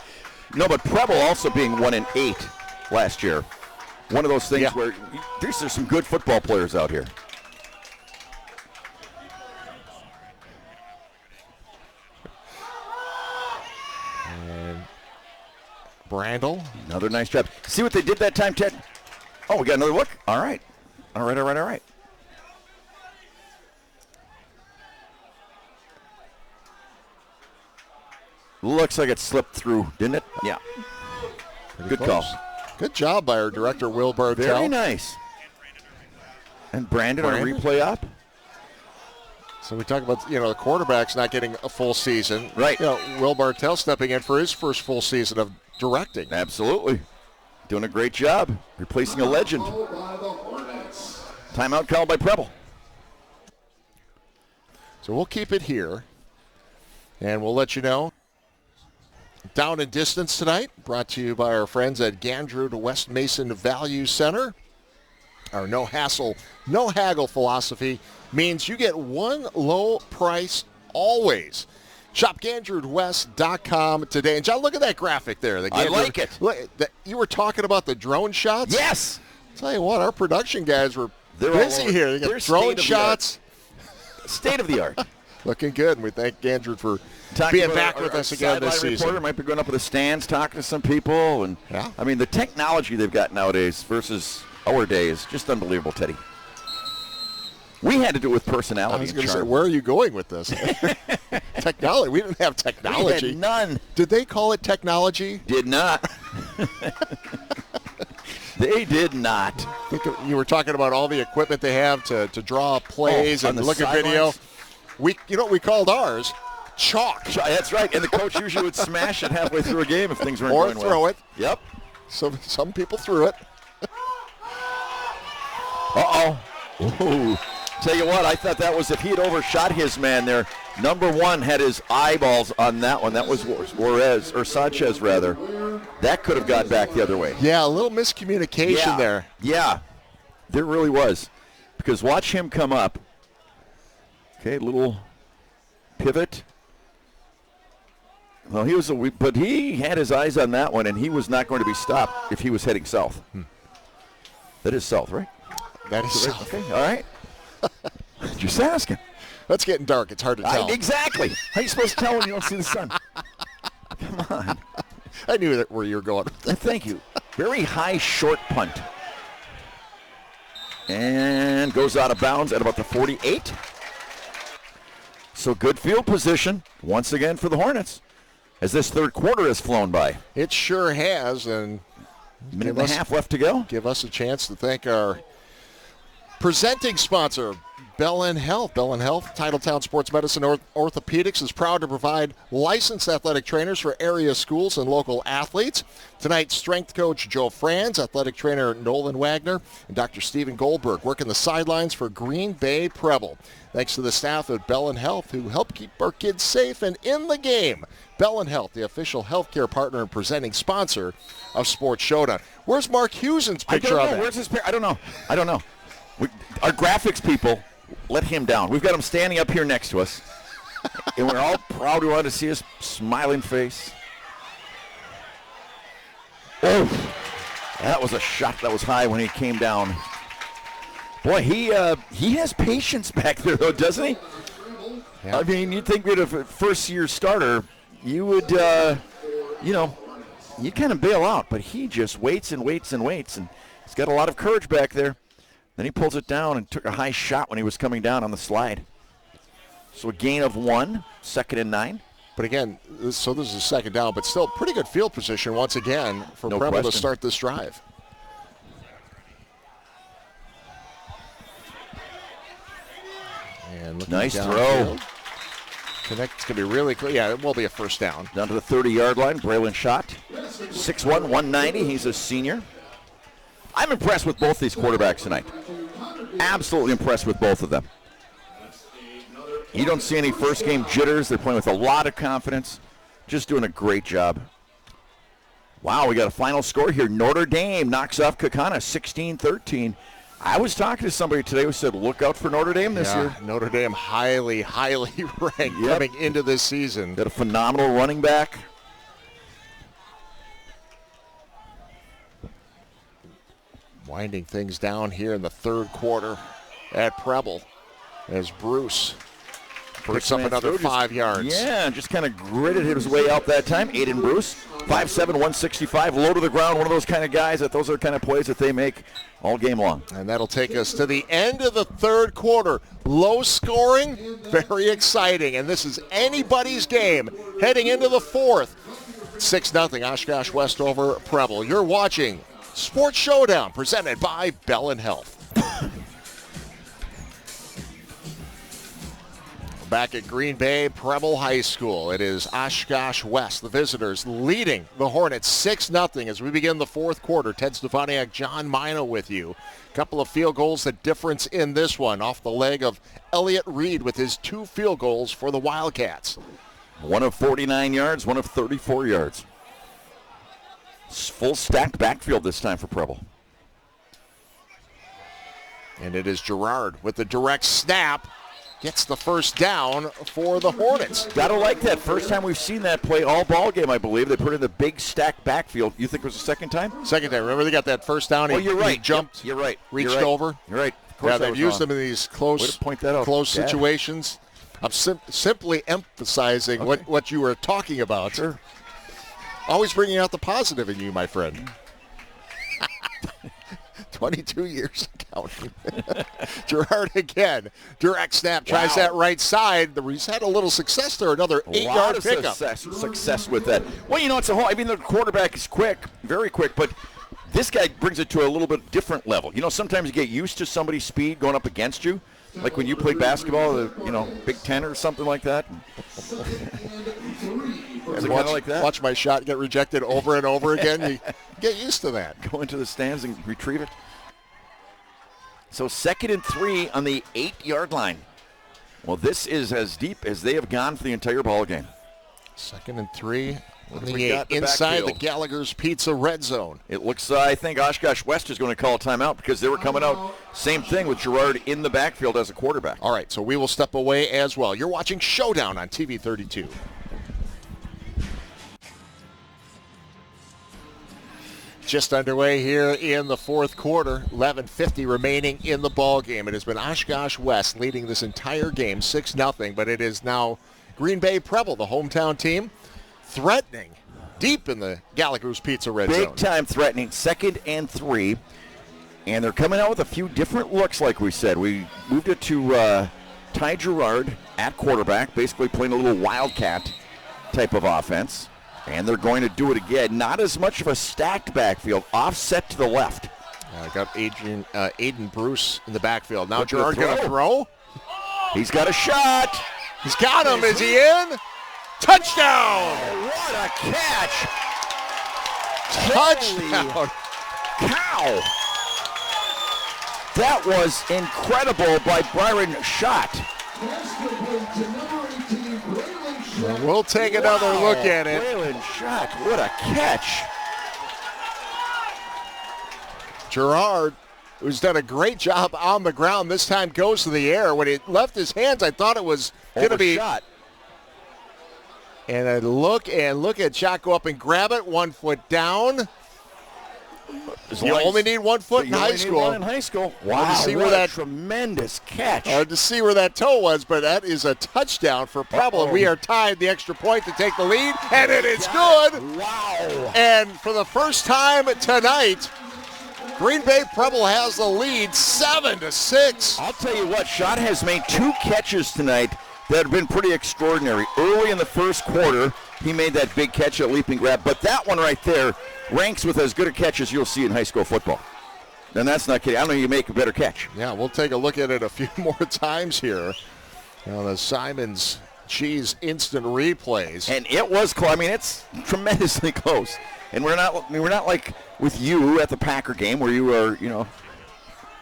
Speaker 1: No, but Preble also being 1-8 last year. One of those things where there's some good football players out here.
Speaker 2: And Brandel.
Speaker 1: Another nice job. See what they did that time, Ted? Oh, we got another look? All right. All right. Looks like it slipped through, didn't it? Yeah. Good call.
Speaker 2: Good job by our director, Will Bartell.
Speaker 1: Very nice. And Brandon on a replay up.
Speaker 2: So we talk about, the quarterback's not getting a full season.
Speaker 1: Right.
Speaker 2: Will Bartell stepping in for his first full season of directing.
Speaker 1: Absolutely. Doing a great job. Replacing a legend. Timeout called by Preble.
Speaker 2: So we'll keep it here. And we'll let you know. Down and Distance tonight, brought to you by our friends at Gandrew to West Mason Value Center. Our no hassle, no haggle philosophy means you get one low price always. Shop GandrewWest.com today. And John, look at that graphic there.
Speaker 1: I like it.
Speaker 2: Look, you were talking about the drone shots?
Speaker 1: Yes.
Speaker 2: Tell you what, our production guys were busy here. They got drone shots.
Speaker 1: State of the art.
Speaker 2: Looking good. And we thank Gandrew for being back with us again this season.
Speaker 1: Reporter might be going up with the stands, talking to some people. And I mean, the technology they've got nowadays versus our day is just unbelievable, Teddy. We had to do it with personality.
Speaker 2: I was going to say, where are you going with this? Technology. We didn't have technology.
Speaker 1: We had none.
Speaker 2: Did they call it technology?
Speaker 1: Did not. They did not.
Speaker 2: You were talking about all the equipment they have to draw plays and look at video. You know what we called ours? Chalk.
Speaker 1: That's right. And the coach usually would smash it halfway through a game if things weren't going well.
Speaker 2: Or throw it.
Speaker 1: Yep.
Speaker 2: So some people threw it.
Speaker 1: Ooh. Tell you what, I thought that was if he had overshot his man there. Number one had his eyeballs on that one. That was Sanchez rather. That could have gone back the other way.
Speaker 2: Yeah, a little miscommunication there.
Speaker 1: Yeah, there really was. Because watch him come up. Okay, little pivot. Well, but he had his eyes on that one, and he was not going to be stopped if he was heading south. That is south, right?
Speaker 2: That is south.
Speaker 1: Okay, all right. Just asking.
Speaker 2: It's getting dark. It's hard to tell.
Speaker 1: Exactly. How are you supposed to tell when you don't see the sun? Come on.
Speaker 2: I knew that where you were going.
Speaker 1: Thank you. Very high short punt. And goes out of bounds at about the 48. So good field position once again for the Hornets as this third quarter has flown by.
Speaker 2: It sure has, and
Speaker 1: minute and a half left to go.
Speaker 2: Give us a chance to thank our presenting sponsor, Bell & Health. Bell & Health, Titletown Sports Medicine Orthopedics, is proud to provide licensed athletic trainers for area schools and local athletes. Tonight, strength coach Joe Franz, athletic trainer Nolan Wagner, and Dr. Stephen Goldberg working the sidelines for Green Bay Preble. Thanks to the staff at Bell & Health who help keep our kids safe and in the game. Bell & Health, the official healthcare partner and presenting sponsor of Sports Showdown. Where's Mark Hewson's picture of that?
Speaker 1: Where's his picture? I don't know. Our graphics people let him down. We've got him standing up here next to us, and we're all proud we wanted to see his smiling face. Oh, that was a shot that was high when he came down. Boy, he has patience back there, though, doesn't he? Yeah. I mean, you'd think with a first-year starter, you would, you kind of bail out, but he just waits and waits and waits, and he's got a lot of courage back there. Then he pulls it down and took a high shot when he was coming down on the slide. So a gain of 1, 2nd and 9.
Speaker 2: But again, so this is a second down, but still pretty good field position once again for Preble to start this drive. And
Speaker 1: nice throw.
Speaker 2: Connect's going to be really clear. Yeah, it will be a first down.
Speaker 1: Down to the 30-yard line. Braylon shot. 6'1", 190. He's a senior. I'm impressed with both these quarterbacks tonight. Absolutely impressed with both of them. You don't see any first game jitters. They're playing with a lot of confidence. Just doing a great job. Wow, we got a final score here. Notre Dame knocks off Kakana 16-13. I was talking to somebody today who said, look out for Notre Dame this year.
Speaker 2: Notre Dame highly, highly ranked coming into this season.
Speaker 1: Got a phenomenal running back.
Speaker 2: Winding things down here in the third quarter at Preble as Bruce picks up another 5 yards.
Speaker 1: Yeah, just kind of gritted his way out that time. Aiden Bruce, 5'7", 165, low to the ground, one of those kind of guys that those are the kind of plays that they make all game long.
Speaker 2: And that'll take us to the end of the third quarter. Low scoring, very exciting, and this is anybody's game heading into the fourth. 6-0 Oshkosh West over Preble. You're watching Sports Showdown, presented by Bell & Health. Back at Green Bay Preble High School, it is Oshkosh West, the visitors, leading the Hornets 6-0 as we begin the fourth quarter. Ted Stefaniak, John Mino with you. Couple of field goals, the difference in this one off the leg of Elliott Reed with his 2 field goals for the Wildcats.
Speaker 1: One of 49 yards, one of 34 yards. Full stacked backfield this time for Preble.
Speaker 2: And it is Gerard with the direct snap. Gets the first down for the Hornets.
Speaker 1: Gotta like that. First time we've seen that play all ball game, I believe. They put in the big stacked backfield. You think it was the second time?
Speaker 2: Second time. Remember they got that first down?
Speaker 1: You're right.
Speaker 2: He jumped.
Speaker 1: Yep, you're right.
Speaker 2: Reached over.
Speaker 1: You're right.
Speaker 2: Yeah, they've used them in these close situations. I'm simply emphasizing what you were talking about.
Speaker 1: Sure.
Speaker 2: Always bringing out the positive in you, my friend. 22 years counting. Gerard again. Direct snap. Tries that right side. He's had a little success there. Another 8-yard pickup.
Speaker 1: Success with that. Well, it's a whole. I mean, the quarterback is quick, very quick, but this guy brings it to a little bit different level. Sometimes you get used to somebody's speed going up against you, like when you played basketball, Big Ten or something like that.
Speaker 2: Watch my shot get rejected over and over again. You get used to that.
Speaker 1: Go into the stands and retrieve it. So 2nd and 3 on the 8-yard line. Well, this is as deep as they have gone for the entire ball game.
Speaker 2: 2nd and 3 on the 8. Inside the Gallagher's Pizza red zone.
Speaker 1: It looks, I think Oshkosh West is going to call a timeout because they were coming out. Same thing with Gerard in the backfield as a quarterback.
Speaker 2: All right, so we will step away as well. You're watching Showdown on TV 32. Just underway here in the fourth quarter. 11:50 remaining in the ball game. It has been Oshkosh West leading this entire game 6-0, but it is now Green Bay Preble, the hometown team, threatening deep in the Gallagher's Pizza red zone.
Speaker 1: Big time threatening, 2nd and 3. And they're coming out with a few different looks, like we said. We moved it to Ty Gerard at quarterback, basically playing a little wildcat type of offense. And they're going to do it again. Not as much of a stacked backfield, offset to the left.
Speaker 2: Got Aiden Bruce in the backfield. Now Gerard going to throw.
Speaker 1: He's got a shot.
Speaker 2: He's got him. Is he in? Touchdown!
Speaker 1: What a catch!
Speaker 2: Touchdown!
Speaker 1: Holy cow! That was incredible by Byron Schott.
Speaker 2: We'll take another look at it.
Speaker 1: Byron Schott, what a catch!
Speaker 2: Gerard, who's done a great job on the ground, this time goes to the air. When it left his hands, I thought it was going to be
Speaker 1: shot.
Speaker 2: And a look at Schott go up and grab it, 1 foot down. You only need 1 foot in high school.
Speaker 1: Hard
Speaker 2: to see where that
Speaker 1: tremendous catch.
Speaker 2: Hard to see where that toe was, but that is a touchdown for Preble. We are tied the extra point to take the lead, and it is good.
Speaker 1: Wow!
Speaker 2: And for the first time tonight, Green Bay Preble has the lead, 7-6.
Speaker 1: I'll tell you what, Schott has made 2 catches tonight that have been pretty extraordinary. Early in the first quarter, he made that big catch at leaping grab, but that one right there ranks with as good a catch as you'll see in high school football. And that's not kidding. I don't know you make a better catch.
Speaker 2: Yeah, we'll take a look at it a few more times here. Now the Simon's Cheese instant replays.
Speaker 1: And it was close. I mean, it's tremendously close. And we're not like with you at the Packer game where you are,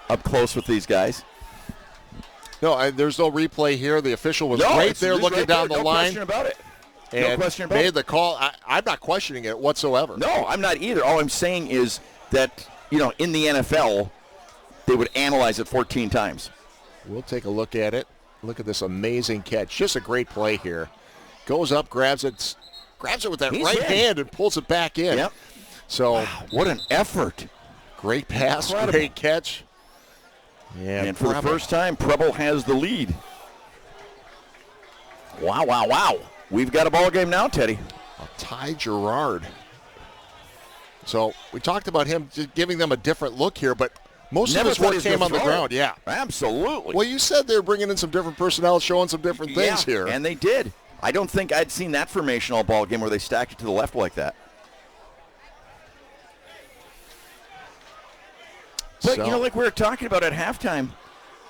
Speaker 1: up close with these guys.
Speaker 2: No, there's no replay here. The official was right there looking
Speaker 1: right
Speaker 2: down
Speaker 1: there.
Speaker 2: the
Speaker 1: No
Speaker 2: line.
Speaker 1: question about it.
Speaker 2: And
Speaker 1: no question about
Speaker 2: made
Speaker 1: it.
Speaker 2: the call. I'm not questioning it whatsoever.
Speaker 1: No, I'm not either. All I'm saying is that, in the NFL, they would analyze it 14 times.
Speaker 2: We'll take a look at it. Look at this amazing catch. Just a great play here. Goes up, grabs it with that hand and pulls it back in.
Speaker 1: Yep.
Speaker 2: So
Speaker 1: wow, what an effort.
Speaker 2: Great pass,
Speaker 1: Incredible.
Speaker 2: Great catch. Yeah,
Speaker 1: and for the first time, Preble has the lead. Wow, wow, wow. We've got a ball game now, Teddy.
Speaker 2: Ty Gerard. So we talked about him just giving them a different look here, but most of his work came on the ground. Yeah,
Speaker 1: absolutely.
Speaker 2: Well, you said they were bringing in some different personnel, showing some different things here.
Speaker 1: And they did. I don't think I'd seen that formation all ball game where they stacked it to the left like that. But, like we were talking about at halftime,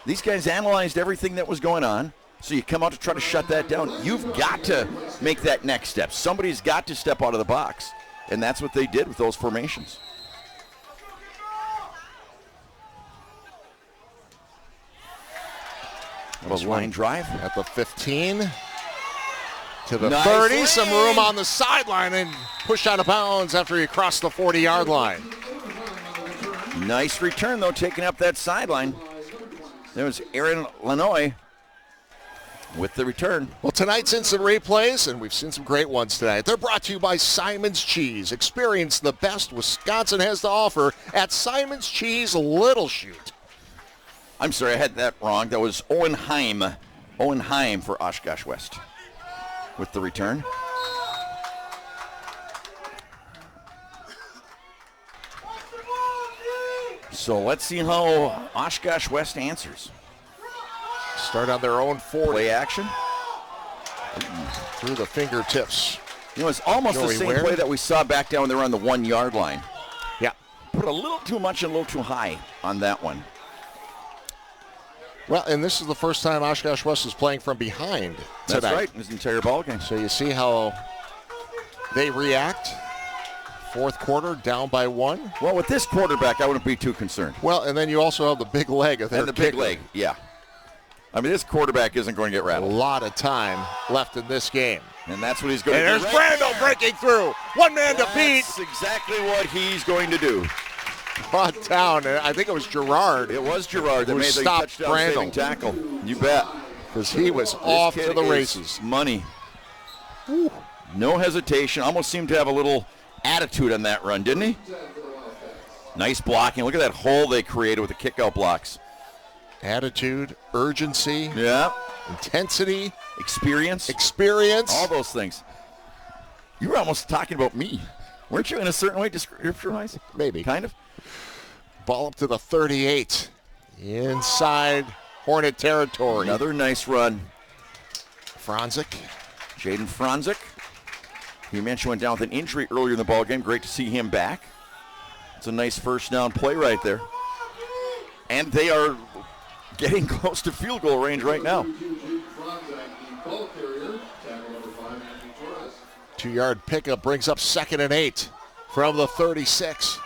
Speaker 1: these guys analyzed everything that was going on. So you come out to try to shut that down. You've got to make that next step. Somebody's got to step out of the box. And that's what they did with those formations. That line drive.
Speaker 2: At the 15 to the
Speaker 1: Nice
Speaker 2: 30.
Speaker 1: lane.
Speaker 2: Some room on the sideline and pushed out of bounds after he crossed the 40-yard line.
Speaker 1: Nice return, though, taking up that sideline. There was Aaron Lanoy with the return.
Speaker 2: Well, tonight's instant replays, and we've seen some great ones tonight. They're brought to you by Simon's Cheese. Experience the best Wisconsin has to offer at Simon's Cheese Little Chute.
Speaker 1: I'm sorry, I had that wrong. That was Owen Heim. Owen Heim for Oshkosh West with the return. So let's see how Oshkosh West answers.
Speaker 2: Start on their own 40.
Speaker 1: Play action.
Speaker 2: Through the fingertips.
Speaker 1: It's almost the same play that we saw back down there on the 1-yard line.
Speaker 2: Yeah.
Speaker 1: Put a little too much and a little too high on that one.
Speaker 2: Well, and this is the first time Oshkosh West is playing from behind tonight.
Speaker 1: That's right, this entire ball game.
Speaker 2: So you see how they react. Fourth quarter, down by 1.
Speaker 1: Well, with this quarterback, I wouldn't be too concerned.
Speaker 2: Well, and then you also have the big leg of their
Speaker 1: And the
Speaker 2: kicker.
Speaker 1: big leg, yeah. I mean, this quarterback isn't going to get rattled.
Speaker 2: A lot of time left in this game.
Speaker 1: And that's what he's going to do.
Speaker 2: And there's Brando breaking through. One man to beat.
Speaker 1: That's exactly what he's going to do.
Speaker 2: Brought down, and I think it was Gerard.
Speaker 1: It was Gerard that made the touchdown saving tackle. You bet.
Speaker 2: Because he was off to the races.
Speaker 1: Money. Woo. No hesitation. Almost seemed to have a little attitude on that run, didn't he? Nice blocking. Look at that hole they created with the kickout blocks.
Speaker 2: Attitude, urgency,
Speaker 1: yeah,
Speaker 2: intensity,
Speaker 1: experience, all those things. You were almost talking about me. Weren't you in a certain way, description-wise?
Speaker 2: Maybe.
Speaker 1: Kind of.
Speaker 2: Ball up to the 38. Inside Hornet territory.
Speaker 1: Another nice run.
Speaker 2: Franzik.
Speaker 1: Jaden Franzik. You mentioned went down with an injury earlier in the ballgame. Great to see him back. It's a nice first down play right there. And they are getting close to field goal range right now.
Speaker 2: 2-yard pickup brings up 2nd and 8 from the 36.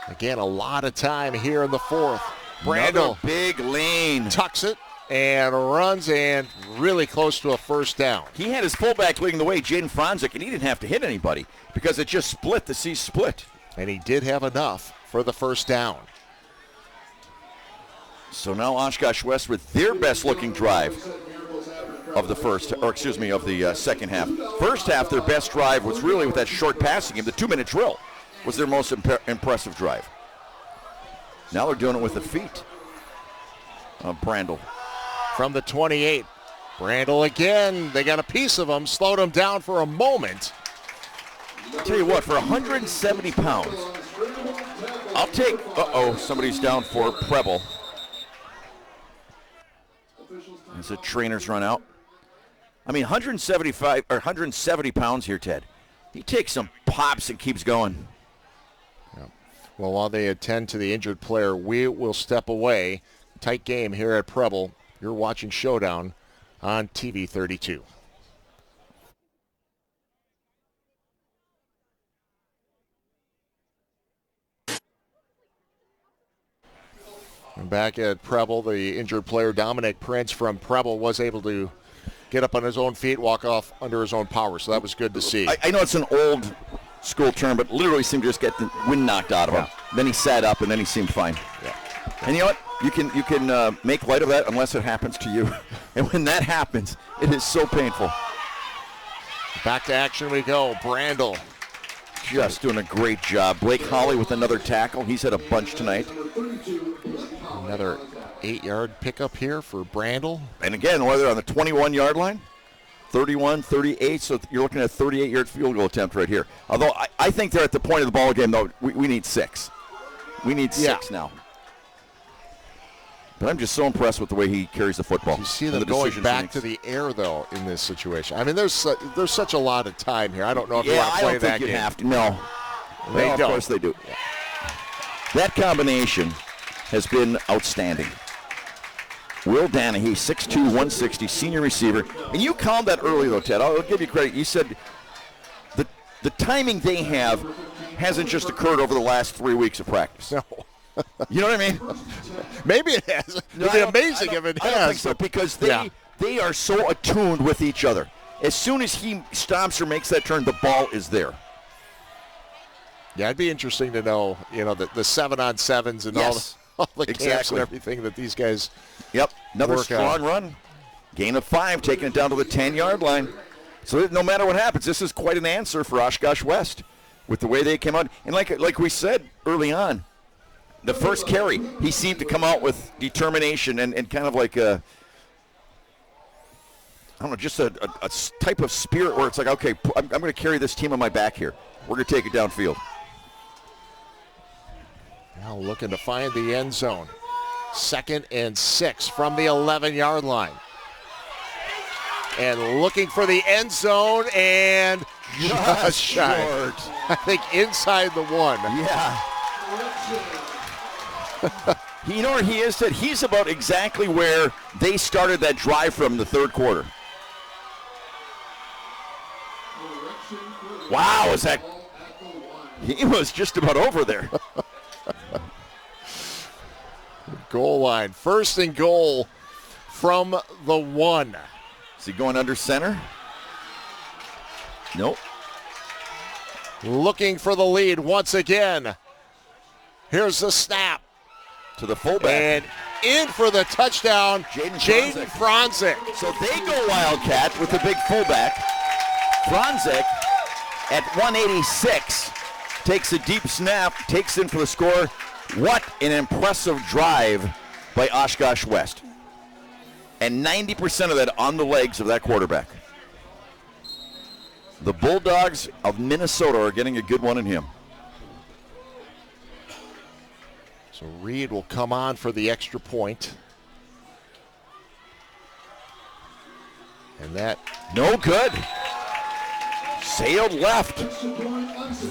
Speaker 2: Again, a lot of time here in the 4th. Brandel,
Speaker 1: big lane,
Speaker 2: tucks it and runs and really close to a first down.
Speaker 1: He had his fullback leading the way, Jaden Franzik, and he didn't have to hit anybody because it just split. The C split.
Speaker 2: And he did have enough for the first down.
Speaker 1: So now Oshkosh West with their best looking drive of the second half. First half, their best drive was really with that short passing game. The 2-minute drill was their most impressive drive. Now they're doing it with the feet of Brandel.
Speaker 2: From the 28, Brandel again. They got a piece of him, slowed him down for a moment.
Speaker 1: I'll tell you what, for 170 pounds, I'll take, somebody's down for Preble. As the trainers run out. I mean, 170 pounds here, Ted. He takes some pops and keeps going.
Speaker 2: Yeah. Well, while they attend to the injured player, we will step away. Tight game here at Preble. You're watching Showdown on TV 32. And back at Preble, the injured player Dominic Prince from Preble was able to get up on his own feet, walk off under his own power. So that was good to see.
Speaker 1: I know it's an old school term, but literally seemed to just get the wind knocked out of him. Then he sat up, and then he seemed fine.
Speaker 2: Yeah.
Speaker 1: And you know what? You can make light of that unless it happens to you. And when that happens, it is so painful.
Speaker 2: Back to action we go. Brandel.
Speaker 1: Just doing a great job. Blake Holly with another tackle. He's had a bunch tonight.
Speaker 2: Another 8-yard pickup here for Brandel.
Speaker 1: And again, whether on the 21-yard line, 31, 38, so you're looking at a 38-yard field goal attempt right here. Although I think they're at the point of the ball game, though, we need 6. We need 6 now. But I'm just so impressed with the way he carries the football.
Speaker 2: You see them going back to the air, though, in this situation. I mean, there's such a lot of time here. I don't know if you want to play that game.
Speaker 1: Yeah, I don't think you have to. No. They don't. Of course they do. Yeah. That combination has been outstanding. Will Danahy, 6'2", 160, senior receiver. And you called that early, though, Ted. I'll give you credit. You said the timing they have hasn't just occurred over the last 3 weeks of practice.
Speaker 2: No.
Speaker 1: You know what I mean?
Speaker 2: Maybe it has. It'd be amazing if it has.
Speaker 1: I don't think so, because they are so attuned with each other. As soon as he stomps or makes that turn, the ball is there.
Speaker 2: Yeah, it'd be interesting to know, the 7-on-7s and all the camps and everything that these guys
Speaker 1: Another strong run. Gain of 5, taking it down to the 10-yard line. So no matter what happens, this is quite an answer for Oshkosh West with the way they came out. And like we said early on, the first carry, he seemed to come out with determination and kind of like a type of spirit where it's like, okay, I'm going to carry this team on my back here. We're going to take it downfield.
Speaker 2: Now looking to find the end zone. 2nd and 6 from the 11-yard line. And looking for the end zone and just short. I think inside the 1.
Speaker 1: Yeah. You know where he is, Ted? He's about exactly where they started that drive from the third quarter. Wow, is that? He was just about over there.
Speaker 2: Goal line. 1st and goal from the 1.
Speaker 1: Is he going under center? Nope.
Speaker 2: Looking for the lead once again. Here's the snap.
Speaker 1: To the fullback.
Speaker 2: And in for the touchdown, Jaden Franzik.
Speaker 1: So they go Wildcat with the big fullback. Franzik at 186 takes a deep snap, takes in for the score. What an impressive drive by Oshkosh West. And 90% of that on the legs of that quarterback. The Bulldogs of Minnesota are getting a good one in him.
Speaker 2: So Reed will come on for the extra point. And that...
Speaker 1: No good. Sailed left.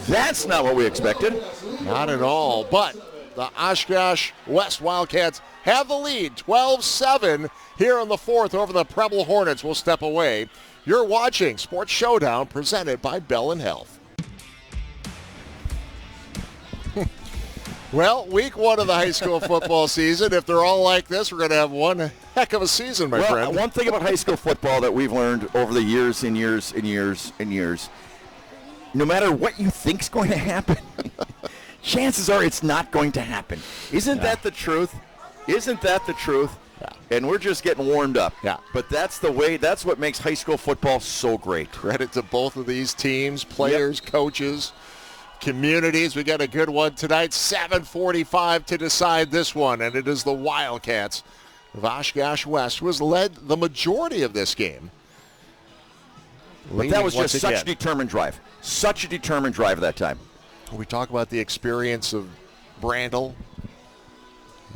Speaker 1: That's not what we expected.
Speaker 2: Not at all. But the Oshkosh West Wildcats have the lead, 12-7 here in the fourth over the Preble Hornets. We'll step away. You're watching Sports Showdown presented by Bell and Health. Well, week one of the high school football season. If they're all like this, we're going to have one heck of a season, my friend.
Speaker 1: One thing about high school football that we've learned over the years and years and years and years, no matter what you think's going to happen, chances are it's not going to happen. Isn't that the truth? Isn't that the truth?
Speaker 2: Yeah.
Speaker 1: And we're just getting warmed up.
Speaker 2: Yeah.
Speaker 1: But that's the way, that's what makes high school football so great.
Speaker 2: Credit to both of these teams, players, coaches, communities. We got a good one tonight. 7:45 to decide this one, and it is the Wildcats of Oshkosh West, who has led the majority of this game.
Speaker 1: But that was just such a determined drive. Such a determined drive that time.
Speaker 2: We talk about the experience of Brandel,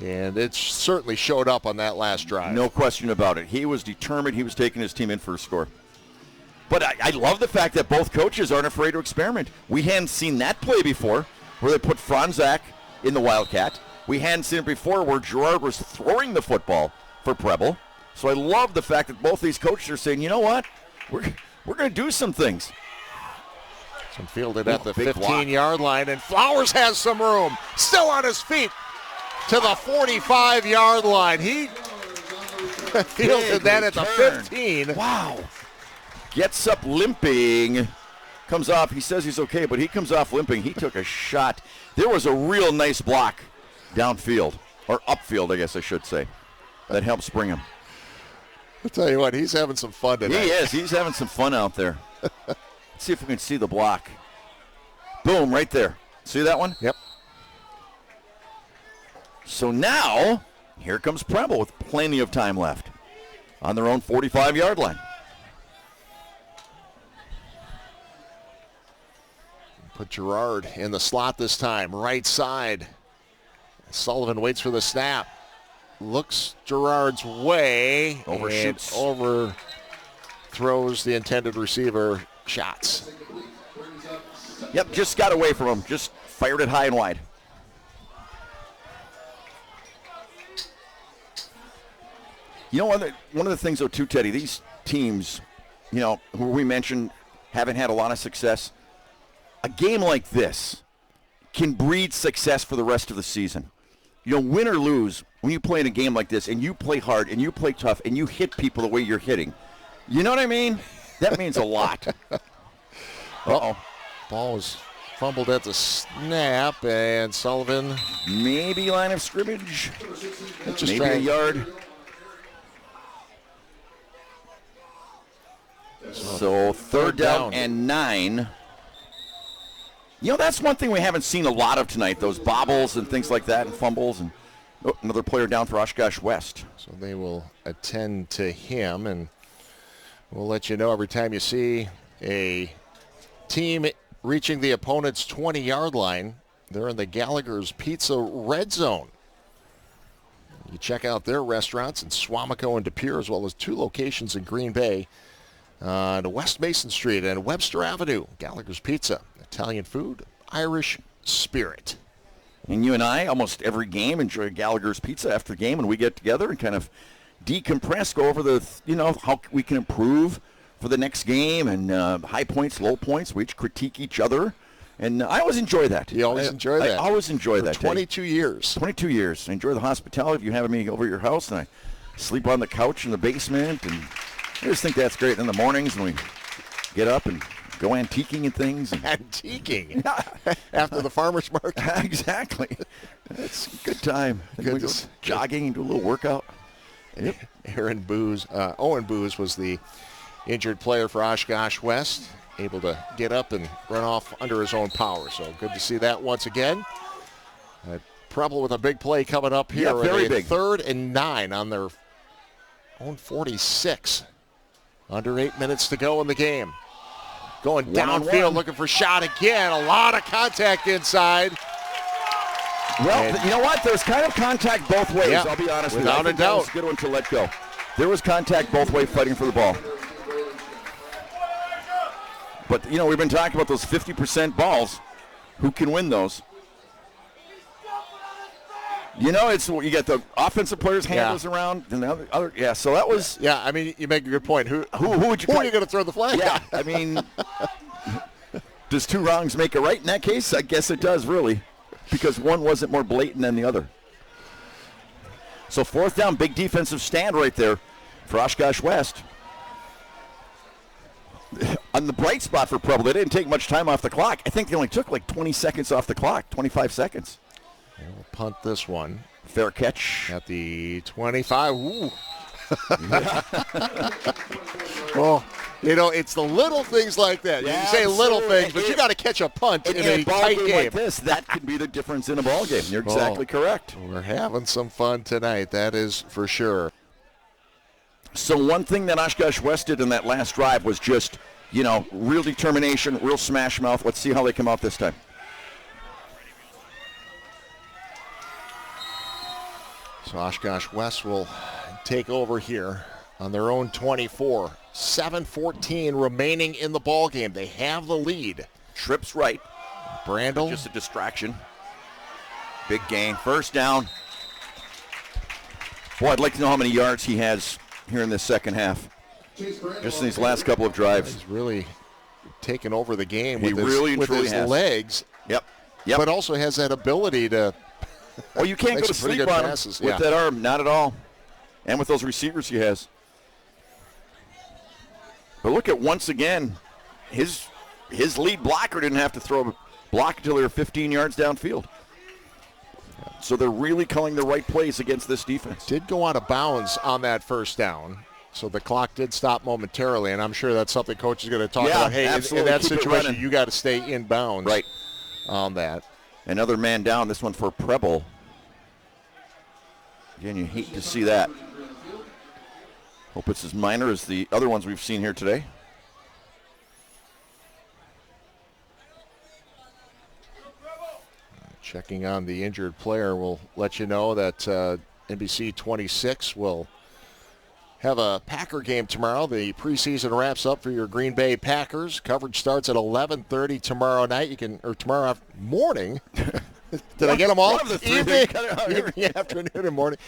Speaker 2: and it certainly showed up on that last drive.
Speaker 1: No question about it. He was determined. He was taking his team in for a score. But I love the fact that both coaches aren't afraid to experiment. We hadn't seen that play before, where they put Franzak in the Wildcat. We hadn't seen it before where Gerard was throwing the football for Preble. So I love the fact that both these coaches are saying, you know what, we're going to do some things.
Speaker 2: Some fielded at the 15-yard line, and Flowers has some room. Still on his feet to the 45-yard line. He fielded that at the 15.
Speaker 1: Wow. Gets up limping, comes off. He says he's okay, but he comes off limping. He took a shot. There was a real nice block downfield, or upfield, I guess I should say, that helps bring him.
Speaker 2: I'll tell you what, he's having some fun tonight.
Speaker 1: He is. He's having some fun out there. Let's see if we can see the block. Boom, right there. See that one?
Speaker 2: Yep.
Speaker 1: So now, here comes Preble with plenty of time left on their own 45-yard line.
Speaker 2: Put Gerard in the slot this time, right side. Sullivan waits for the snap. Looks Gerard's way.
Speaker 1: Overshoots.
Speaker 2: And overthrows the intended receiver. Shots.
Speaker 1: Yep, just got away from him. Just fired it high and wide. You know, one of the things, though, too, Teddy, these teams, you know, who we mentioned haven't had a lot of success. A game like this can breed success for the rest of the season. You know, win or lose, when you play in a game like this and you play hard and you play tough and you hit people the way you're hitting, you know what I mean? That means a lot. Uh-oh.
Speaker 2: Ball was fumbled at the snap, and Sullivan.
Speaker 1: Maybe line of scrimmage.
Speaker 2: Just
Speaker 1: maybe a yard. So third down and 9. You know, that's one thing we haven't seen a lot of tonight, those bobbles and things like that and fumbles. And another player down for Oshkosh West.
Speaker 2: So they will attend to him, and we'll let you know every time you see a team reaching the opponent's 20-yard line. They're in the Gallagher's Pizza Red Zone. You check out their restaurants in Swamico and De Pere, as well as 2 locations in Green Bay on West Mason Street and Webster Avenue. Gallagher's Pizza, Italian food, Irish spirit.
Speaker 1: And you and I, almost every game, enjoy Gallagher's Pizza after the game, and we get together and kind of decompress, go over the, you know, how we can improve for the next game, and high points, low points. We each critique each other, and I always enjoy that.
Speaker 2: You always enjoy that.
Speaker 1: I always enjoy that.
Speaker 2: 22 years.
Speaker 1: 22 years. I enjoy the hospitality of you having me over at your house, and I sleep on the couch in the basement, and I just think that's great. In the mornings, when we get up and go antiquing and things.
Speaker 2: Antiquing? After the farmer's market?
Speaker 1: Exactly. It's a good time. We go jogging and do a little workout.
Speaker 2: Owen Booz was the injured player for Oshkosh West. able to get up and run off under his own power. So good to see that once again. Preble with a big play coming up here.
Speaker 1: Yeah, very big.
Speaker 2: 3rd and 9 on their own 46. Under 8 minutes to go in the game. Going downfield, looking for shot again. A lot of contact inside.
Speaker 1: Well, you know what? There's kind of contact both ways, I'll be honest with you.
Speaker 2: Without a doubt.
Speaker 1: That was a good one to let go. There was contact both ways fighting for the ball. But, we've been talking about those 50% balls. Who can win those? It's you get the offensive players' handles around, and the other. Yeah, so that was.
Speaker 2: Yeah, I mean, you make a good point. Who are you going to throw the flag?
Speaker 1: Yeah, I mean, does 2 wrongs make a right in that case? I guess it does, really, because one wasn't more blatant than the other. So 4th down, big defensive stand right there for Oshkosh West. On the bright spot for Preble, they didn't take much time off the clock. I think they only took like 20 seconds off the clock, 25 seconds.
Speaker 2: We'll punt this one.
Speaker 1: Fair catch.
Speaker 2: At the 25. Ooh. Well, it's the little things like that. You say little things, but you got to catch a punt in a tight game
Speaker 1: like this. That could be the difference in a ball game. You're exactly correct.
Speaker 2: We're having some fun tonight. That is for sure.
Speaker 1: So one thing that Oshkosh West did in that last drive was just, real determination, real smash mouth. Let's see how they come out this time.
Speaker 2: So Oshkosh West will take over here on their own 24. 7:14 remaining in the ball game. They have the lead.
Speaker 1: Trips right.
Speaker 2: Brandel.
Speaker 1: Just a distraction. Big gain. 1st down. Boy, I'd like to know how many yards he has here in this second half. Just in these last couple of drives.
Speaker 2: He's really taken over the game
Speaker 1: with
Speaker 2: his legs.
Speaker 1: Yep.
Speaker 2: But also has that ability to
Speaker 1: you can't go to sleep on him with that arm. Not at all. And with those receivers he has. But look at, once again, his lead blocker didn't have to throw a block until they were 15 yards downfield. So they're really calling the right plays against this defense.
Speaker 2: Did go out of bounds on that 1st down. So the clock did stop momentarily, and I'm sure that's something Coach is going to talk about. Hey, in that situation, you got to stay in bounds on that.
Speaker 1: Another man down, this one for Preble. Again, you hate to see that. Hope it's as minor as the other ones we've seen here today.
Speaker 2: Checking on the injured player, we'll let you know that NBC 26 will have a Packer game tomorrow. The preseason wraps up for your Green Bay Packers. Coverage starts at 11:30 tomorrow night. Tomorrow morning. Did I get them all?
Speaker 1: One of the 3.
Speaker 2: Evening, afternoon, and morning.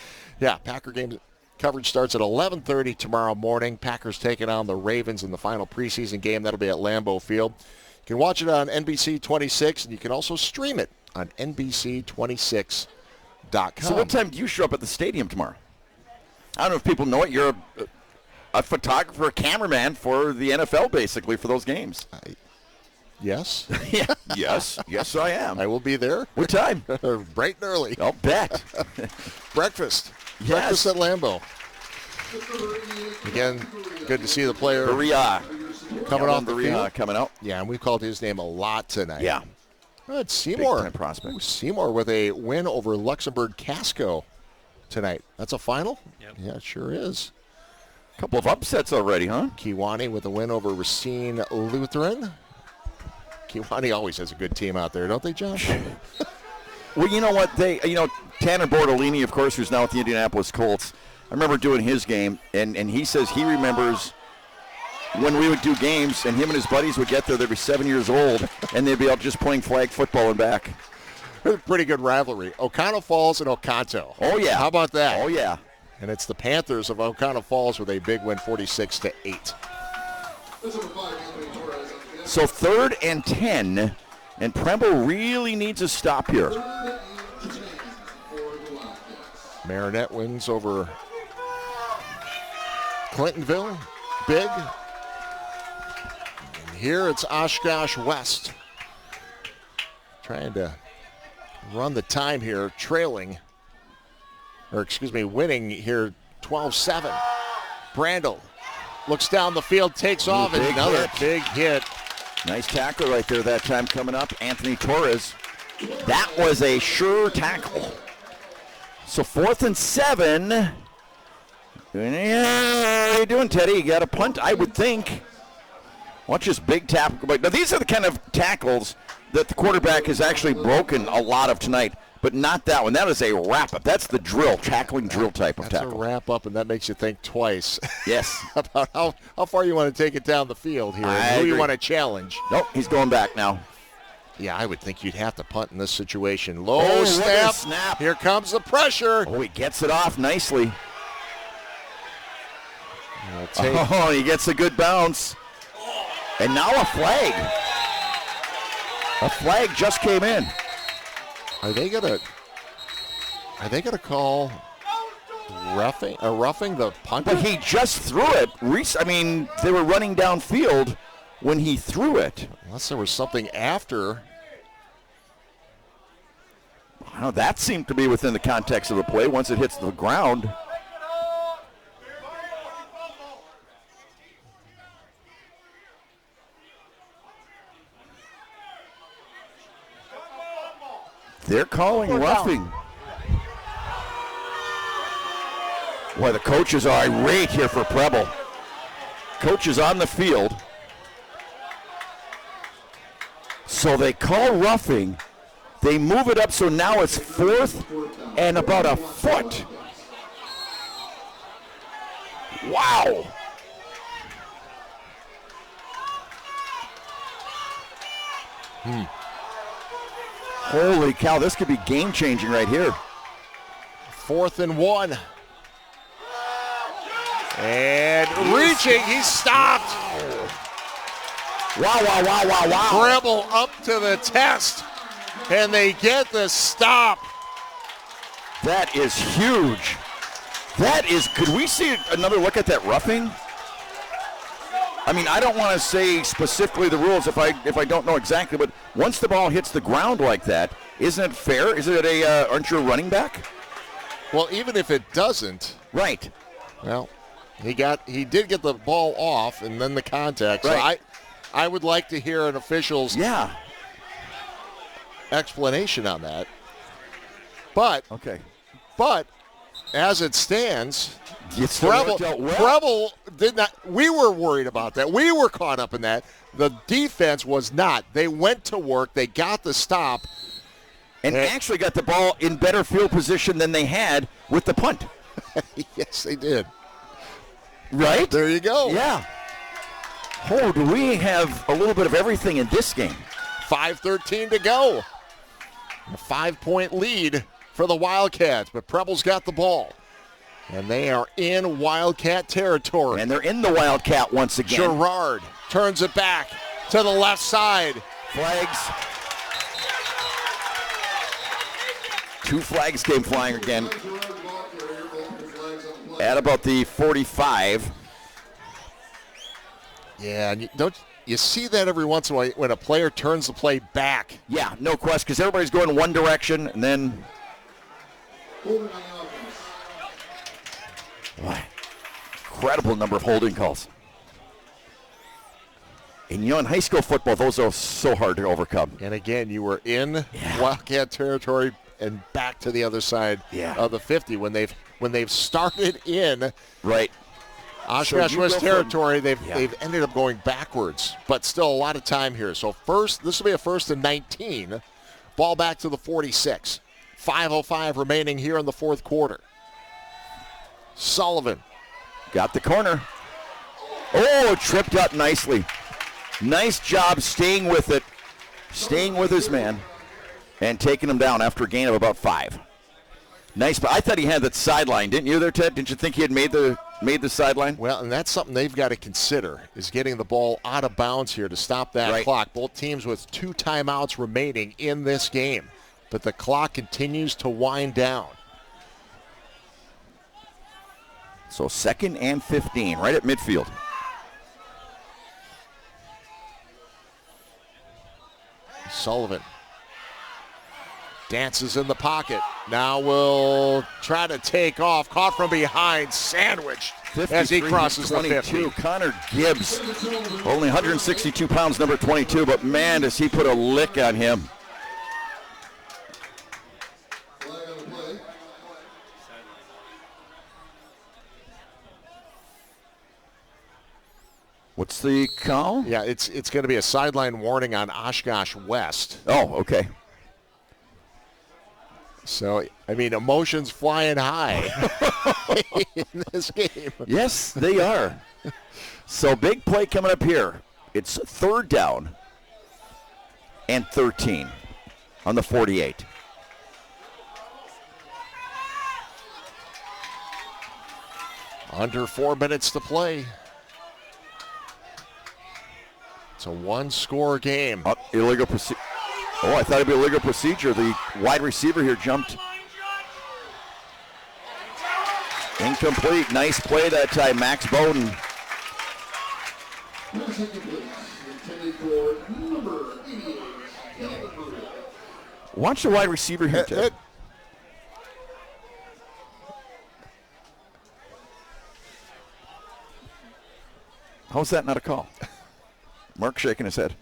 Speaker 2: Yeah, Packer game coverage starts at 11:30 tomorrow morning. Packers taking on the Ravens in the final preseason game. That'll be at Lambeau Field. You can watch it on NBC 26, and you can also stream it on NBC26.com.
Speaker 1: So what time do you show up at the stadium tomorrow? I don't know if people know it. You're a photographer, a cameraman for the NFL, basically, for those games.
Speaker 2: Yes.
Speaker 1: Yes, I am.
Speaker 2: I will be there.
Speaker 1: What time?
Speaker 2: Bright and early.
Speaker 1: I'll bet.
Speaker 2: Breakfast.
Speaker 1: Yes.
Speaker 2: Breakfast at Lambeau. Again, good to see the player.
Speaker 1: Berea.
Speaker 2: Coming off the field.
Speaker 1: Coming out.
Speaker 2: Yeah, and we've called his name a lot tonight.
Speaker 1: Yeah.
Speaker 2: It's Seymour.
Speaker 1: Big time prospect.
Speaker 2: Ooh, Seymour with a win over Luxembourg Casco tonight. That's a final?
Speaker 3: Yep.
Speaker 2: Yeah, it sure is.
Speaker 1: A couple of upsets already, huh?
Speaker 2: Kiwani with a win over Racine Lutheran. Kiwani always has a good team out there, don't they, Josh?
Speaker 1: Well, you know what? Tanner Bordolini, of course, who's now with the Indianapolis Colts. I remember doing his game, and he says he remembers when we would do games, and him and his buddies would get there. They'd be 7 years old, and they'd be out just playing flag football and back.
Speaker 2: Pretty good rivalry. Oconto Falls and Oconto.
Speaker 1: Oh, yeah.
Speaker 2: How about that?
Speaker 1: Oh, yeah.
Speaker 2: And it's the Panthers of Oconto Falls with a big win, 46-8.
Speaker 1: So 3rd and 10, and Preble really needs a stop here.
Speaker 2: Marinette wins over Clintonville. Big. And here it's Oshkosh West. Trying to run the time here, winning here 12-7. Brandel looks down the field, takes off, and another big hit
Speaker 1: Nice tackle right there that time coming up. Anthony Torres. That was a sure tackle. So 4th and 7. Yeah, what are you doing, Teddy? You got a punt, I would think. Watch this big tackle. Now, these are the kind of tackles that the quarterback has actually broken a lot of tonight, but not that one. That is a wrap-up. That's the drill, tackling drill type of tackle.
Speaker 2: That's a wrap-up, and that makes you think twice.
Speaker 1: Yes.
Speaker 2: About how far you want to take it down the field here and who you want to challenge.
Speaker 1: Nope, he's going back now.
Speaker 2: Yeah, I would think you'd have to punt in this situation. Low snap. Here comes the pressure.
Speaker 1: Oh, he gets it off nicely. Oh, he gets a good bounce. And now a flag. A flag just came in.
Speaker 2: Are they gonna call roughing the punter?
Speaker 1: But he just threw it. I mean, they were running downfield when he threw it.
Speaker 2: Unless there was something after.
Speaker 1: Well, that seemed to be within the context of the play once it hits the ground. They're calling roughing. Boy, the coaches are irate here for Preble. Coaches on the field. So they call roughing. They move it up, so now it's 4th and about a foot. Wow. Holy cow, this could be game-changing right here.
Speaker 2: 4th and 1. And reaching, he's stopped.
Speaker 1: Wow.
Speaker 2: Preble up to the test, and they get the stop.
Speaker 1: That is huge. Could we see another look at that roughing? I mean, I don't want to say specifically the rules if I don't know exactly, but once the ball hits the ground like that, isn't it fair? Aren't you a running back?
Speaker 2: Well, even if it doesn't.
Speaker 1: Right.
Speaker 2: Well, he did get the ball off and then the contact.
Speaker 1: Right.
Speaker 2: So I would like to hear an official's explanation on that. But as it stands, Preble did not. We were worried about that. We were caught up in that. The defense was not. They went to work. They got the stop.
Speaker 1: And actually got the ball in better field position than they had with the punt.
Speaker 2: Yes, they did.
Speaker 1: Right?
Speaker 2: There you go.
Speaker 1: Yeah. Oh, do we have a little bit of everything in this game?
Speaker 2: 5:13 to go. A 5-point lead for the Wildcats, but Preble's got the ball. And they are in Wildcat territory.
Speaker 1: And they're in the Wildcat once again.
Speaker 2: Gerard turns it back to the left side.
Speaker 1: Flags. 2 flags came flying again. At about the 45.
Speaker 2: Yeah, and you see that every once in a while when a player turns the play back.
Speaker 1: Yeah, no question, because everybody's going one direction, and then... Boy, incredible number of holding calls. And in high school football, those are so hard to overcome.
Speaker 2: And again, you were in Wildcat territory and back to the other side of the 50 when they've started in Oshkosh West territory. They've ended up going backwards, but still a lot of time here. So this will be a 1st and 19. Ball back to the 46. 5:05 remaining here in the 4th quarter. Sullivan
Speaker 1: got the corner. Oh, tripped up nicely. Nice job staying with it, staying with his man, and taking him down after a gain of about 5. Nice, but I thought he had that sideline, didn't you there, Ted? Didn't you think he had made the sideline?
Speaker 2: Well, and that's something they've got to consider, is getting the ball out of bounds here to stop that clock. Both teams with 2 timeouts remaining in this game, but the clock continues to wind down.
Speaker 1: So 2nd and 15, right at midfield.
Speaker 2: Sullivan Dances in the pocket. Now will try to take off. Caught from behind. Sandwiched as he crosses the 50.
Speaker 1: Connor Gibbs, only 162 pounds, number 22, but man, does he put a lick on him. What's the call?
Speaker 2: Yeah, it's going to be a sideline warning on Oshkosh West.
Speaker 1: Oh, okay.
Speaker 2: So, I mean, emotions flying high in this game.
Speaker 1: Yes, they are. So big play coming up here. It's 3rd down and 13 on the 48.
Speaker 2: Under 4 minutes to play. It's a one-score game.
Speaker 1: Illegal procedure. Oh, I thought it'd be illegal procedure. The wide receiver here jumped. Incomplete. Nice play that time, Max Bowden. Watch the wide receiver here, Ted. How's that not a call? Mark shaking his head.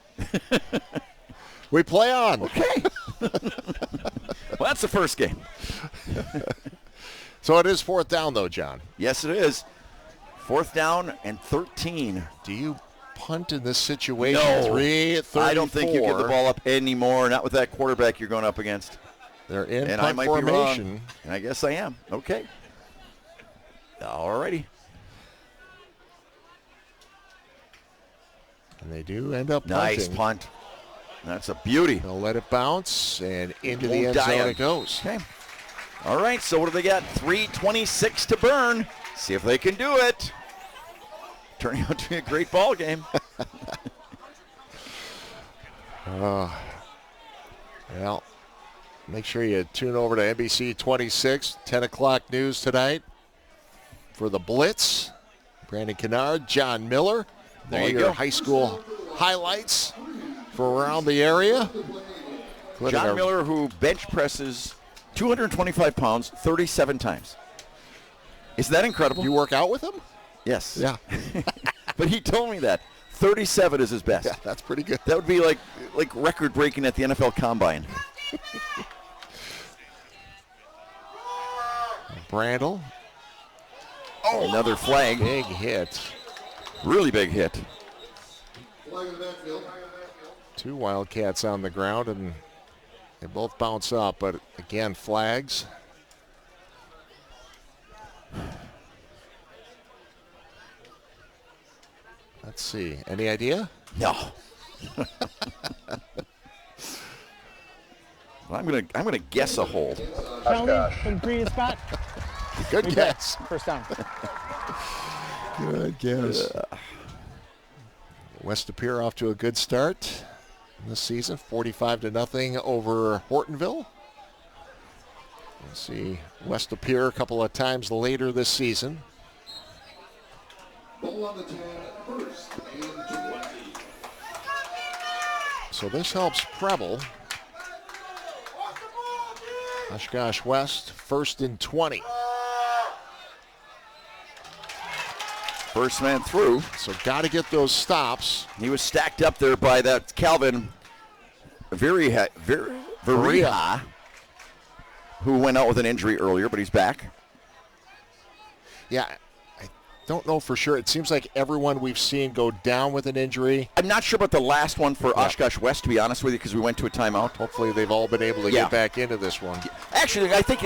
Speaker 2: We play on.
Speaker 1: Okay. Well, that's the first game.
Speaker 2: So it is 4th down, though, John.
Speaker 1: Yes, it is. 4th down and 13.
Speaker 2: Do you punt in this situation?
Speaker 1: No.
Speaker 2: 3-34.
Speaker 1: I don't think you get the ball up anymore. Not with that quarterback you're going up against.
Speaker 2: They're in
Speaker 1: and
Speaker 2: punt
Speaker 1: I might
Speaker 2: formation.
Speaker 1: Be wrong, and I guess I am. Okay. All righty.
Speaker 2: And they do end up punting.
Speaker 1: Nice punt. That's a beauty.
Speaker 2: They'll let it bounce, and into the end zone it goes.
Speaker 1: Okay. All right, so what do they got? 3:26 to burn. See if they can do it. Turning out to be a great ball game.
Speaker 2: Well, make sure you tune over to NBC 26, 10 o'clock news tonight for the Blitz. Brandon Kennard, John Miller.
Speaker 1: There
Speaker 2: all
Speaker 1: you
Speaker 2: your
Speaker 1: go.
Speaker 2: high school highlights for around the area.
Speaker 1: John Miller, who bench presses 225 pounds 37 times. Isn't that incredible?
Speaker 2: You work out with him?
Speaker 1: Yes.
Speaker 2: Yeah.
Speaker 1: But he told me that 37 is his best.
Speaker 2: Yeah, that's pretty good.
Speaker 1: That would be like record breaking at the NFL Combine.
Speaker 2: Brandel.
Speaker 1: Oh, another flag.
Speaker 2: Big hit.
Speaker 1: Really big hit.
Speaker 2: Two Wildcats on the ground, and they both bounce up, but again, flags. Let's see. Any idea?
Speaker 1: No. Well, I'm gonna guess a hold.
Speaker 16: Penalty from previous spot.
Speaker 2: Good guess.
Speaker 16: First down.
Speaker 2: Good guess. West Appear off to a good start this season, 45-0 over Hortonville. We'll see West Appear a couple of times later this season.
Speaker 6: Ball on the 10, 1st and 20.
Speaker 2: So this helps Preble. Oshkosh West, 1st and 20.
Speaker 1: First man through.
Speaker 2: So got to get those stops.
Speaker 1: He was stacked up there by that Calvin Varia, who went out with an injury earlier, but he's back.
Speaker 2: Yeah, I don't know for sure. It seems like everyone we've seen go down with an injury.
Speaker 1: I'm not sure about the last one for Oshkosh West, to be honest with you, because we went to a timeout.
Speaker 2: Hopefully they've all been able to get back into this one.
Speaker 1: Actually, I think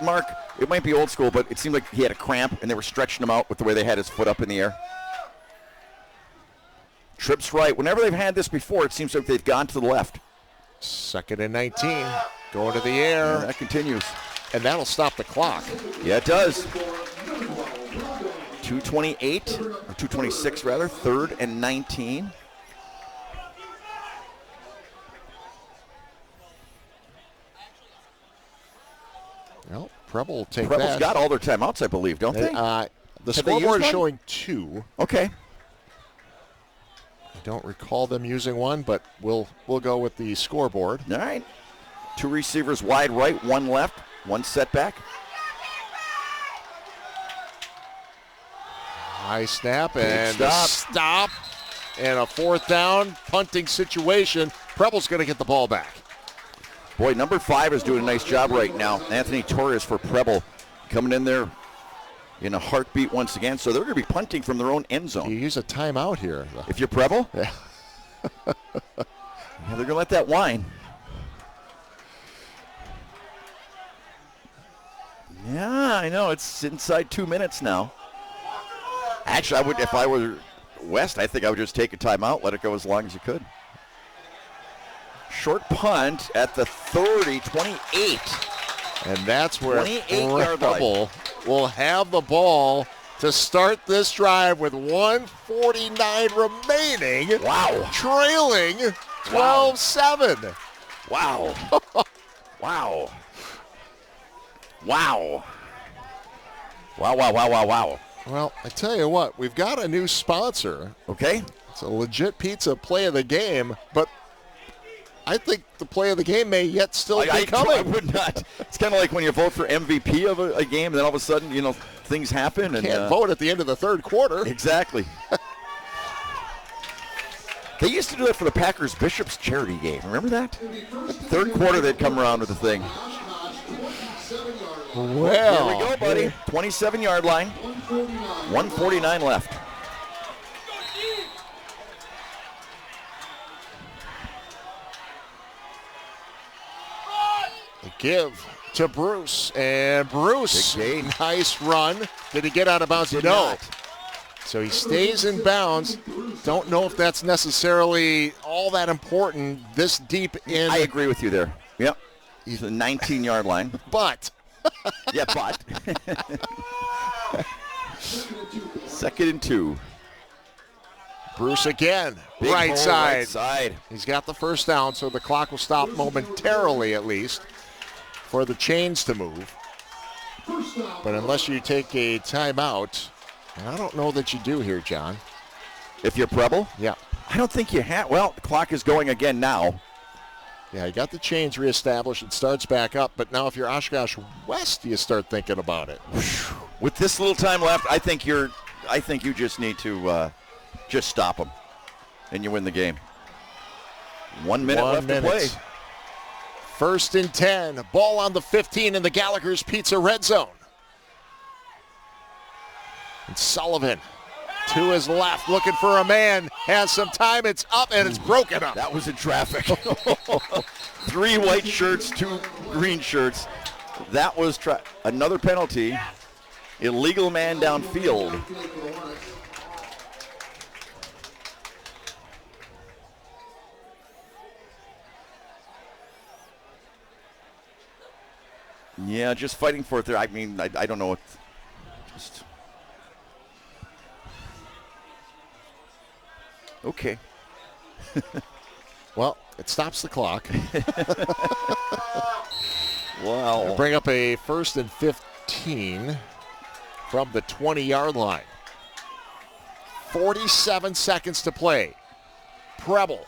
Speaker 1: Mark, it might be old school, but it seemed like he had a cramp, and they were stretching him out with the way they had his foot up in the air. Tripp's right. Whenever they've had this before, it seems like they've gone to the left.
Speaker 2: 2nd and 19. Going to the air.
Speaker 1: And that continues.
Speaker 2: And that'll stop the clock.
Speaker 1: Yeah, it does. 2:28, or 2:26 rather, 3rd and 19.
Speaker 2: Well, Preble will take
Speaker 1: Preble's
Speaker 2: that.
Speaker 1: got all their timeouts, I believe, don't they?
Speaker 2: The scoreboard is showing 2.
Speaker 1: Okay.
Speaker 2: I don't recall them using one, but we'll go with the scoreboard.
Speaker 1: All right. 2 receivers wide right, 1 left, 1 setback.
Speaker 2: High snap and
Speaker 1: stop.
Speaker 2: And a 4th down punting situation. Preble's going to get the ball back.
Speaker 1: Boy, number 5 is doing a nice job right now. Anthony Torres for Preble coming in there in a heartbeat once again. So they're going to be punting from their own end zone.
Speaker 2: You use a timeout here.
Speaker 1: If you're Preble?
Speaker 2: Yeah.
Speaker 1: Yeah, they're going to let that whine. Yeah, I know. It's inside 2 minutes now. Actually, I would, if I were West, I think I would just take a timeout, let it go as long as you could. Short punt at the 30, 28.
Speaker 2: And that's where
Speaker 1: 28-yard line.
Speaker 2: Preble will have the ball to start this drive with 1:49 remaining.
Speaker 1: Wow.
Speaker 2: Trailing 12-7.
Speaker 1: Wow. Wow. Wow. Wow.
Speaker 2: Well, I tell you what, we've got a new sponsor.
Speaker 1: Okay.
Speaker 2: It's a legit pizza play of the game, but I think the play of the game may yet still be coming.
Speaker 1: I would not. It's kind of like when you vote for MVP of a game, and then all of a sudden, things happen. And
Speaker 2: can't vote at the end of the 3rd quarter.
Speaker 1: Exactly. They used to do that for the Packers Bishops charity game. Remember that? 3rd quarter, they'd come around with the thing.
Speaker 2: Well,
Speaker 1: here we go, buddy. 27-yard line. 1:49 left.
Speaker 2: The give to Bruce, and Bruce, nice run. Did he get out of bounds? No. So he stays in bounds. Don't know if that's necessarily all that important this deep in.
Speaker 1: I agree with you there. Yep. He's a 19-yard line.
Speaker 2: But.
Speaker 1: Yeah, but. 2nd and 2.
Speaker 2: Bruce again,
Speaker 1: Big
Speaker 2: right
Speaker 1: hole,
Speaker 2: side.
Speaker 1: right side.
Speaker 2: He's got the 1st down, so the clock will stop momentarily at least for the chains to move. But unless you take a timeout, and I don't know that you do here, John.
Speaker 1: If you're Preble?
Speaker 2: Yeah.
Speaker 1: I don't think you have. Well, the clock is going again now.
Speaker 2: Yeah, you got the chains reestablished. It starts back up. But now if you're Oshkosh West, you start thinking about it.
Speaker 1: With this little time left, I think you just need to just stop them, and you win the game. 1 minute left to play.
Speaker 2: 1st and 10. Ball on the 15 in the Gallagher's Pizza red zone. And Sullivan to his left, looking for a man. Has some time. It's up, and it's broken up.
Speaker 1: That was in traffic. 3 white shirts, 2 green shirts. That was another penalty. Illegal man downfield. Yeah, just fighting for it there. I mean, I don't know what. Just. Okay.
Speaker 2: Well, it stops the clock.
Speaker 1: Wow.
Speaker 2: Bring up a 1st and 15 from the 20-yard line. 47 seconds to play. Preble.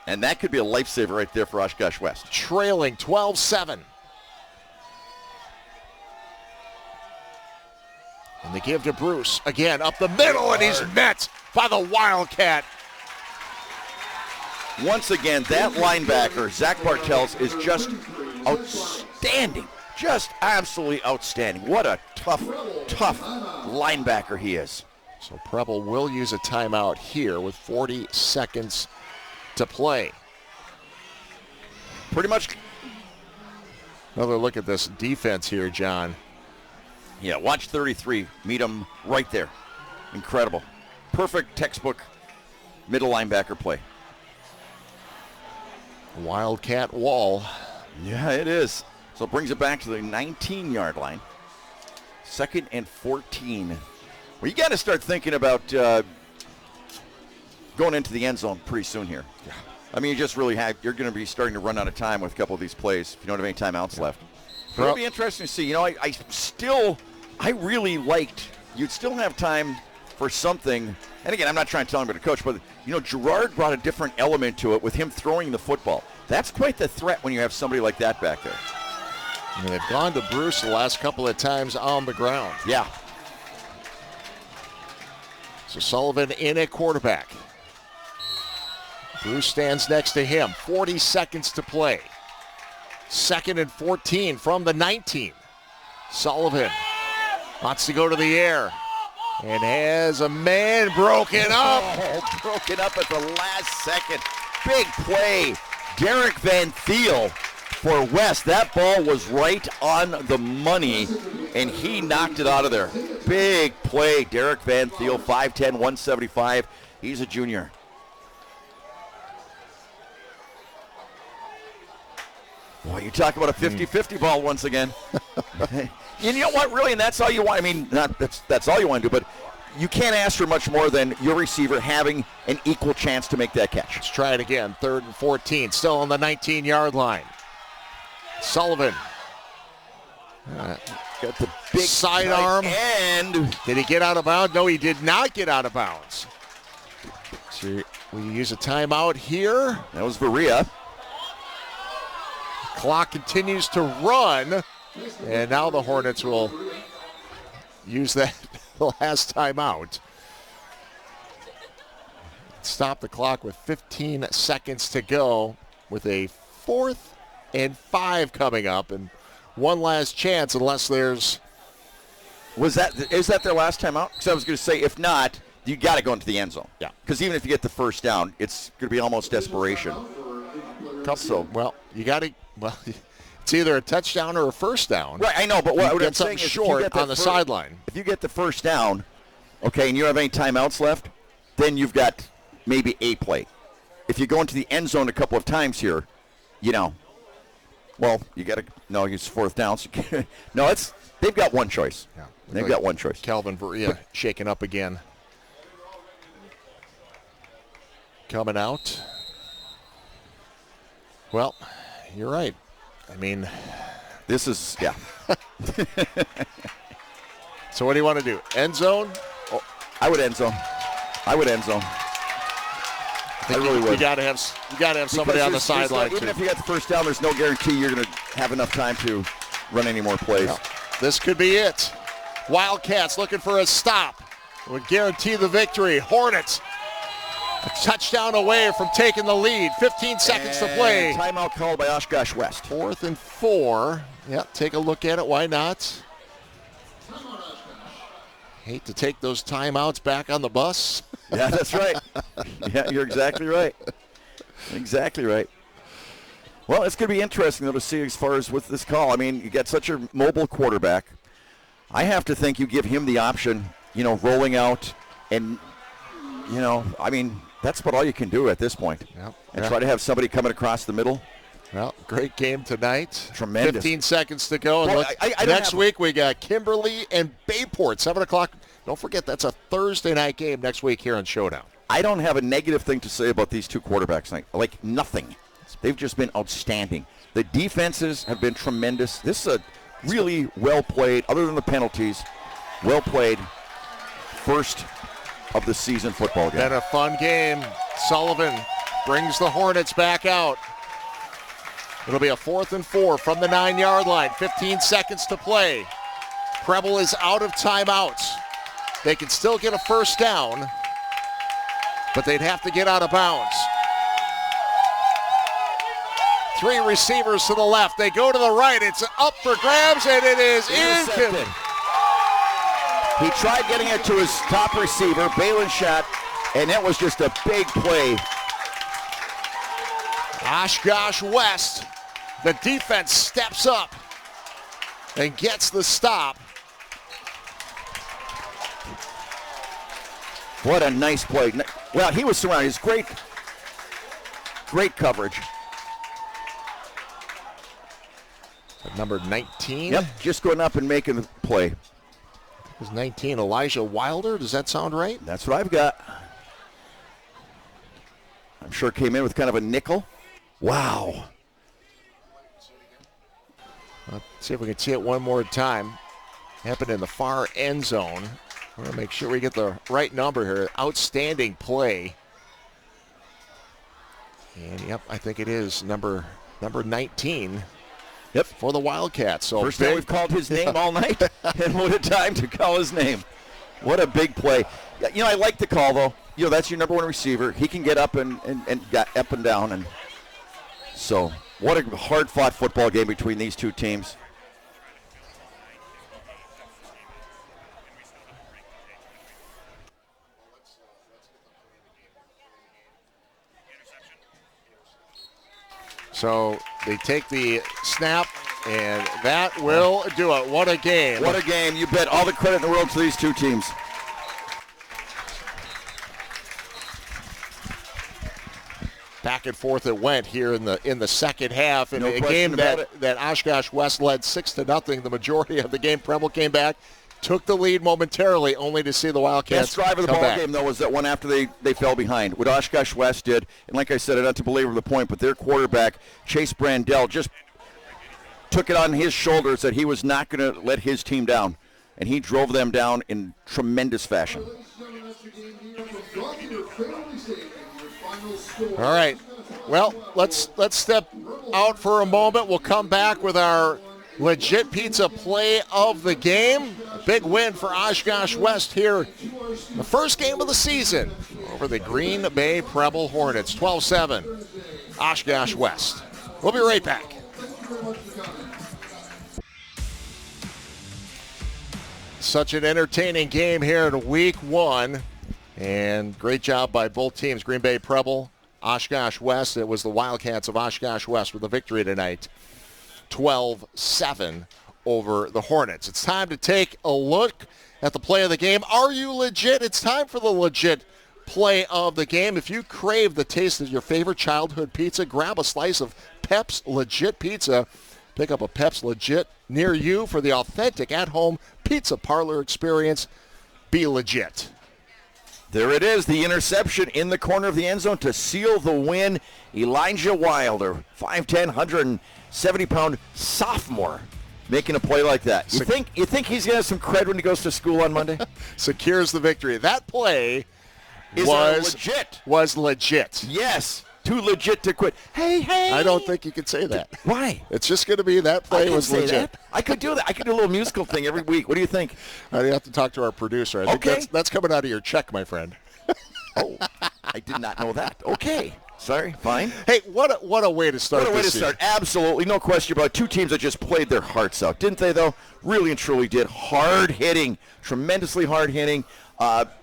Speaker 1: And that could be a lifesaver right there for Oshkosh West.
Speaker 2: Trailing 12-7. And they give to Bruce. Again, up the middle, and he's met by the Wildcat.
Speaker 1: Once again, that linebacker, Zach Bartels, is just outstanding. Just absolutely outstanding. What a tough linebacker he is.
Speaker 2: So Preble will use a timeout here with 40 seconds to play.
Speaker 1: Pretty much.
Speaker 2: Another look at this defense here, John.
Speaker 1: Yeah, watch 33. Meet him right there. Incredible. Perfect textbook middle linebacker play.
Speaker 2: Wildcat wall.
Speaker 1: Yeah, it is. So it brings it back to the 19-yard line. 2nd and 14. Well, you got to start thinking about going into the end zone pretty soon here. Yeah. I mean, you just really you're going to be starting to run out of time with a couple of these plays if you don't have any timeouts left. It'll be interesting to see. You know, I really liked, you'd still have time for something. And again, I'm not trying to tell him about a coach, but, Gerard brought a different element to it with him throwing the football. That's quite the threat when you have somebody like that back there.
Speaker 2: And they've gone to Bruce the last couple of times on the ground.
Speaker 1: Yeah.
Speaker 2: So Sullivan in at quarterback. Bruce stands next to him. 40 seconds to play. 2nd and 14 from the 19. Sullivan wants to go to the air and has a man broken up.
Speaker 1: Oh, broken up at the last second. Big play. Derek Van Thiel for West. That ball was right on the money, and he knocked it out of there. Big play. Derek Van Thiel, 5'10", 175. He's a junior. Boy, you talk about a 50-50 ball once again. You know what, really, and that's all you want. I mean, not that's all you want to do, but you can't ask for much more than your receiver having an equal chance to make that catch.
Speaker 2: Let's try it again. 3rd and 14, still on the 19-yard line. Sullivan.
Speaker 1: Got the big
Speaker 2: sidearm.
Speaker 1: And
Speaker 2: did he get out of bounds? No, he did not get out of bounds. So we use a timeout here.
Speaker 1: That was Varia.
Speaker 2: Clock continues to run, and now the Hornets will use that last timeout. Stop the clock with 15 seconds to go with a 4th and 5 coming up, and one last chance unless there's...
Speaker 1: Is that their last timeout? Because I was going to say, if not, you got to go into the end zone.
Speaker 2: Yeah.
Speaker 1: Because even if you get the first down, it's going to be almost desperation.
Speaker 2: So, well, you got to... Well, it's either a touchdown or a first down.
Speaker 1: Right, I know, but what I'm
Speaker 2: something
Speaker 1: saying is
Speaker 2: short on the sideline.
Speaker 1: If you get the first down, okay, and you don't have any timeouts left, then you've got maybe a play. If you go into the end zone a couple of times here, you know, well, you got to use 4th down. So no, they've got one choice.
Speaker 2: Yeah,
Speaker 1: they've got one choice.
Speaker 2: Calvin Varia shaken up again. Coming out. Well, you're right. I mean,
Speaker 1: this is, yeah.
Speaker 2: So what do you want to do? End zone?
Speaker 1: Oh, I would end zone. I really would.
Speaker 2: You got to have somebody on the sideline.
Speaker 1: Even if you got the first down, there's no guarantee you're going to have enough time to run any more plays.
Speaker 2: No. This could be it. Wildcats looking for a stop. Would guarantee the victory. Hornets a touchdown away from taking the lead. 15 seconds to play.
Speaker 1: Timeout called by Oshkosh West.
Speaker 2: 4th and 4. Yep, take a look at it. Why not? Hate to take those timeouts back on the bus.
Speaker 1: Yeah, that's right. Yeah, you're exactly right. Exactly right. Well, it's going to be interesting, though, to see as far as with this call. I mean, you got such a mobile quarterback. I have to think you give him the option, rolling out and, I mean, that's about all you can do at this point.
Speaker 2: Yep.
Speaker 1: And try to have somebody coming across the middle.
Speaker 2: Well, great game tonight.
Speaker 1: Tremendous.
Speaker 2: 15 seconds to go.
Speaker 1: Well,
Speaker 2: next week we got Kimberly and Bayport, 7 o'clock. Don't forget, that's a Thursday night game next week here on Showdown.
Speaker 1: I don't have a negative thing to say about these two quarterbacks tonight. Like, nothing. They've just been outstanding. The defenses have been tremendous. This is a really well-played, other than the penalties, well-played first of the season football game.
Speaker 2: Been a fun game. Sullivan brings the Hornets back out. It'll be a 4th and 4 from the 9-yard line. 15 seconds to play. Preble is out of timeouts. They can still get a first down, but they'd have to get out of bounds. 3 receivers to the left. They go to the right. It's up for grabs, and it is incomplete.
Speaker 1: He tried getting it to his top receiver, Balin shot, and it was just a big play.
Speaker 2: Oshkosh West, the defense steps up and gets the stop.
Speaker 1: What a nice play. Well, he was surrounded. It's great coverage.
Speaker 2: Number 19?
Speaker 1: Yep, just going up and making the play.
Speaker 2: It was 19, Elijah Wilder. Does that sound right?
Speaker 1: That's what I've got. I'm sure came in with kind of a nickel. Wow.
Speaker 2: Let's see if we can see it one more time. Happened in the far end zone. We're going to make sure we get the right number here. Outstanding play. And, yep, I think it is number 19. Yep, for the Wildcats. So
Speaker 1: first time we've called his name all night, and what a time to call his name. What a big play. You know, I like the call, though. You know, that's your number one receiver. He can get up and get up and down. And so what a hard-fought football game between these two teams.
Speaker 2: So they take the snap, and that will do it. What a game.
Speaker 1: What a game. You bet all the credit in the world to these two teams.
Speaker 2: Back and forth it went here in the second half. In a game that Oshkosh West led 6-0 the majority of the game. Preble came back, took the lead momentarily, only to see the Wildcats
Speaker 1: best drive of the ball game, though, was that one after they fell behind. What Oshkosh West did, and like I said, not to belabor the point, but their quarterback, Chase Brandell, just took it on his shoulders that he was not going to let his team down, and he drove them down in tremendous fashion.
Speaker 2: All right. Well, let's step out for a moment. We'll come back with our Legit Pizza play of the game. A big win for Oshkosh West here. The first game of the season over the Green Bay Preble Hornets. 12-7, Oshkosh West. We'll be right back. Such an entertaining game here in week one. And great job by both teams, Green Bay Preble, Oshkosh West. It was the Wildcats of Oshkosh West with the victory tonight. 12-7 over the Hornets. It's time to take a look at the play of the game. Are you legit? It's time for the legit play of the game. If you crave the taste of your favorite childhood pizza, grab a slice of Pep's Legit Pizza. Pick up a Pep's Legit near you for the authentic at-home pizza parlor experience. Be legit.
Speaker 1: There it is, the interception in the corner of the end zone to seal the win. Elijah Wilder, 5'10", 170-pound sophomore, making a play like that. You think he's going to have some cred when he goes to school on Monday?
Speaker 2: Secures the victory. That play was legit.
Speaker 1: Yes, too legit to quit. Hey.
Speaker 2: I don't think you could say that.
Speaker 1: Why?
Speaker 2: It's just going to be that play was legit.
Speaker 1: That. I could do that. I could do a little musical thing every week. What do you think?
Speaker 2: You have to talk to our producer. I think that's coming out of your check, my friend.
Speaker 1: Oh, I did not know that. Okay. Sorry, fine.
Speaker 2: Hey, what a way to start.
Speaker 1: What a way to start. Absolutely, no question about it. Two teams that just played their hearts out, didn't they, though? Really and truly did. Hard hitting, tremendously hard hitting.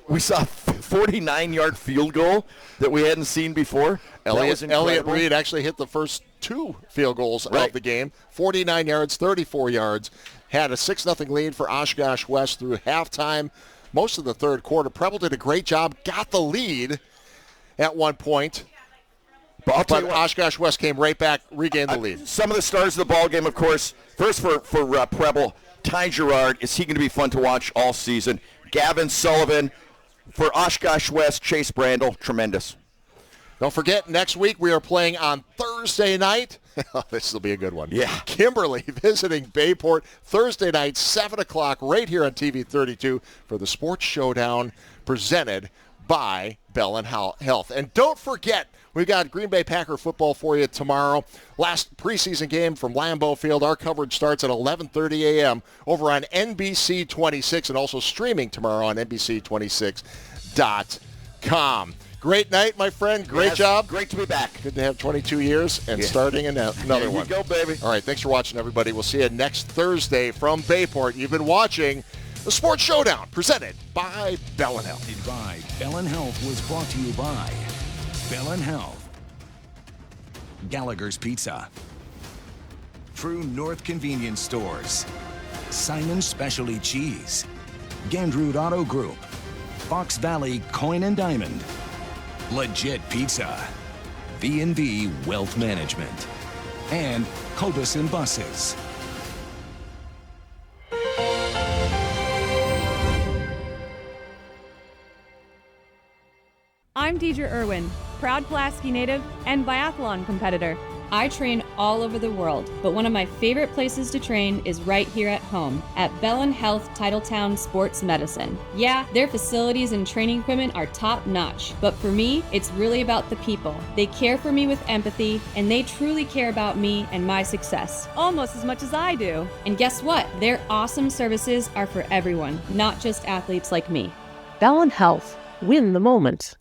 Speaker 1: We saw a 49-yard field goal that we hadn't seen before.
Speaker 2: Elliott Reed actually hit the first two field goals of the game. 49 yards, 34 yards. Had a 6-0 lead for Oshkosh West through halftime. Most of the third quarter. Preble did a great job, got the lead at one point. But Oshkosh West came right back, regained the lead.
Speaker 1: Some of the stars of the ball game, of course. First for Preble, Ty Gerard. Is he going to be fun to watch all season? Gavin Sullivan. For Oshkosh West, Chase Brandel. Tremendous.
Speaker 2: Don't forget, next week we are playing on Thursday night. This will be a good one.
Speaker 1: Yeah.
Speaker 2: Kimberly visiting Bayport Thursday night, 7 o'clock, right here on TV 32 for the Sports Showdown presented by Bell and Health. And don't forget, we've got Green Bay Packer football for you tomorrow. Last preseason game from Lambeau Field. Our coverage starts at 11:30 a.m. over on NBC 26 and also streaming tomorrow on NBC26.com. Great night, my friend. Great job.
Speaker 1: Great to be back.
Speaker 2: Good to have 22 years and starting another one.
Speaker 1: There you go, baby.
Speaker 2: All right, thanks for watching, everybody. We'll see you next Thursday from Bayport. You've been watching the Sports Showdown presented by Bell and Health.
Speaker 17: Bell and Health was brought to you by Bell and Health, Gallagher's Pizza, True North Convenience Stores, Simon's Specialty Cheese, Gandrud Auto Group, Fox Valley Coin and Diamond, Legit Pizza, V&V Wealth Management, and Cobus and Buses.
Speaker 18: I'm Deidre Irwin, proud Pulaski native and biathlon competitor. I train all over the world, but one of my favorite places to train is right here at home at Bellin Health Titletown Sports Medicine. Yeah, their facilities and training equipment are top notch, but for me, it's really about the people. They care for me with empathy, and they truly care about me and my success, almost as much as I do. And guess what? Their awesome services are for everyone, not just athletes like me.
Speaker 12: Bellin Health. Win the moment.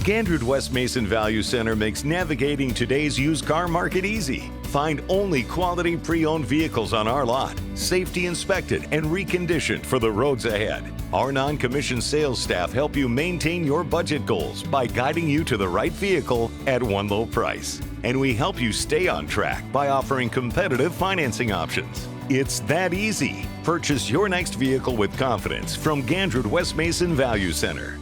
Speaker 19: Gandred West Mason Value Center makes navigating today's used car market easy. Find only quality pre-owned vehicles on our lot, safety inspected and reconditioned for the roads ahead. Our non-commissioned sales staff help you maintain your budget goals by guiding you to the right vehicle at one low price. And we help you stay on track by offering competitive financing options. It's that easy. Purchase your next vehicle with confidence from Gandred West Mason Value Center.